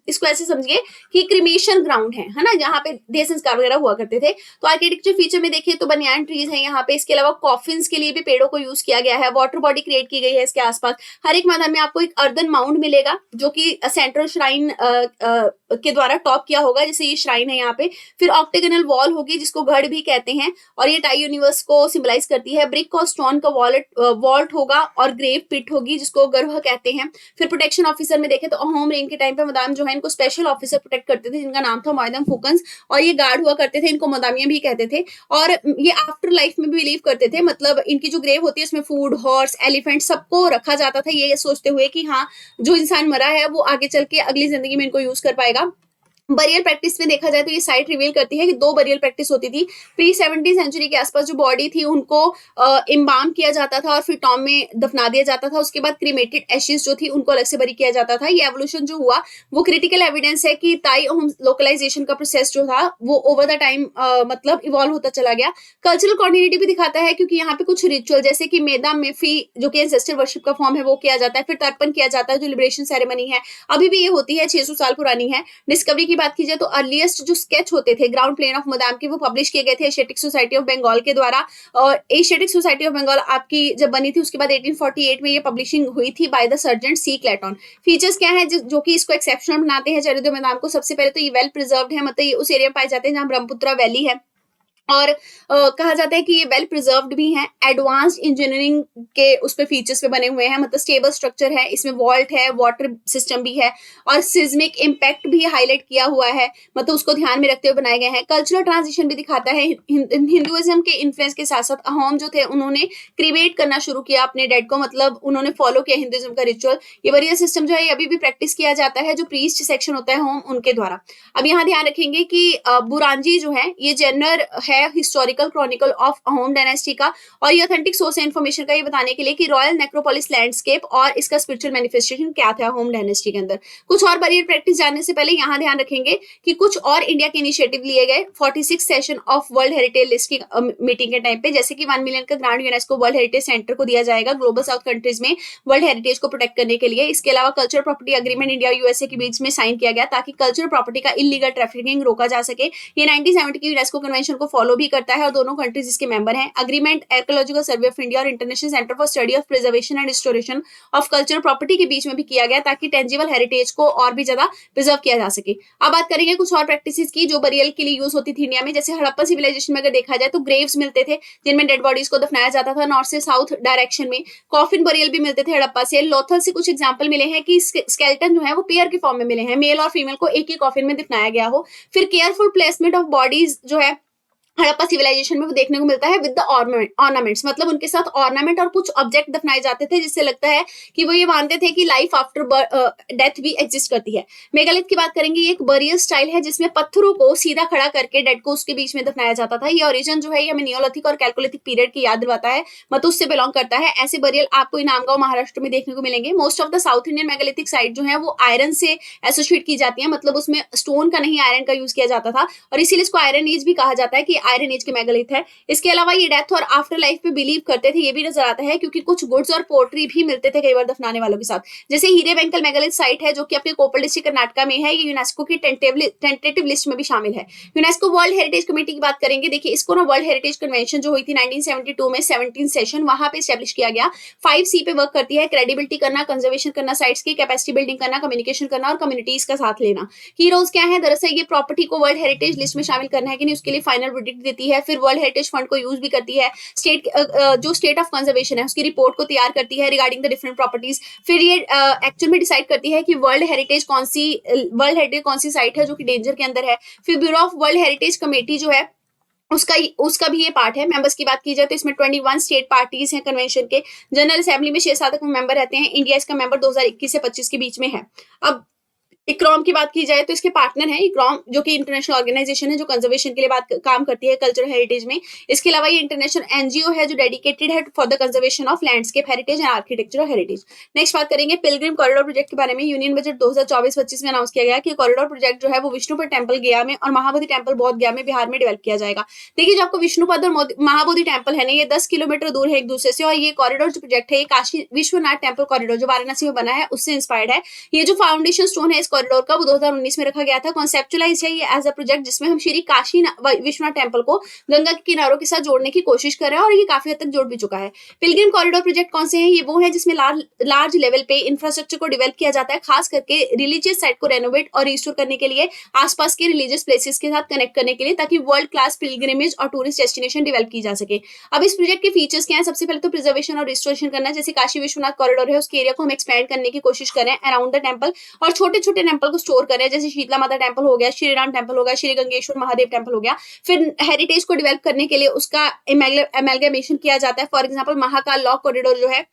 इसको ऐसे समझिए कि क्रिमेशन ग्राउंड है ना, जहाँ पे देह संस्कार वगैरह हुआ करते थे। तो आर्किटेक्चर फीचर में देखें तो बनियान ट्रीज है यहाँ पे। इसके अलावा कॉफिन्स के लिए भी पेड़ों को यूज किया गया है। वाटर बॉडी क्रिएट की गई है इसके आसपास। हर एक मैदान में आपको एक अर्दन माउंड मिलेगा जो कि सेंट्रल श्राइन के द्वारा टॉप किया होगा, जैसे ये श्राइन है यहाँ पे। फिर ऑक्टेगनल वॉल होगी जिसको गढ़ भी कहते हैं और ये टाई यूनिवर्स को सिंबलाइज करती है। ब्रिक और स्टोन का वॉल्ट होगा और ग्रेव पिट होगी जिसको गर्भ कहते हैं। फिर प्रोटेक्शन ऑफिसर में देखें तो होम रेन के टाइम पे मोदाम जो है इनको स्पेशल ऑफिसर प्रोटेक्ट करते थे जिनका नाम था मोदाम फुकन्स, और ये गार्ड हुआ करते थे, इनको मोदामिया भी कहते थे। और ये आफ्टर लाइफ में भी बिलीव करते थे, मतलब इनकी जो ग्रेव होती है उसमें फूड, हॉर्स, एलिफेंट सबको रखा जाता था, ये सोचते हुए कि हाँ जो इंसान मरा है वो आगे चल के अगली जिंदगी में इनको यूज कर पाएगा। बरियल प्रैक्टिस में देखा जाए तो ये साइट रिवील करती है कि 2 बरियल प्रैक्टिस होती थी। प्री 17वीं सेंचुरी के आसपास जो बॉडी थी उनको इम्बाम किया जाता था और फिर टॉम में दफना दिया जाता था। उसके बाद क्रीमेटेड एशेस जो थी उनको अलग से बरी किया जाता था। ये एवोल्यूशन जो हुआ वो क्रिटिकल एविडेंस है कि ताई होम लोकलाइजेशन का प्रोसेस जो था वो ओवर द टाइम मतलब इवॉल्व होता चला गया। कल्चरल कॉन्टिन्यूटी भी दिखाता है क्योंकि यहाँ पे कुछ रिचुअल जैसे कि मेदा मेफी जो कि एंसेस्टर वर्शिप का फॉर्म है वो किया जाता है। फिर तर्पण किया जाता है जो लिबरेशन सेरेमनी है, अभी भी ये होती है, 600 साल पुरानी है। डिस्कवरी की बात की जाए तो अर्लीस्ट जो स्केच होते थे ग्राउंड प्लेन ऑफ मोदाम के वो पब्लिश किए गए थे एशियाटिक सोसाइटी ऑफ बंगाल के द्वारा। और एशियाटिक सोसाइटी ऑफ बंगाल आपकी जब बनी थी उसके बाद 1848 में ये पब्लिशिंग हुई थी by the sergeant C Clayton. Features क्या है जो कि इसको एक्सेप्शनल बनाते हैं चारेदेव मैदान को? सबसे पहले तो ये वेल प्रिजर्व्ड है, मतलब ये उस एरिया में पाए जाते हैं जहाँ ब्रह्मपुत्र वैली है। और कहा जाता है कि ये वेल प्रिजर्व्ड भी हैं, एडवांस्ड इंजीनियरिंग के उस पे फीचर्स पे बने हुए हैं, मतलब स्टेबल स्ट्रक्चर है, इसमें वॉल्ट है, वाटर सिस्टम भी है और सिज्मिक इम्पैक्ट भी हाईलाइट किया हुआ है, मतलब उसको ध्यान में रखते हुए बनाए गए हैं। कल्चरल ट्रांजिशन भी दिखाता है, हिंदुइज्म के इन्फ्लुएंस के साथ साथ अहोम जो थे उन्होंने क्रिमेट करना शुरू किया अपने डेड को, मतलब उन्होंने फॉलो किया हिंदुइज्म का रिचुअल। ये बरियल सिस्टम जो है अभी भी प्रैक्टिस किया जाता है, जो प्रीस्ट सेक्शन होता है होम उनके द्वारा। अब यहाँ ध्यान रखेंगे कि बुरांजी जो है ये जनरल है historical Chronicle of Ahom dynasty का, और ये ऑथेंटिक सोर्स है इन्फॉर्मेशन का, ये बताने के लिए कि रॉयल नेक्रोपोलिस लैंडस्केप और इसका स्पिरिचुअल मैनिफेस्टेशन क्या था होम डायनेस्टी के अंदर। कुछ और बरियर प्रैक्टिस जानने से पहले यहाँ ध्यान रखेंगे कि कुछ और इंडिया के इनिशिएटिव लिए गए 46 session of world heritage list की मीटिंग के टाइम पे, जैसे कि 1 मिलियन का grant UNESCO world heritage centre को दिया जाएगा ग्लोबल साउथ कंट्रीज में वर्ल्ड हेरिटेज को प्रोटेक्ट करने के लिए। इसके अलावा cultural property agreement India USA के बीच में साइन किया गया ताकि कल्चरल प्रॉपर्टी का इलीगल ट्रैफिकिंग रोका जा सके। ये 1970 की यूनेस्को कन्वेंशन को फॉलो भी करता है और दोनों कंट्रीज इसके मेंबर हैं। Agreement archaeological survey of India और international centre for study of preservation and restoration of cultural property के बीच में भी किया गया ताकि टेंजिबल हेरिटेज को और भी ज्यादा प्रिजर्व किया जा सके। अब बात करेंगे कुछ और प्रैक्टिसेस की जो बरियल के लिए यूज होती थी इंडिया में। जैसे हड़प्पा सिविलाइजेशन में अगर देखा जाए तो ग्रेव्स मिलते थे जिनमें डेड बॉडीज को दफनाया जाता था नॉर्थ से साउथ डायरेक्शन में। कॉफिन बरियल भी मिलते थे हड़प्पा से। लोथल से कुछ एग्जाम्पल मिले हैं कि स्केलेटन जो है वो पेयर के फॉर्म में मिले हैं, मेल और फीमेल को एक ही कॉफिन में दफनाया गया हो। फिर केयरफुल प्लेसमेंट ऑफ बॉडीज जो है हड़प्पा सिविलाइजेशन में वो देखने को मिलता है विद द ऑर्नामेंट्स, मतलब उनके साथ ऑर्नामेंट और कुछ ऑब्जेक्ट दफनाए जाते थे जिससे लगता है कि वो ये मानते थे कि लाइफ आफ्टर डेथ भी एग्जिस्ट करती है। मेगालिथ की बात करेंगे, ये एक बरियल स्टाइल है जिसमें पत्थरों को सीधा खड़ा करके डेड को उसके बीच में दफनाया जाता था। ये ओरिजिन जो है ये हमें नियोलिथिक और कैल्कोलिथिक पीरियड की याद दिलाता है, मतलब उससे बिलोंग करता है। ऐसे बरियल आपको इनामगांव महाराष्ट्र में देखने को मिलेंगे। Most of the south Indian megalithic site जो है वो आयरन से एसोसिएट की जाती है, मतलब उसमें स्टोन का नहीं आयरन का यूज किया जाता था और इसीलिए इसको आयरन एज भी कहा जाता है कि आयरन एज के मेगालिथ है। इसके अलावा ये डेथ और आफ्टर लाइफ पे बिलीव करते थे, ये भी नजर आता है क्योंकि कुछ गुड्स और पोर्ट्री भी मिलते थे कई बार दफनाने वालों के साथ। जैसे हीरे बेंकल मेगालिथ साइट है जो कि आपके कोप्पल डिस्ट्रिक्ट कर्नाटका में है, ये यूनेस्को की टेंटेटिव लिस्ट में भी शामिल है। यूनेस्को वर्ल्ड हेरिटेज कमेटी की बात करेंगे, देखिए इसको ना वर्ल्ड हेरिटेज कन्वेंशन जो हुई थी 1972 में 17 सेशन वहां पे एस्टेब्लिश किया गया। 5C पे वर्क करती है, क्रेडिबिलिटी करना, कंजर्वेशन करना साइट्स की, कैपेसिटी बिल्डिंग करना, कम्युनिकेशन करना और कम्युनिटीज का साथ लेना। की रोल्स क्या है, दरअसल ये प्रॉपर्टी को वर्ल्ड हेरिटेज लिस्ट में शामिल करना है कि नहीं उसके लिए फाइनल वर्डिक्ट देती है। फिर वर्ल्ड हेरिटेज फंड को यूज भी करती है। जो स्टेट ऑफ कंजर्वेशन है उसकी रिपोर्ट को तैयार करती है रिगार्डिंग द डिफरेंट प्रॉपर्टीज। फिर ये एक्चुअल में डिसाइड करती है कि वर्ल्ड हेरिटेज कौन सी साइट है जो कि डेंजर के अंदर है। फिर bureau of world heritage committee जो है उसका भी ये पार्ट है। मेंबर्स की बात की जाए तो इसमें 21 स्टेट पार्टीज हैं कन्वेंशन के। जनरल असेंबली में 6-7 मेंबर रहते हैं। इंडिया इसका मेंबर 2021 से 25 के बीच में है। अब इक्रोम की बात की जाए तो इसके पार्टनर है इक्रोम जो कि इंटरनेशनल ऑर्गेनाइजेशन है जो कंजर्वेशन के लिए काम करती है कल्चरल हेरिटेज में। इसके अलावा ये इंटरनेशनल एनजीओ है जो डेडिकेटेड है for the conservation of landscape heritage and architectural heritage. Next बात करेंगे पिलग्रिम कॉरिडोर प्रोजेक्ट के बारे में। यूनियन बजट 2024-25 में अनाउंस किया गया कि कॉरिडोर प्रोजेक्ट जो है वो विष्णुपद टेम्पल गया में और महाबोधि टेम्पल बोध गया में बिहार में डेवलप किया जाएगा। देखिए जो आपको विष्णुपद और महाबोधि टेम्पल है ना ये 10 किलोमीटर दूर है एक दूसरे से, और ये कॉरिडोर जो प्रोजेक्ट है ये काशी विश्वनाथ टेम्पल कॉरिडोर जो वाराणसी में बना है उससे इंस्पायर्ड है। ये जो फाउंडेशन स्टोन है इस कॉरिडोर का वो 2019 में रखा गया था। कॉन्सेप्चुअलाइज है ये एज अ प्रोजेक्ट जिसमें हम श्री काशी विश्वनाथ टेम्पल को गंगा के किनारों के साथ जोड़ने की कोशिश कर रहे हैं और ये काफी हद तक जोड़ भी चुका है। पिलग्रिम कॉरिडोर प्रोजेक्ट कौन से हैं, ये वो है जिसमें लार्ज लेवल पे इंफ्रास्ट्रक्चर को डेवलप किया जाता है, खास करके रिलीजियस साइट को रेनोवेट और रिस्टोर करने के लिए, आसपास के रिलीजियस प्लेसेस के साथ कनेक्ट करने के लिए, ताकि वर्ल्ड क्लास पिलग्रिमेज और टूरिस्ट डेस्टिनेशन डेवलप की जा सके। अब इस प्रोजेक्ट के फीचर्स क्या है, सबसे पहले तो प्रिजर्वेशन और रिस्टोरेशन करना। जैसे काशी विश्वनाथ कॉरिडोर है उसके एरिया को हम एक्सपेंड करने की कोशिश कर रहे हैं अराउंड द टेम्पल, और छोटे छोटे टेम्पल को स्टोर कर रहे हैं जैसे शीतला माता टेम्पल हो गया, श्री राम टेम्पल हो गया, श्री गंगेश्वर महादेव टेम्पल हो गया। फिर हेरिटेज को डेवलप करने के लिए उसका एमेलगेमेशन किया जाता है। For example Mahakal law corridor जो है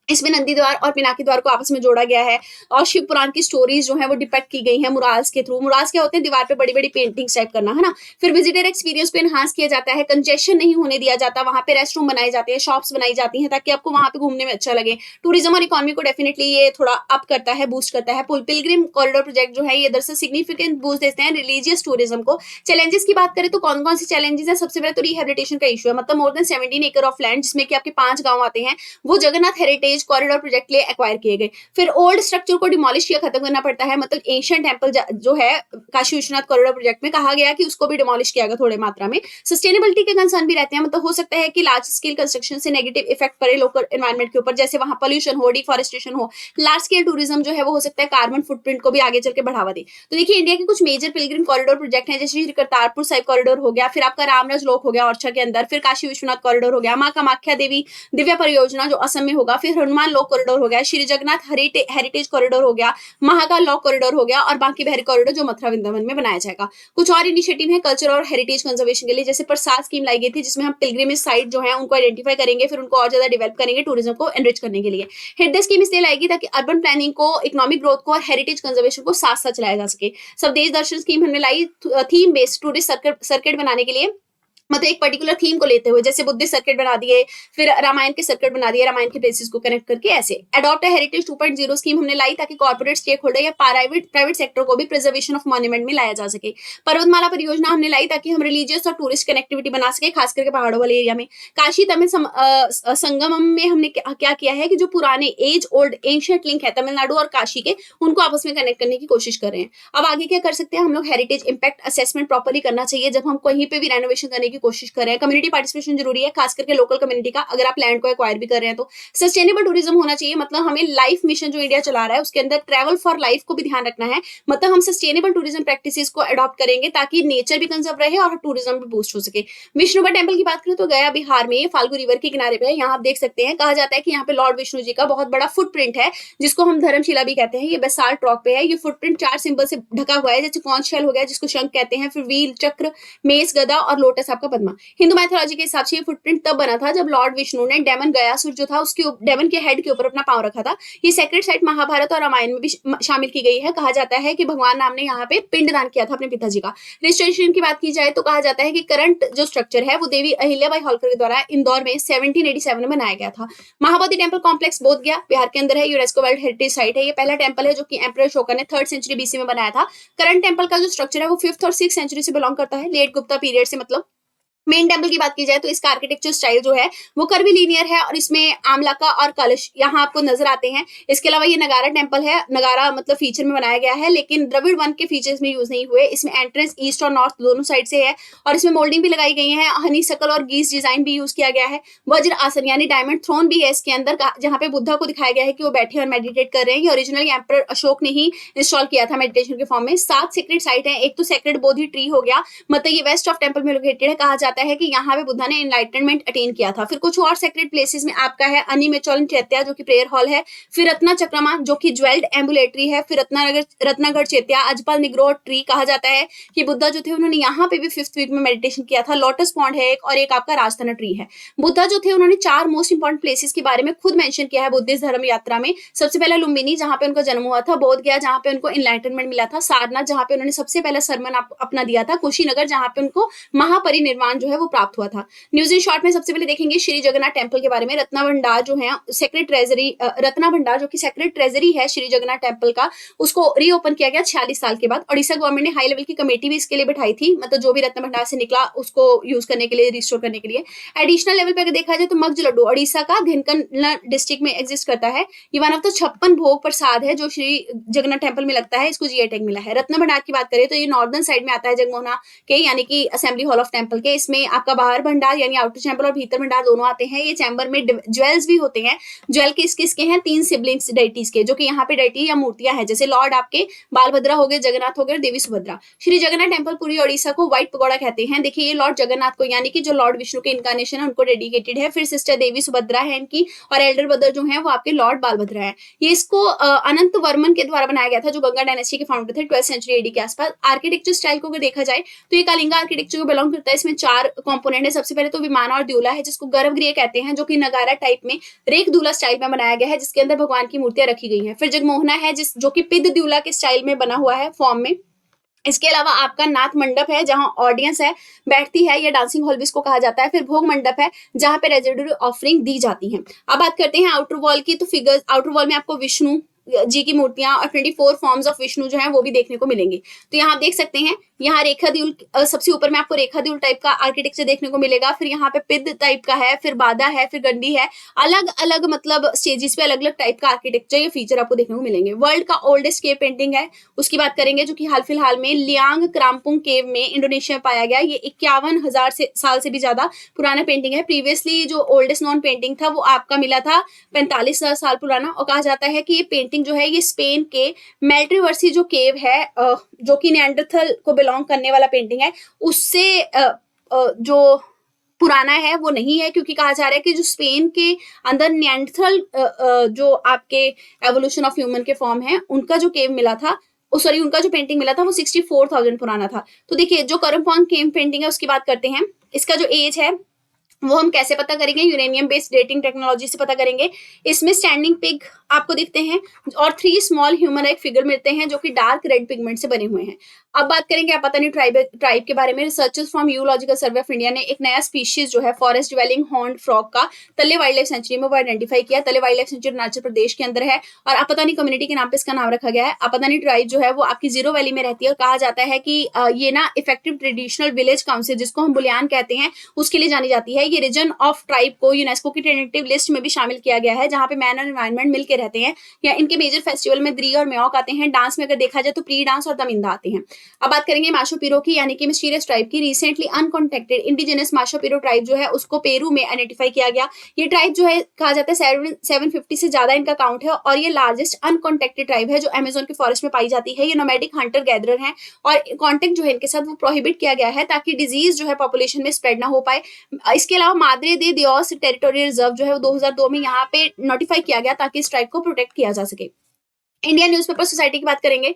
इसमें नंदी द्वार और पिनाकी द्वार को आपस में जोड़ा गया है और शिव पुराण की स्टोरीज जो है वो डिपेक्ट की गई है मुराल्स के थ्रू। मुराल्स क्या होते हैं, दीवार पे बड़ी बड़ी पेंटिंग्स टाइप करना, है ना। फिर विजिटर एक्सपीरियंस को एनहांस किया जाता है, कंजेशन नहीं होने दिया जाता, वहां पे रेस्ट रूम बनाए जाते हैं, शॉप्स बनाई जाती हैं ताकि आपको वहां पे घूमने में अच्छा लगे। टूरिज्म और इकोनॉमी को डेफिनेटली ये थोड़ा अप करता है, बूस्ट करता है। पिलग्रिम कॉरिडोर प्रोजेक्ट जो है ये दरअसल सिग्निफिकेंट बूस्ट देते हैं रिलीजियस टूरिज्म को। चैलेंजेस की बात करें तो कौन कौन से चैलेंजेस है, सबसे पहले तो रिहेबिलिटेशन का इशू है, मतलब मोर देन 17 एकड़ ऑफ लैंड जिसमें कि आपके 5 गांव आते हैं वो Jagannath heritage heritage corridor project लिए एक्वायर किए गए। फिर ओल्ड स्ट्रक्चर को डिमोलिश किया खत्म करना पड़ता है, मतलब एंशिएंट टेम्पल जो है काशी विश्वनाथ कॉरिडोर प्रोजेक्ट में कहा गया कि उसको भी डिमोलिश किया गया थोड़े मात्रा में। सस्टेनेबिलिटी के कंसर्न भी रहते हैं, मतलब हो सकता है कि लार्ज स्केल कंस्ट्रक्शन से नेगेटिव इफेक्ट पड़े लोकल एनवायरमेंट के ऊपर, जैसे वहां पोल्यूशन हो, डिफॉरेस्टेशन हो। लार्ज स्केल टूरिज्म जो है वो हो सकता है कार्बन फुटप्रिंट को भी आगे चल के बढ़ावा दे। तो देखिए इंडिया के कुछ मेजर पिलग्रिम कॉरिडोर प्रोजेक्ट हैं, जैसे करतारपुर साहिब कॉरिडोर हो गया, फिर आपका रामराज लोक हो गया ओरछा के अंदर, फिर काशी विश्वनाथ कॉरिडोर हो गया, मां कामाख्या देवी दिव्या परियोजना जो असम में होगा, फिर हनुमान लॉ कॉरिडोर हो गया, श्री जगन्नाथ हेरिटेज कॉरिडोर हो गया, महाकाल लॉ कॉरिडोर हो गया, और बांकी बिहारी कॉरिडोर जो मथुरा वृंदावन में बनाया जाएगा। कुछ और इनिशिएटिव है कल्चर और हेरिटेज कंजर्वेशन के लिए, जैसे प्रसाद स्कीम लाई गई थी, जिसमें हम पिलग्रिमेज साइट जो है उनको आइडेंटिफाई करेंगे, फिर उनको और ज्यादा डेवलप करेंगे टूरिज्म को एनरिच करने के लिए। हृदय स्कीम इसलिए लाएगी ताकि अर्बन प्लानिंग को, इकोनॉमिक ग्रोथ को और हेरिटेज कंजर्वेशन को साथ साथ चलाया जा सके। स्वदेश दर्शन स्कीम हमने लाई थीम बेस्ड टूरिस्ट सर्किट बनाने के लिए, मतलब एक पर्टिकुलर थीम को लेते हुए, जैसे बुद्धिस्ट सर्किट बना दिए, फिर रामायण के सर्किट बना दिए, रामायण के प्लेसेस को कनेक्ट करके ऐसे। अडॉप्ट अ हेरिटेज 2.0 स्कीम हमने लाई ताकि कॉर्पोरेट स्टेक होल्डर या प्राइवेट सेक्टर को भी प्रिजर्वेशन ऑफ मॉन्यूमेंट में लाया जा सके। पर्वतमाला परियोजना हमने लाई ताकि हम रिलीजियस और टूरिस्ट कनेक्टिविटी बना सके, खास करके पहाड़ों वाले एरिया में। काशी तमिल संगमम में हमने क्या किया है कि जो पुराने एज ओल्ड एंशिएंट लिंक है तमिलनाडु और काशी के, उनको आपस में कनेक्ट करने की कोशिश कर रहे हैं। अब आगे क्या कर सकते हैं हम लोग, हेरिटेज इंपैक्ट असेसमेंट प्रॉपर्ली करना चाहिए जब हम कहीं पे भी रेनोवेशन करने की कोशिश कर रहे हैं। कम्युनिटी पार्टिसिपेशन जरूरी है, खास करके लोकल कम्युनिटी का, अगर आप लैंड को एक्वायर भी कर रहे हैं तो। सस्टेनेबल टूरिज्म होना चाहिए, मतलब हमें लाइफ मिशन जो इंडिया चला रहा है उसके अंदर ट्रैवल फॉर लाइफ को भी ध्यान रखना है, मतलब हम सस्टेनेबल टूरिज्म प्रैक्टिसेस को अडॉप्ट करेंगे ताकि नेचर भी कंजर्व रहे और टूरिज्म भी बूस्ट हो सके। विष्णुपद टेम्पल की बात करें तो गया बिहार में फाल्गु रिवर के किनारे पे, यहाँ आप देख सकते हैं, कहा जाता है कि यहाँ पे लॉर्ड विष्णु जी का बहुत बड़ा फुटप्रिंट है, जिसको हम धर्मशिला भी कहते हैं। ये बेसाल्ट रॉक पे है, ये फुटप्रिंट 4 सिंबल से ढका हुआ है, जैसे कॉन्च शेल हो गया जिसको शंख कहते हैं, फिर व्हील, चक्र, मेष, गदा और लोटस आपका पद्मा। हिंदू मैथोलॉजी के हिसाब से ये फुटप्रिंट तब बना था जब लॉर्ड विष्णु ने डेमन गयासुर जो था उसके डेमन के हेड के ऊपर अपना पांव रखा था। ये सेक्रेट साइट महाभारत और रामायण में भी शामिल की गई है। कहा जाता है कि भगवान राम ने यहाँ पे पिंडदान किया था अपने पिताजी का। रिस्टोरेशन की बात की जाए तो कहा जाता है कि करंट जो स्ट्रक्चर है वो देवी अहिल्याबाई होलकर के द्वारा इंदौर में 1787 में बनाया गया था। महाबोधि टेम्पल कॉम्प्लेक्स बोधगया बिहार के अंदर है, यूनेस्को वर्ल्ड हेरिटेज साइट है। ये पहला टेम्पल है जो कि एम्परर अशोका ने 3rd सेंचुरी बीसी में बनाया था। करंट टेम्पल का जो स्ट्रक्चर है वो 5th और 6th सेंचुरी से बिलोंग करता है, लेट गुप्ता पीरियड से। मतलब मेन टेम्पल की बात की जाए तो इसका आर्किटेक्चर स्टाइल जो है वो कर्वीलिनियर है और इसमें आमलाका और कलश यहाँ आपको नजर आते हैं। इसके अलावा ये नगारा टेम्पल है, नगारा मतलब फीचर में बनाया गया है, लेकिन द्रविड़ वन के फीचर्स में यूज नहीं हुए। इसमें एंट्रेंस ईस्ट और नॉर्थ दोनों साइड से है और इसमें मोल्डिंग भी लगाई गई है, हनी सकल और गीस डिजाइन भी यूज किया गया है। वज्र आसन यानी डायमंड थ्रोन भी है इसके अंदर, जहाँ पे बुद्धा को दिखाया गया है कि वो बैठे और मेडिटेट कर रहे हैं। ये ओरिजिनली एम्परर अशोक ने ही इंस्टॉल किया था मेडिटेशन के फॉर्म में। 7 सीक्रेट साइट है, एक तो सेक्रेड बोधि ट्री हो गया, मतलब ये वेस्ट ऑफ टेम्पल में लोकेटेड है। कहा जाता है कि यहाँ पे बुद्धा ने एनलाइटनमेंट अटेन किया था। फिर कुछ और सेक्रेट प्लेसेस में आपका है अनिमेचोलन चैत्या जो कि प्रेयर हॉल है, फिर रत्ना चक्रमा जो कि ज्वेल्ड एम्बुलेटरी है, फिर रत्नागढ़ चैत्या, अजपाल निग्रो ट्री। कहा जाता है कि बुद्धा जो थे उन्होंने यहाँ पे भी 5th वीक में मेडिटेशन किया था। लोटस पॉन्ड है एक, और एक आपका राजतना ट्री है। बुद्धा जो थे उन्होंने 4 मोस्ट इंपॉर्टेंट प्लेसेस के बारे में खुद मेंशन किया है बुद्धिस्ट धर्म यात्रा में। सबसे पहला लुम्बिनी जहाँ पे उनका जन्म हुआ था, बोधगया जहाँ पे उनको एनलाइटनमेंट मिला था, सारनाथ जहाँ पे उन्होंने सबसे पहला सरमन अपना दिया था, कुशीनगर जहाँ पे उनको महापरिनिर्वाण जो है वो प्राप्त हुआ था। न्यूज इन शॉर्ट में सबसे पहले देखेंगे श्री जगन्नाथ टेम्पल के बारे में। रत्ना भंडार जो है सेक्रेट ट्रेजरी, रत्ना भंडार जो कि सेक्रेट ट्रेजरी है श्री जगन्नाथ टेम्पल का, उसको रीओपन किया गया 46 साल के बाद। ओडिशा गवर्नमेंट ने हाई लेवल की कमेटी भी इसके लिए बैठाई थी, मतलब जो भी रत्न भंडार से निकला उसको यूज करने के लिए, रिस्टोर करने के लिए। एडिशनल लेवल पे अगर देखा जाए तो मगज लड्डू ओडिशा का धिनकन डिस्ट्रिक्ट में एग्जिस्ट करता है। ये वन ऑफ द 56 भोग प्रसाद है जो श्री जगन्नाथ टेम्पल में लगता है, इसको जीआई टैग मिला है। रत्न भंडार की बात करें तो ये नॉर्दर्न साइड में आता है जगमोहना के, यानी कि असेंबली हॉल ऑफ टेम्पल के। इसमें आपका बाहर भंडार यानी आउटर चैम्बर और भीतर भंडार दोनों आते हैं। ये चैम्बर में ज्वेल्स भी होते हैं। ज्वेल किसके हैं? 3 सिबलिंग्स डाइटीज के, जो कि यहाँ पे डाइटी या मूर्तियां हैं, जैसे लॉर्ड आपके बालभद्रा हो गए, जगन्नाथ हो गए, देवी सुभद्रा। श्री जगन्नाथ टेम्पल पूरी ओडिशा को व्हाइट पगोड़ा कहते हैं। देखिए ये लॉर्ड जगन्नाथ को, यानी कि जो लॉर्ड विष्णु के इनकारनेशन है उनको डेडिकेटेड है। फिर सिस्टर देवी सुभद्रा है इनकी, और एल्डर ब्रदर जो है वो आपके लॉर्ड बालभद्रा है। ये इसको अनंत वर्मन के द्वारा बनाया गया था जो गंगा डायनेस्टी के फाउंडर थे 12th सेंचुरी एडी के आसपास। आर्किटेक्चर स्टाइल को अगर देखा जाए तो ये कलिंगा आर्किटेक्चर को बिलोंग करता है। इसमें 4 कंपोनेंट है। सबसे पहले तो विमान और द्यूला है जिसको गर्भगृह कहते हैं, जो कि नगारा टाइप में रेख दूल्हा स्टाइल में बनाया गया है, जिसके अंदर भगवान की मूर्तियां रखी गई हैं। फिर जगमोहना है जो कि पिद द्यूला के स्टाइल में बना हुआ है फॉर्म में। इसके अलावा आपका नाथ मंडप है जहां ऑडियंस है बैठती है, या डांसिंग हॉल भी इसको कहा जाता है। फिर भोग मंडप है जहां पे रेजिडेंट ऑफरिंग दी जाती है। अब बात करते हैं आउटर वॉल की, तो फिगर्स आउटर वॉल में आपको विष्णु, जी की मूर्तियां और 24 फॉर्म्स ऑफ विष्णु जो है वो भी देखने को मिलेंगे। तो यहाँ आप देख सकते हैं, यहाँ रेखा द्यूल सबसे ऊपर में आपको रेखा द्यूल टाइप का आर्किटेक्चर देखने को मिलेगा, फिर यहाँ पे पिद टाइप का है, फिर बाधा है, फिर गंडी है। अलग अलग मतलब स्टेजेस पे अलग अलग टाइप का आर्किटेक्चर या फीचर आपको देखने को मिलेंगे। वर्ल्ड का ओल्डेस्ट केव पेंटिंग है, उसकी बात करेंगे, जो कि हाल फिलहाल में लियांग क्राम्पुंग केव में इंडोनेशिया में पाया गया। ये 51,000 साल से भी ज्यादा पुराना पेंटिंग है। प्रीवियसली जो ओल्डेस्ट नॉन पेंटिंग था वो आपका मिला था 45,000 साल पुराना, और कहा जाता है कि ये पेंटिंग जो है ये स्पेन के मेल्ट्रीवर्सी जो केव है, जो कि निएंडरथल को बिलोंग करने वाला पेंटिंग है, उससे जो पुराना है वो नहीं है, क्योंकि कहा जा रहा है कि जो स्पेन के अंदर निएंडरथल जो आपके एवोल्यूशन ऑफ ह्यूमन के फॉर्म है, उनका जो केव मिला था, सॉरी उनका जो पेंटिंग मिला था वो 64,000 पुराना था। तो देखिए, जो करमपॉन केव पेंटिंग है उसकी बात करते हैं। इसका जो एज है वो हम कैसे पता करेंगे? यूरेनियम बेस्ड डेटिंग टेक्नोलॉजी से पता करेंगे। इसमें स्टैंडिंग पिग आपको दिखते हैं और 3 स्मॉल ह्यूमनॉइड फिगर मिलते हैं जो कि डार्क रेड पिगमेंट से बने हुए हैं। अब बात करेंगे आप पता नहीं ट्राइब के बारे में। Researchers from zoological survey of India ने एक नया स्पीशीज जो है फॉरेस्ट ड्वेलिंग हॉर्न्ड फ्रॉग का तल्ले वाइल्ड लाइफ सेंचुरी में वो आइडेंटिफाई किया। तल्ले wild life sanctuary Arunachal Pradesh के अंदर है और अपतानी कम्युनिटी के नाम पे इसका नाम रखा गया है। अपतानी ट्राइब जो है वो आपकी जीरो वैली में रहती है और कहा जाता है कि ये ना इफेक्टिव ट्रेडिशनल विलेज काउंसिल, जिसको हम बुलियान कहते हैं, उसके लिए जानी जाती है। ये रीजन ऑफ ट्राइब को यूनेस्को की टेंटेटिव लिस्ट में भी शामिल किया गया है, जहां पे मैन और एनवायरनमेंट मिलकर रहते हैं। या इनके मेजर फेस्टिवल में द्री और म्योक आते हैं। डांस में अगर देखा जाए तो प्री डांस और दमिंदा आते हैं। अब बात करेंगे माशो पिरो की, यानी कि मिस्टीरियस ट्राइब की। रिसेंटली अनकॉन्टेक्टेड इंडिजिनस माशो पिरो ट्राइब जो है उसको पेरू में आइडेंटिफाई किया गया। ये ट्राइब जो है कहा जाता है 750 से ज्यादा इनका काउंट है और ये लार्जेस्ट अनकॉन्टेक्टेड ट्राइब है जो अमेजोन के फॉरेस्ट में पाई जाती है। ये नोमैडिक हंटर गैदरर है और कॉन्टेक्ट जो है इनके साथ वो प्रोहिबिट किया गया है ताकि डिजीज जो है पॉपुलेशन में स्प्रेड ना हो पाए। इसके अलावा माद्रे दे दियोस टेरिटोरियल रिजर्व जो है वो 2002 में यहाँ पे नोटिफाई किया गया ताकि इस ट्राइब को प्रोटेक्ट किया जा सके। इंडियन न्यूज़पेपर सोसाइटी की बात करेंगे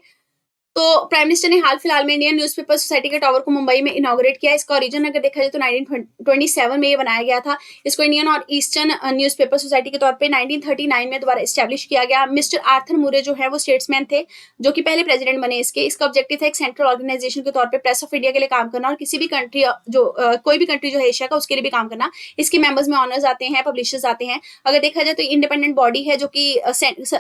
तो प्राइम मिनिस्टर ने हाल फिलहाल में इंडियन न्यूज़पेपर सोसाइटी के टावर को मुंबई में इनॉग्रेट किया। इसका ओरिजिन अगर देखा जाए तो 1927 में ये बनाया गया था। इसको इंडियन और ईस्टर्न न्यूज़पेपर सोसाइटी के तौर पे 1939 में दोबारा एस्टैब्लिश किया गया। मिस्टर आर्थर मुरे जो है वो स्टेट्समैन थे जो कि पहले प्रेसिडेंट बने इसके। इसका ऑब्जेक्टिव था एक सेंट्रल ऑर्गेनाइजेशन के तौर पर प्रेस ऑफ इंडिया के लिए काम करना और किसी भी कंट्री जो कोई भी कंट्री जो है एशिया का उसके लिए भी काम करना। इसके मेंबर्स में ऑनर्स आते हैं, पब्लिशर्स आते हैं। अगर देखा जाए तो इंडिपेंडेंट बॉडी है जो कि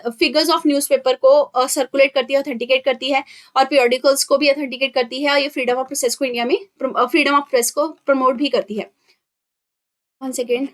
फिगर्स ऑफ न्यूज़पेपर को सर्कुलेट करती है, ऑथेंटिकेट करती है और पीरियडिकल्स को भी ऑथेंटिकेट करती है और ये फ्रीडम ऑफ प्रेस को इंडिया में फ्रीडम ऑफ प्रेस को प्रमोट भी करती है। 1 second.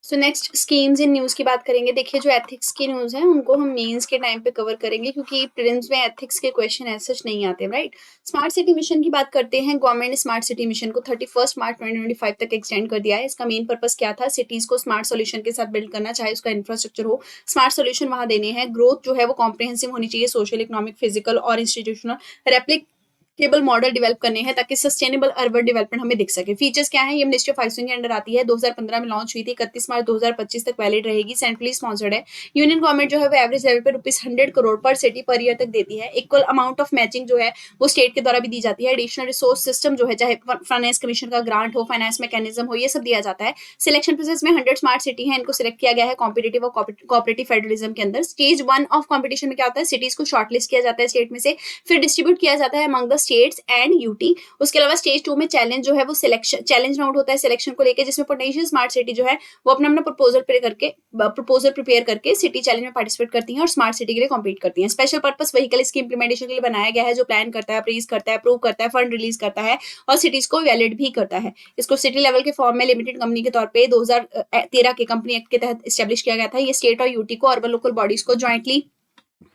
So next schemes in news की बात करेंगे। देखिए, जो एथिक्स की न्यूज़ है उनको हम मेंस के टाइम पे कवर करेंगे क्योंकि प्रीलिम्स में एथिक्स के क्वेश्चन ऐसे नहीं आते, राइट। स्मार्ट सिटी मिशन की बात करते हैं। गवर्नमेंट ने स्मार्ट सिटी मिशन को 31 मार्च 2025 तक एक्सटेंड कर दिया है। इसका मेन पर्पस क्या था? सिटीज को स्मार्ट सोल्यूशन के साथ बिल्ड करना, चाहे उसका इंफ्रास्ट्रक्चर हो, स्मार्ट सोल्यूशन वहां देने हैं। ग्रोथ जो है वो कॉम्प्रिहेंसिव होनी चाहिए, सोशल, इकोनॉमिक, फिजिकल और इंस्टीट्यूशनल रेप्लिकेबल मॉडल डेवलप करने हैं ताकि सस्टेनेबल अर्बन डेवलपमेंट हमें दिख सके। फीचर्स क्या है? ये मिनिस्ट्री ऑफ हाउसिंग के अंडर आती है, 2015 में लॉन्च हुई थी, 31 मार्च 2025 तक वैलिड रहेगी, सेंट्रली स्पॉन्सर्ड है। यूनियन गवर्नमेंट जो है वो एवरेज लेवल पे ₹100 करोड़ पर सिटी पर ईयर तक देती है। इक्वल अमाउंट ऑफ मैचिंग जो है वो स्टेट के द्वारा भी दी जाती है। एडिशनल रिसोर्स सिस्टम जो है, चाहे फाइनेंस कमीशन का ग्रांट हो, फाइनेंस मैकेनिज्म हो, ये सब दिया जाता है। सिलेक्शन प्रोसेस में 100 स्मार्ट सिटी है, इनको सिलेक्ट किया गया है कॉम्पिटेटिव और कोऑपरेटिव फेडरलिज्म के अंदर। स्टेज 1 ऑफ कॉम्पिटिशन में क्या होता है? सिटीज को शॉर्टलिस्ट किया जाता है स्टेट में से, फिर डिस्ट्रीब्यूट किया जाता है among the states and UT. उसके अलावा स्टेज 2 में चैलेंज जो है वो सिलेक्शन चैलेंज राउंड होता है सिलेक्शन को लेकर, जिसमें पोटेंशियल स्मार्ट सिटी जो है वो अपना अपना प्रपोजल प्रिपेयर करके सिटी चैलेंज में पार्टिसिपेट करती हैं और स्मार्ट सिटी के लिए कॉम्पीट करती हैं। स्पेशल पर्पस व्हीकल इसकी इंप्लीमेंटेशन के लिए बनाया गया है, जो प्लान करता है, अप्रीज करता है, अप्रूव करता है, फंड रिलीज करता है और सिटीज को वैलिड भी करता है। इसको सिटी लेवल के फॉर्म में लिमिटेड कंपनी के तौर पर 2013 के कंपनी एक्ट के तहत स्टैब्लिश किया गया था। ये स्टेट और यूटी को, अर्बन लोकल बॉडीज को ज्वाइंटली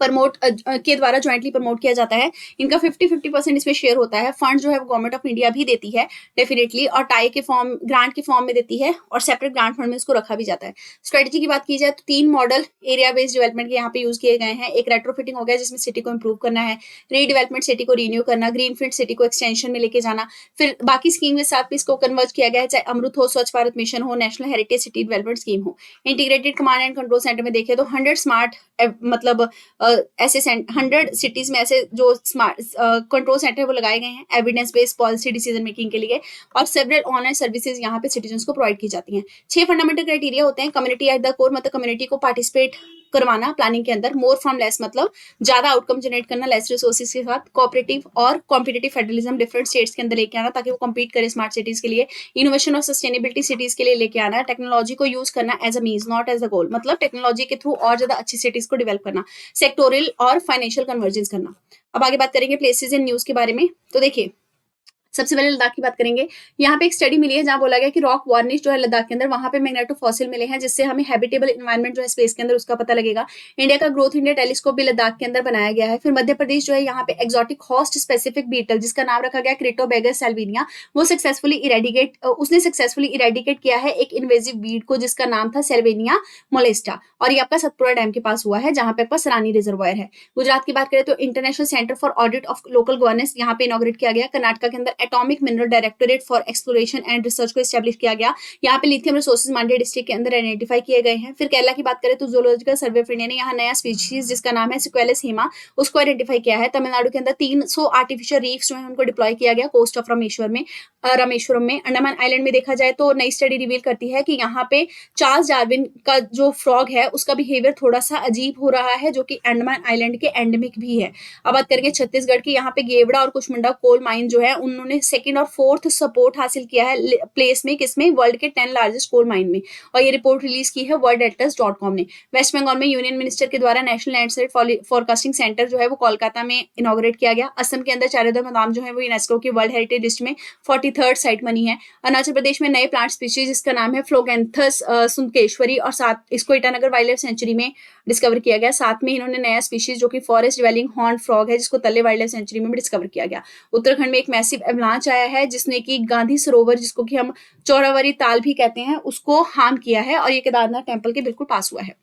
प्रमोट के द्वारा ज्वाइंटली प्रमोट किया जाता है। इनका 50-50% इसमें शेयर होता है। फंड जो है वो गवर्नमेंट ऑफ इंडिया भी देती है डेफिनेटली, और टाई के फॉर्म, ग्रांट के फॉर्म में देती है और सेपरेट ग्रांट फंड में इसको रखा भी जाता है। स्ट्रेटजी की बात की जाए तो 3 मॉडल एरिया बेस्ड डेवलपमेंट के यहाँ पे यूज किए गए हैं। एक रेट्रोफिटिंग हो गया जिसमें सिटी को इंप्रूव करना है, रीडेवलपमेंट सिटी को रिन्यू करना, ग्रीनफील्ड सिटी को एक्सटेंशन में लेके जाना, फिर बाकी स्कीम के साथ भी इसको कन्वर्ज किया गया है, चाहे अमृत हो, स्वच्छ भारत मिशन हो, national heritage city development scheme हो। Integrated command and control centre में देखें तो 100 स्मार्ट मतलब ऐसे 100 सिटीज में ऐसे जो स्मार्ट कंट्रोल सेंटर वो लगाए गए हैं evidence based policy decision making के लिए, और सेवरल ऑनलाइन सर्विसेज यहाँ पे सिटीजन्स को प्रोवाइड की जाती हैं। 6 फंडामेंटल क्राइटेरिया होते हैं। कम्युनिटी एट द कोर, मतलब कम्युनिटी को पार्टिसिपेट करवाना प्लानिंग के अंदर, मोर फ्रॉम लेस मतलब ज्यादा आउटकम जनरेट करना लेस रिसोर्सेज के साथ, कोऑपरेटिव और कॉम्पिटिटिव फेडरलिज्म डिफरेंट स्टेट्स के अंदर लेके आना ताकि वो कम्पीट करे स्मार्ट सिटीज के लिए, इनोवेशन और सस्टेनेबिलिटी सिटीज के लिए लेके आना, टेक्नोलॉजी को यूज करना as a means not as a goal, मतलब टेक्नोलॉजी के थ्रू और ज्यादा अच्छी सिटीज को डेवलप करना, सेक्टोरियल और फाइनेंशियल कन्वर्जेंस करना। अब आगे बात करेंगे प्लेसेस इन न्यूज के बारे में। तो देखिए सबसे पहले लद्दाख की बात करेंगे। यहाँ पे एक स्टडी मिली है जहाँ बोला गया कि रॉक वार्निश जो है लद्दाख के अंदर, वहां पे मैग्नेटो फॉसिल मिले हैं जिससे हमें हैबिटेबल एनवायरनमेंट जो है स्पेस के अंदर उसका पता लगेगा। इंडिया का ग्रोथ इंडिया टेलीस्कोप भी लद्दाख के अंदर बनाया गया है। फिर मध्य प्रदेश जो है यहाँ पे एक्सोटिक हॉस्ट स्पेसिफिक बीटल जिसका नाम रखा गया क्रिटोबेगस सैल्विनिया, वो उसने सक्सेसफुली इरेडिकेट किया है एक इन्वेजिव वीड को जिसका नाम था सेल्वेनिया मोलेस्टा, और ये आपका सतपुरा डैम के पास हुआ है जहाँ पे आपका सरानी रिजर्वायर है। गुजरात की बात करें तो international centre for audit of local governance यहाँ पे इनॉग्रेट किया गया। कर्नाटक के अंदर atomic mineral directorate for exploration and research को एस्टैब्लिश किया गया। यहाँ पे लिथियम रिसोर्सेज मांडे डिस्ट्रिक्ट के अंदर आइडेंटिफाई किए गए हैं। फिर केरला की बात करें तो जूलॉजिकल सर्वे ऑफ इंडिया ने यहाँ नया स्पीशीज जिसका नाम है सिक्वेलिस हिमा उसको आइडेंटिफाई किया है। तमिलनाडु के अंदर 300 आर्टिफिशियल रीफ्स जो है उनको डिप्लॉय किया गया कोस्ट ऑफ रामेश्वरम में। अंडमान आइलैंड में देखा जाए तो नई स्टडी रिवील करती है कि यहाँ पे चार्ल्स डार्विन का जो फ्रॉग है उसका बिहेवियर थोड़ा सा अजीब हो रहा है जो कि अंडमान आइलैंड के एंडेमिक भी है। अब बात करेंगे छत्तीसगढ़ की, यहाँ पे गेवड़ा और कुशमुंडा कोल माइन जो है उन्होंने सेकंड और फोर्थ सपोर्ट हासिल किया है प्लेस में, किसमें, वर्ल्ड के 10 लार्जेस्ट कोल माइन में, और ये रिपोर्ट रिलीज की है worldatlas.com ने। वेस्ट बंगाल में यूनियन मिनिस्टर के द्वारा नेशनल लैंडस्केप फोरकास्टिंग सेंटर जो है वो कोलकाता में इनॉग्रेट किया गया। असम के अंदर चारों धाम जो है वो यूनेस्को की वर्ल्ड हेरिटेज लिस्ट में 43rd साइट बनी है। अरुणाचल प्रदेश में नए प्लांट स्पीशीज जिसका नाम है फ्लोगैंथस सुंदकेश्वरी और साथ इसको ईटानगर वाइल्ड लाइफ सेंचुरी में डिस्कवर किया गया। साथ में इन्होंने नया स्पीशीज जो कि फॉरेस्ट ड्वेलिंग हॉर्न फ्रॉग है जिसको तल्ले वाइल्ड लाइफ सेंचुरी में भी डिस्कवर किया गया। उत्तराखंड में एक मैसिव एवलांच आया है जिसने कि गांधी सरोवर जिसको कि हम चौरावरी ताल भी कहते हैं उसको हार्म किया है, और ये केदारनाथ टेम्पल के बिल्कुल पास हुआ है।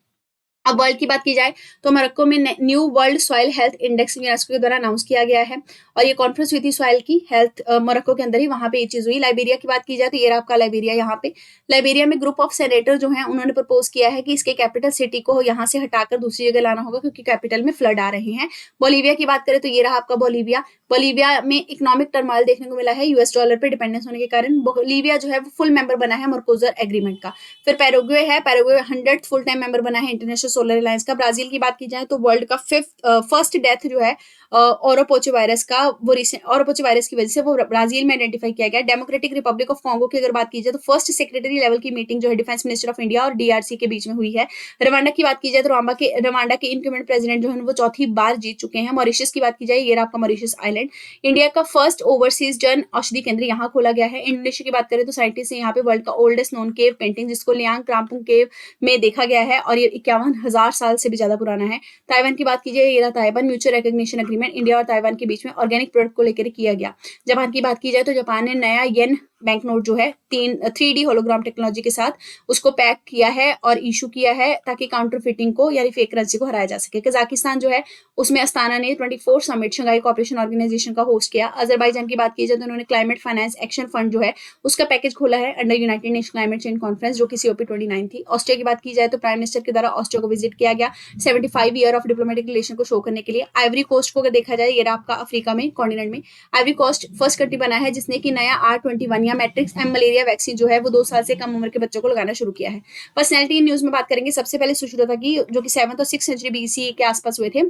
अब वर्ल्ड की बात की जाए तो मोरक्को में new world soil health index UNESCO के द्वारा अनाउंस किया गया है, और ये कॉन्फ्रेंस हुई थी सॉइल की हेल्थ मोरक्को के अंदर ही, वहां पे ये चीज हुई। लाइबेरिया की बात की जाए तो ये आपका लाइबेरिया, यहाँ पे लाइबेरिया में ग्रुप ऑफ सेनेटर जो है उन्होंने प्रपोज किया है कि इसके कैपिटल सिटी को यहाँ से हटाकर दूसरी जगह लाना होगा क्योंकि कैपिटल में फ्लड आ रहे हैं। बोलीविया की बात करें तो ये रहा आपका बोलीविया। बोलीविया में इकोनॉमिक टर्मोइल देखने को मिला है यूएस डॉलर पे डिपेंडेंस होने के कारण। बोलीविया जो है वो फुल मेंबर बना है मर्कोजर एग्रीमेंट का। फिर पैराग्वे है, Paraguay 100th full time member बना है इंटरनेशनल सोलर अलायंस का। ब्राजील की बात की जाए तो वर्ल्ड का फर्स्ट डेथ जो है ओरोपोचे वायरस का, वो ओरोपोचे वायरस की वजह से वो ब्राजील में आइडेंटिफाई किया गया। डेमोक्रेटिक रिपब्लिक ऑफ कॉन्गो की अगर बात की जाए तो फर्स्ट सेक्रेटरी लेवल की मीटिंग जो है डिफेंस मिनिस्टर ऑफ इंडिया और डीआरसी के बीच में हुई है। रवांडा की बात की जाए तो रवांडा के इनकम्बेंट प्रेसिडेंट जो है वो चौथी बार जीत चुके हैं। मॉरिशस की बात की जाए ये आपका मॉरिशस आइलैंड। इंडिया का फर्स्ट ओवरसीज जन औषधि केंद्र यहाँ खोला गया है। इंडोनेशिया की बात करें तो साइंटिस्ट यहाँ पे वर्ल्ड का ओल्डेस्ट नोन केव पेंटिंग जिसको लियांग क्राम्पुंग केव में देखा गया है और ये 51,000 साल से भी ज्यादा पुराना है। ताइवान की बात कीजिए ये रहा Taiwan mutual recognition agreement India और ताइवान के बीच में ऑर्गेनिक प्रोडक्ट को लेकर किया गया। जापान की बात की जाए तो जापान ने नया येन बैंक नोट जो है 3D होलोग्राम टेक्नोलॉजी के साथ उसको पैक किया है और इशू किया है ताकि काउंटरफिटिंग को यानी फेक करेंसी को हराया जा सके। कजाकिस्तान जो है उसमें अस्ताना ने 24 समिट शंघाई कोऑपरेशन ऑर्गेनाइजेशन का होस्ट किया। अजरबैजान की बात की जाए तो उन्होंने क्लाइमेट फाइनेंस एक्शन फंड जो है उसका पैकेज खोला है under United nation climate change conference जो कि COP29 थी। ऑस्ट्रिया की बात की जाए तो प्राइम मिनिस्टर के द्वारा ऑस्ट्रिया को विजिट किया गया 75 ईयर ऑफ डिप्लोमेटिक रिलेशन को शो करने के लिए। आइवरी कोस्ट को अगर देखा जाए ये आपका अफ्रीका में कॉन्टिनेंट में आइवरी कोस्ट फर्स्ट कंट्री बना है जिसने की नया R21 या मैट्रिक्स एम मलेरिया वैक्सीन जो है वो 2 साल से कम उम्र के बच्चों को लगाना शुरू किया है। पर्सनैलिटी न्यूज में बात करेंगे सबसे पहले सुश्रुता की जो कि 7th और 6th सेंचुरी BC के आसपास हुए थे।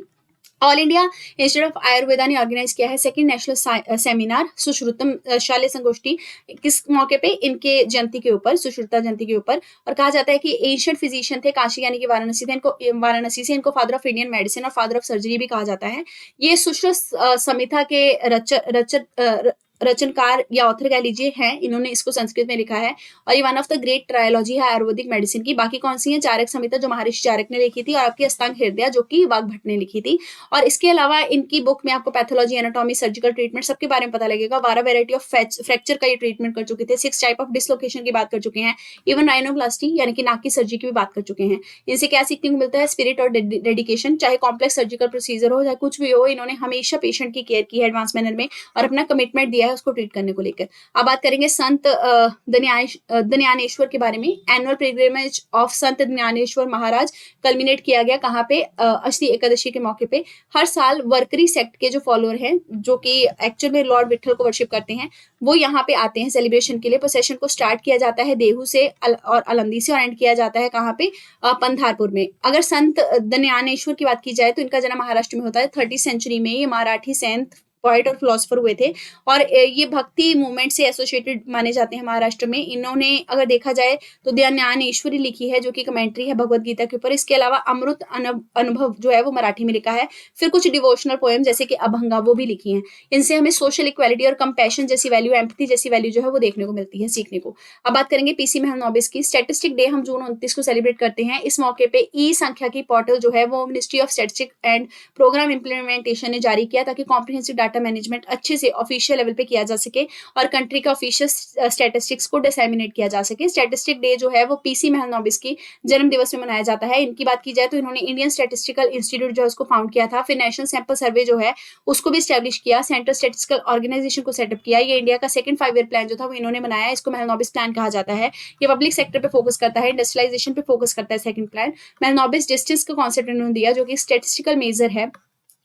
All India institute of Ayurveda ने ऑर्गेनाइज किया है सेकंड नेशनल सेमिनार सुश्रुतम शालेय संगोष्ठी किस मौके पे इनके जयंती के ऊपर सुश्रुता जयंती के ऊपर। और कहा जाता है कि एंशिएंट फिजिशियन थे काशी यानी कि वाराणसी थे, इनको वाराणसी से इनको फादर ऑफ इंडियन मेडिसिन और फादर ऑफ सर्जरी भी कहा जाता है। ये सुश्रुत संहिता के रचनकार या ऑथर कह लीजिए हैं, इन्होंने इसको संस्कृत में लिखा है और ये one of the great trilogy है आयुर्वेदिक मेडिसिन की। बाकी कौन सी है, चारक संहिता जो महर्षि चारक ने लिखी थी और आपकी अष्टांग हृदय जो कि वाघ भट्ट ने लिखी थी। और इसके अलावा इनकी बुक में आपको पैथोलॉजी एनाटॉमी सर्जिकल ट्रीटमेंट सबके बारे में पता लगेगा। 12 वेरायटी ऑफ फ्रैक्चर का ये ट्रीटमेंट कर चुके थे, 6 टाइप ऑफ डिसलोकेशन की बात कर चुके हैं, इवन राइनोप्लास्टी यानी कि नाक की सर्जरी की भी बात कर चुके हैं। इनसे क्या सीखने को मिलता है, स्पिरिट और डेडिकेशन। चाहे कॉम्प्लेक्स सर्जिकल प्रोसीजर हो चाहे कुछ भी हो, इन्होंने हमेशा पेशेंट की केयर की है एडवांस मैनर में और अपना कमिटमेंट दिया है है उसको ट्रीट करने को लेकर। अब बात करेंगे संत ज्ञानेश्वर के बारे में। Annual pilgrimage of Sant Dnyaneshwar Maharaj culminate किया गया कहाँ पे? अष्टमी एकादशी के मौके पे। हर साल वरकरी सेक्ट के जो फॉलोअर हैं, जो कि एक्चुअल में लॉर्ड विठल को वर्शिप करते हैं, वो यहाँ पे आते हैं सेलिब्रेशन के लिए। प्रोसेशन को स्टार्ट किया जाता है देहू से और अलंदी से, और एंड किया जाता है कहाँ पे? पंधारपुर में। अगर संत ज्ञानेश्वर की बात की जाए तो इनका जन्म महाराष्ट्र में होता है। 30वीं सेंचुरी में ये मराठी सेंट पोएट और फिलोसफर हुए थे, और ये भक्ति मूवमेंट से एसोसिएटेड माने जाते हैं महाराष्ट्र में। इन्होंने अगर देखा जाए तो ज्ञानेश्वरी लिखी है, जो कि कमेंट्री है भगवत गीता के ऊपर। इसके अलावा अमृत अनुभव जो है वो मराठी में लिखा है। फिर कुछ डिवोशनल पोएम जैसे कि अभंगा वो भी लिखी हैं। इनसे हमें सोशल इक्वालिटी और कंपैशन जैसी वैल्यू, एम्पैथी जैसी वैल्यू जो है वो देखने को मिलती है, सीखने को। अब बात करेंगे पीसी महलनोबिस की। स्टैटिस्टिक डे हम जून 29 को सेलिब्रेट करते हैं। इस मौके पे ई संख्या की पोर्टल जो है वो ministry of statistics and programme implementation ने जारी किया, ताकि कॉम्प्रिहेंसिव डाटा मैनेजमेंट अच्छे से ऑफिशियल लेवल पे किया जा सके और कंट्री का ऑफिशियल स्टैटिस्टिक्स को डिसेमिनेट किया जा सके। स्टैटिस्टिक डे जो है वो पीसी महलनोबिस की जन्म दिवस में मनाया जाता है। इनकी बात की जाए तो इन्होंने इंडियन स्टैटिस्टिकल इंस्टीट्यूट जो है उसको फाउंड किया था। फिर नेशनल सैंपल सर्वे जो है उसको भी स्टैब्लिश किया। सेंट्रल स्टैटिस्टिकल ऑर्गेनाइजेशन को सेटअप किया। ये इंडिया का सेकंड 5 ईयर प्लान जो था वो इन्होंने बनाया। इसको महलनोबिस प्लान कहा जाता है। ये पब्लिक सेक्टर पे फोकस करता है, इंडस्ट्रियलाइजेशन पे फोकस करता है। सेकंड प्लान महलनोबिस डिस्टेंस का कॉन्सेप्ट इन्होंने दिया, जो कि स्टैटिस्टिकल मेजर है।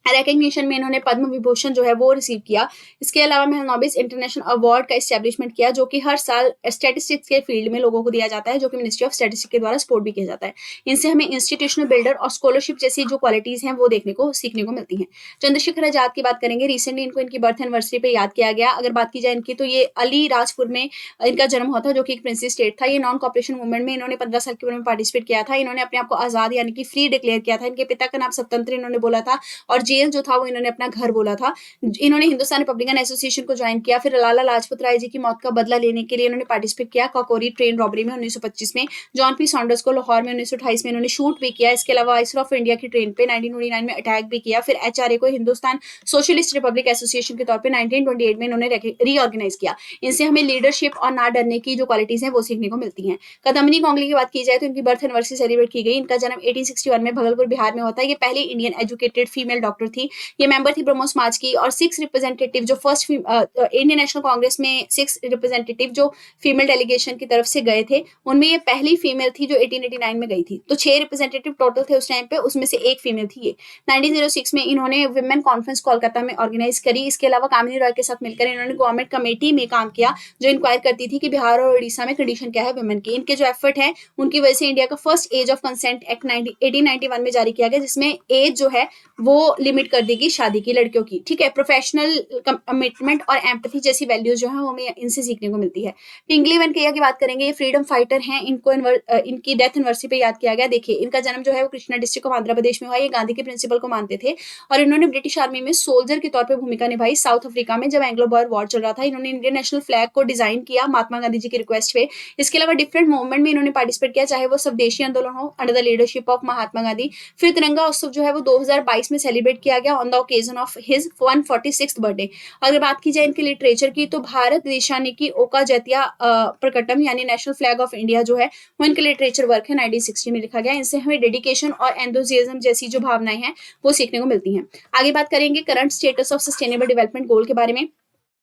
रिकग्निशन में इन्होंने पद्म विभूषण जो है वो रिसीव किया। इसके अलावा महलनोबिस इंटरनेशनल अवार्ड का एस्टेब्लिशमेंट किया, जो कि हर साल स्टैटिस्टिक्स के फील्ड में लोगों को दिया जाता है, जो कि मिनिस्ट्री ऑफ स्टैटिस्टिक्स के द्वारा सपोर्ट भी किया जाता है। इनसे हमें इंस्टीट्यूशनल बिल्डर और स्कॉलरशिप जैसी जो क्वालिटीज हैं वो देखने को सीखने को मिलती हैं। चंद्रशेखर आजाद की बात करेंगे। रिसेंटली इनको इनकी बर्थ एनिवर्सरी पे याद किया गया। अगर बात की जाए इनकी, तो ये अली राजपुर में इनका जन्म हुआ था, जो कि एक प्रिंसली स्टेट था। ये नॉन कॉपरेशन मूवमेंट में इन्होंने 15 साल की उम्र में पार्टिसिपेट किया था। इन्होंने अपने आप को आजाद यानी कि फ्री डिक्लेयर किया था। इनके पिता का नाम स्वतंत्र इन्होंने बोला था, और जेल जो था वो इन्होंने अपना घर बोला था। इन्होंने हिंदुस्तान रिपब्लिकन एसोसिएशन को ज्वाइन किया। फिर लाला लाजपत राय जी की मौत का बदला लेने के लिए इन्होंने पार्टिसिपेट किया काकोरी ट्रेन रॉबरी में 1925 में। जॉन पी सॉन्डर्स को लाहौर में 1928 में इन्होंने शूट भी किया। इसके अलावा वाइसरॉय ऑफ इंडिया की ट्रेन पे 1929 में अटैक भी किया। फिर एचआरए को हिंदुस्तान सोशलिस्ट रिपब्लिक एसोसिएशन के तौर पे 1928 में इन्होंने रीऑर्गेनाइज किया। इनसे हमें लीडरशिप और ना डरने की जो क्वालिटीज हैं वो सीखने को मिलती हैं। कदम्बनी कोंगली की बात की जाए तो इनकी बर्थ एनिवर्सरी सेलिब्रेट की गई। इनका जन्म 1861 में भगलपुर बिहार में होता है। ये पहली इंडियन एजुकेटेड फीमेल डॉक्टर थी। ये मेंबर थी ब्रह्मो समाज की, और 6 रिप्रेजेंटेटिव जो फर्स्ट इंडियन नेशनल कांग्रेस में 6 रिप्रेजेंटेटिव जो फीमेल डेलीगेशन की तरफ से गए थे, उनमें ये पहली फीमेल थी जो 1889 में गई थी। तो 6 रिप्रेजेंटेटिव टोटल थे उस टाइम पे, उसमें से एक फीमेल थी ये। 1906 में इन्होंने वुमेन कॉन्फ्रेंस कोलकाता में ऑर्गेनाइज करी। इसके अलावा कामिनी रॉय के साथ मिलकर इन्होंने गवर्नमेंट कमेटी में काम किया, जो इंक्वायर करती थी कि बिहार और उड़ीसा में कंडीशन क्या है वुमेन की। इनके जो एफर्ट है उनकी वजह से इंडिया का first age of consent act 1891 में जारी किया गया, जिसमें एज जो है वो लिमिट कर देगी शादी की लड़कियों की। ठीक है, प्रोफेशनल कमिटमेंट और एम्पैथी जैसी वैल्यूज जो है वो हमें इनसे सीखने को मिलती है। पिंगली वेंकैया की बात करेंगे। ये फ्रीडम फाइटर हैं। इनको इनकी डेथ एनिवर्सरी पे याद किया गया। देखिए, इनका जन्म जो है वो कृष्णा डिस्ट्रिक्ट ऑफ आंध्र प्रदेश में हुआ। ये गांधी के प्रिंसिपल को मानते थे, और इन्होंने ब्रिटिश आर्मी में सोल्जर के तौर पर भूमिका निभाई साउथ अफ्रीका में, जब एंग्लो बॉयर वॉर चल रहा था। इन्होंने इंडियन नेशनल फ्लैग को डिजाइन किया महात्मा गांधी जी की रिक्वेस्ट पे। इसके अलावा डिफरेंट मूवमेंट में इन्होंने पार्टिसिपेट किया, चाहे वो स्वदेशी आंदोलन हो under the leadership of Mahatma Gandhi. फिर तिरंगा उत्सव जो है वो 2022 में सेलिब्रेट किया गया on the occasion of his 146th birthday. अगर बात की जाए इनके लिटरेचर की, तो भारत देशानी की ओका जतिया प्रकटम यानी नेशनल फ्लैग ऑफ इंडिया जो है वो इनके लिटरेचर वर्क है, 1960 में लिखा गया। इनसे हमें डेडिकेशन और एंथुसियाज्म जैसी जो भावनाएं हैं वो सीखने को मिलती हैं। आगे बात करेंगे current status of sustainable development goal के बारे में।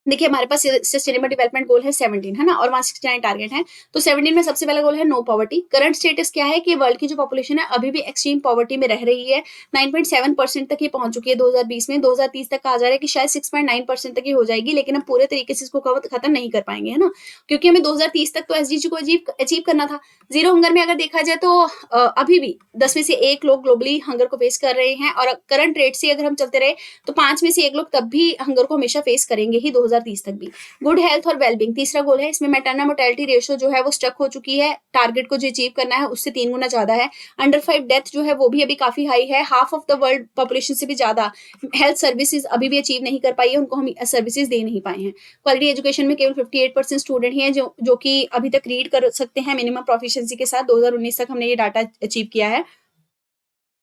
देखिए, हमारे पास सस्टेनेबल डेवलपमेंट गोल है 17, है ना, और 169 टारगेट है। तो 17 में सबसे पहला गोल है नो पॉवर्टी। करंट स्टेटस क्या है कि वर्ल्ड की जो पॉपुलेशन है अभी भी एक्सट्रीम पॉवर्टी में रह रही है। 9.7% तक ये पहुंच चुकी है 2020 में। 2030 तक कहा जा रहा है कि शायद 6.9% तक ही हो जाएगी, लेकिन हम पूरे तरीके से इसको खत्म नहीं कर पाएंगे, है ना, क्योंकि हमें 2030 तक तो एसडीजी को अचीव करना था। जीरो हंगर में अगर देखा जाए तो अभी भी 10 में से 1 लोग ग्लोबली हंगर को फेस कर रहे हैं, और करंट रेट से अगर हम चलते रहे तो 5 में से 1 लोग तब भी हंगर को हमेशा फेस करेंगे ही 2030 तक भी। गुड हेल्थ और वेलबींग तीसरा गोल है। इसमें मैटरनल मोर्टेलिटी रेशियो जो है वो स्टक हो चुकी है। टारगेट को जो अचीव करना है उससे 3 गुना ज्यादा है। अंडर 5 डेथ जो है वो भी अभी काफी हाई है। Half of the world population से भी ज्यादा हेल्थ सर्विसेज अभी भी अचीव नहीं कर पाई है, उनको हम सर्विसेज दे नहीं पाए हैं। क्वालिटी एजुकेशन में केवल 58% स्टूडेंट ही हैं जो कि अभी तक रीड कर सकते हैं मिनिमम प्रोफिशिएंसी के साथ। 2019 तक हमने ये डाटा अचीव किया है।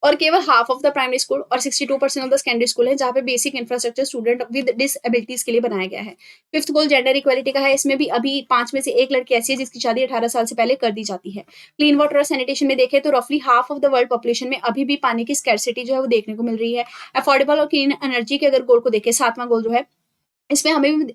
और केवल half of the primary school और 62% ऑफ द सेकेंडरी स्कूल है जहाँ पे बेसिक इंफ्रास्ट्रक्चर स्टूडेंट विद डिसएबिलिटीज के लिए बनाया गया है। 5th गोल जेंडर इक्वालिटी का है। इसमें भी अभी 5 में से 1 लड़की ऐसी है जिसकी शादी 18 साल से पहले कर दी जाती है। क्लीन वाटर और सैनिटेशन में देखें तो रफली half of the world population में अभी भी पानी की स्कैरसिटी जो है वो देखने को मिल रही है। अफोर्डेबल और क्लीन एनर्जी के अगर गोल को देखें, 7वां गोल जो है इसमें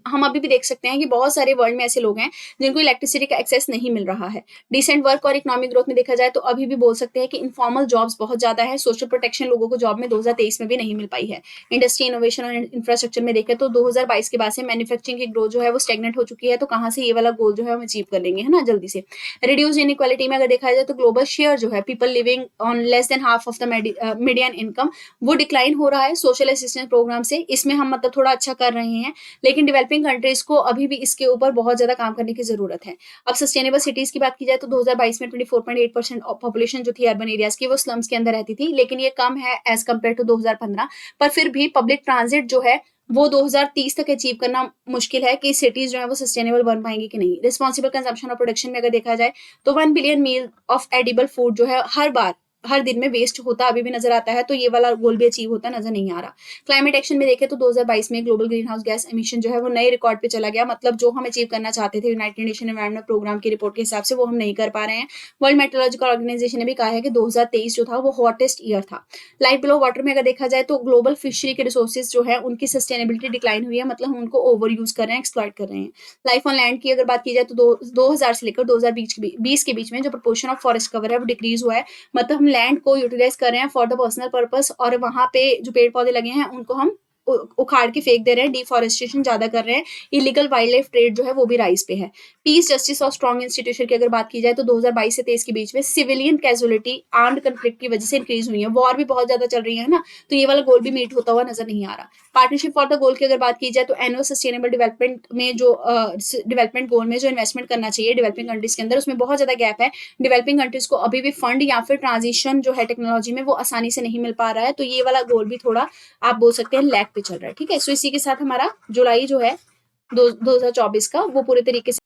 हम अभी भी देख सकते हैं कि बहुत सारे वर्ल्ड में ऐसे लोग हैं जिनको इलेक्ट्रिसिटी का एक्सेस नहीं मिल रहा है। डिसेंट वर्क और इकोनॉमिक ग्रोथ में देखा जाए तो अभी भी बोल सकते हैं कि इनफॉर्मल जॉब्स बहुत ज्यादा है। सोशल प्रोटेक्शन लोगों को जॉब में 2023 में भी नहीं मिल पाई है। इंडस्ट्री इनोवेशन और इंफ्रास्ट्रक्चर में देखें तो 2022 के बाद से मैन्युफैक्चरिंग की ग्रोथ जो है वो स्टेगनेट हो चुकी है। तो कहाँ से ये वाला गोल जो है हम अचीव कर लेंगे, है ना, जल्दी से। रिड्यूस इनइक्वालिटी में अगर देखा जाए तो ग्लोबल शेयर जो है people living on less than half of the median income वो डिक्लाइन हो रहा है सोशल असिस्टेंस प्रोग्राम से। इसमें हम मतलब थोड़ा अच्छा कर रहे हैं, लेकिन डेवलपिंग कंट्रीज को अभी भी इसके ऊपर बहुत ज्यादा काम करने की जरूरत है। अब सस्टेनेबल सिटीज की बात की जाए तो 2022 में 24.8% पॉपुलेशन जो थी अर्बन एरियाज की वो स्लम्स के अंदर रहती थी, लेकिन ये कम है एज कम्पेयर टू 2015। पर फिर भी पब्लिक ट्रांजिट जो है वो 2030 तक अचीव करना मुश्किल है कि सिटीज जो है वो सस्टेनेबल बन पाएंगी कि नहीं। रिस्पॉन्सिबल कंजम्पशन और प्रोडक्शन में अगर देखा जाए तो 1 billion meal of edible food जो है हर दिन में वेस्ट होता अभी भी नजर आता है। तो ये वाला गोल भी अचीव होता नजर नहीं आ रहा। क्लाइमेट एक्शन में देखें तो 2022 में global green house gas emission जो है वो नए रिकॉर्ड पे चला गया। मतलब जो हम अचीव करना चाहते थे यूनाइटेड नेशन एनवायरमेंट प्रोग्राम की रिपोर्ट के हिसाब से वो हम नहीं कर पा रहे हैं। वर्ल्ड मेट्रोलॉजिकल ऑर्गेनाइजेशन ने भी कहा है कि 2023 जो था वो हॉटेस्ट ईयर था। लाइफ बिलो वाटर में अगर देखा जाए तो ग्लोबल फिशरी के रिसोर्सेज जो है उनकी सस्टेनेबिलिटी डिक्लाइन हुई है। मतलब हम उनको ओवर यूज कर रहे हैं, एक्सप्लॉइट कर रहे हैं। लाइफ ऑन लैंड की अगर बात की जाए तो 2000 से लेकर 2020 के बीच में जो प्रोपोर्शन ऑफ फॉरेस्ट कवर है वो डिक्रीज हुआ है। मतलब हम लैंड को यूटिलाइज कर रहे हैं फॉर द पर्सनल पर्पस, और वहां पे जो पेड़ पौधे लगे हैं उनको हम उखाड़ के फेंक दे रहे हैं, डिफॉरेस्टेशन ज्यादा कर रहे हैं। इलीगल वाइल्ड लाइफ ट्रेड जो है वो भी राइज पे है। पीस, जस्टिस और स्ट्रॉन्ग इंस्टीट्यूशन की अगर बात की जाए तो 2022 से 23 के बीच में सिविलियन कैजुअलिटी आर्म्ड कंफ्लिक्ट की वजह से इंक्रीज हुई है। वॉर भी बहुत ज्यादा चल रही है ना, तो ये वाला गोल भी मीट होता हुआ नजर नहीं आ रहा। पार्टनरशिप फॉर द गोल की अगर बात की जाए तो एनुअल सस्टेनेबल डेवलपमेंट में जो डेवलपमेंट गोल में जो इन्वेस्टमेंट करना चाहिए डेवलपिंग कंट्रीज के अंदर उसमें बहुत ज्यादा गैप है। डेवलपिंग कंट्रीज को अभी भी फंड या फिर ट्रांजिशन जो है टेक्नोलॉजी में वो आसानी से नहीं मिल पा रहा है। तो ये वाला गोल भी थोड़ा आप बोल सकते हैं लैग पे चल रहा है। ठीक है, सो इसी के साथ हमारा जुलाई जो है 2024 का वो पूरे तरीके से